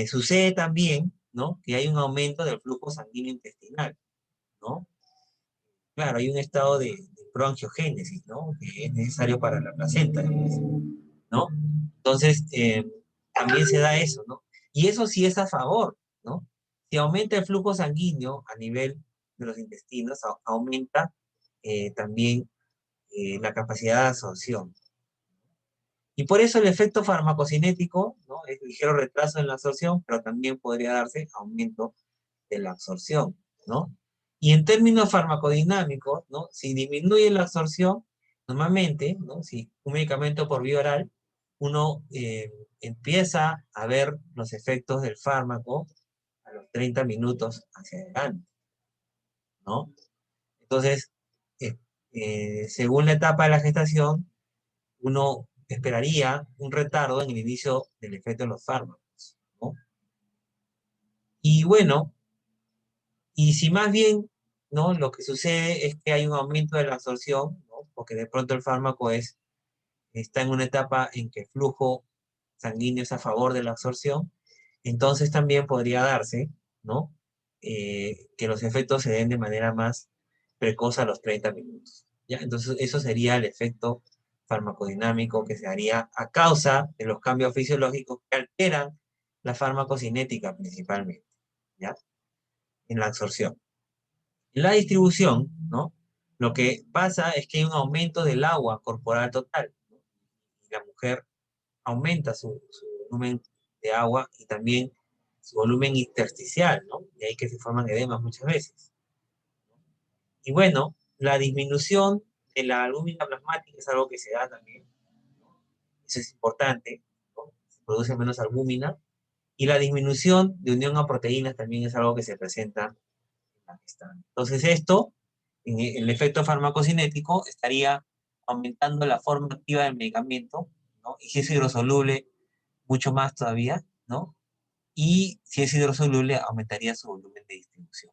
Sucede también, ¿no? Que hay un aumento del flujo sanguíneo intestinal, ¿no? Claro, hay un estado de proangiogénesis, ¿no? Que es necesario para la placenta, ¿no? Entonces, también se da eso, ¿no? Y eso sí es a favor, ¿no? Si aumenta el flujo sanguíneo a nivel de los intestinos, aumenta también la capacidad de absorción. Y por eso el efecto farmacocinético, ¿no? Es ligero retraso en la absorción, pero también podría darse aumento de la absorción, ¿no? Y en términos farmacodinámicos, ¿no? Si disminuye la absorción, normalmente, ¿no? Si un medicamento por vía oral, uno empieza a ver los efectos del fármaco a los 30 minutos hacia adelante, ¿no? Entonces, según la etapa de la gestación, uno esperaría un retardo en el inicio del efecto de los fármacos, ¿no? Y bueno, y si más bien, ¿no? Lo que sucede es que hay un aumento de la absorción, ¿no? Porque de pronto el fármaco está en una etapa en que el flujo sanguíneo es a favor de la absorción, entonces también podría darse, ¿no? Que los efectos se den de manera más precoz a los 30 minutos, ¿ya? Entonces eso sería el efecto farmacodinámico que se haría a causa de los cambios fisiológicos que alteran la farmacocinética principalmente, ¿ya? En la absorción. En la distribución, ¿no? Lo que pasa es que hay un aumento del agua corporal total, ¿no? Y la mujer aumenta su volumen de agua y también su volumen intersticial, ¿no? De ahí que se forman edemas muchas veces. Y bueno, la disminución de la albúmina plasmática es algo que se da también, ¿no? Eso es importante, ¿no? Se produce menos albúmina. Y la disminución de unión a proteínas también es algo que se presenta en la gestante. Entonces esto, en el efecto farmacocinético, estaría aumentando la forma activa del medicamento, ¿no? Y si es hidrosoluble, mucho más todavía, ¿no? Y si es hidrosoluble, aumentaría su volumen de distribución.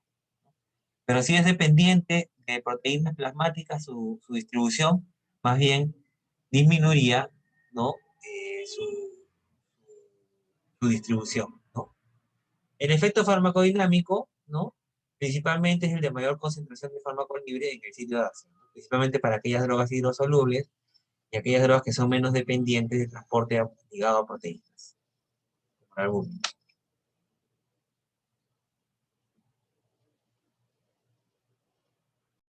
Pero si es dependiente de proteínas plasmáticas, su distribución, más bien disminuiría, ¿no? Su distribución, ¿no? El efecto farmacodinámico, ¿no? Principalmente es el de mayor concentración de fármaco libre en el sitio de acción, ¿no? Principalmente para aquellas drogas hidrosolubles y aquellas drogas que son menos dependientes del transporte ligado a proteínas, como la albúmina.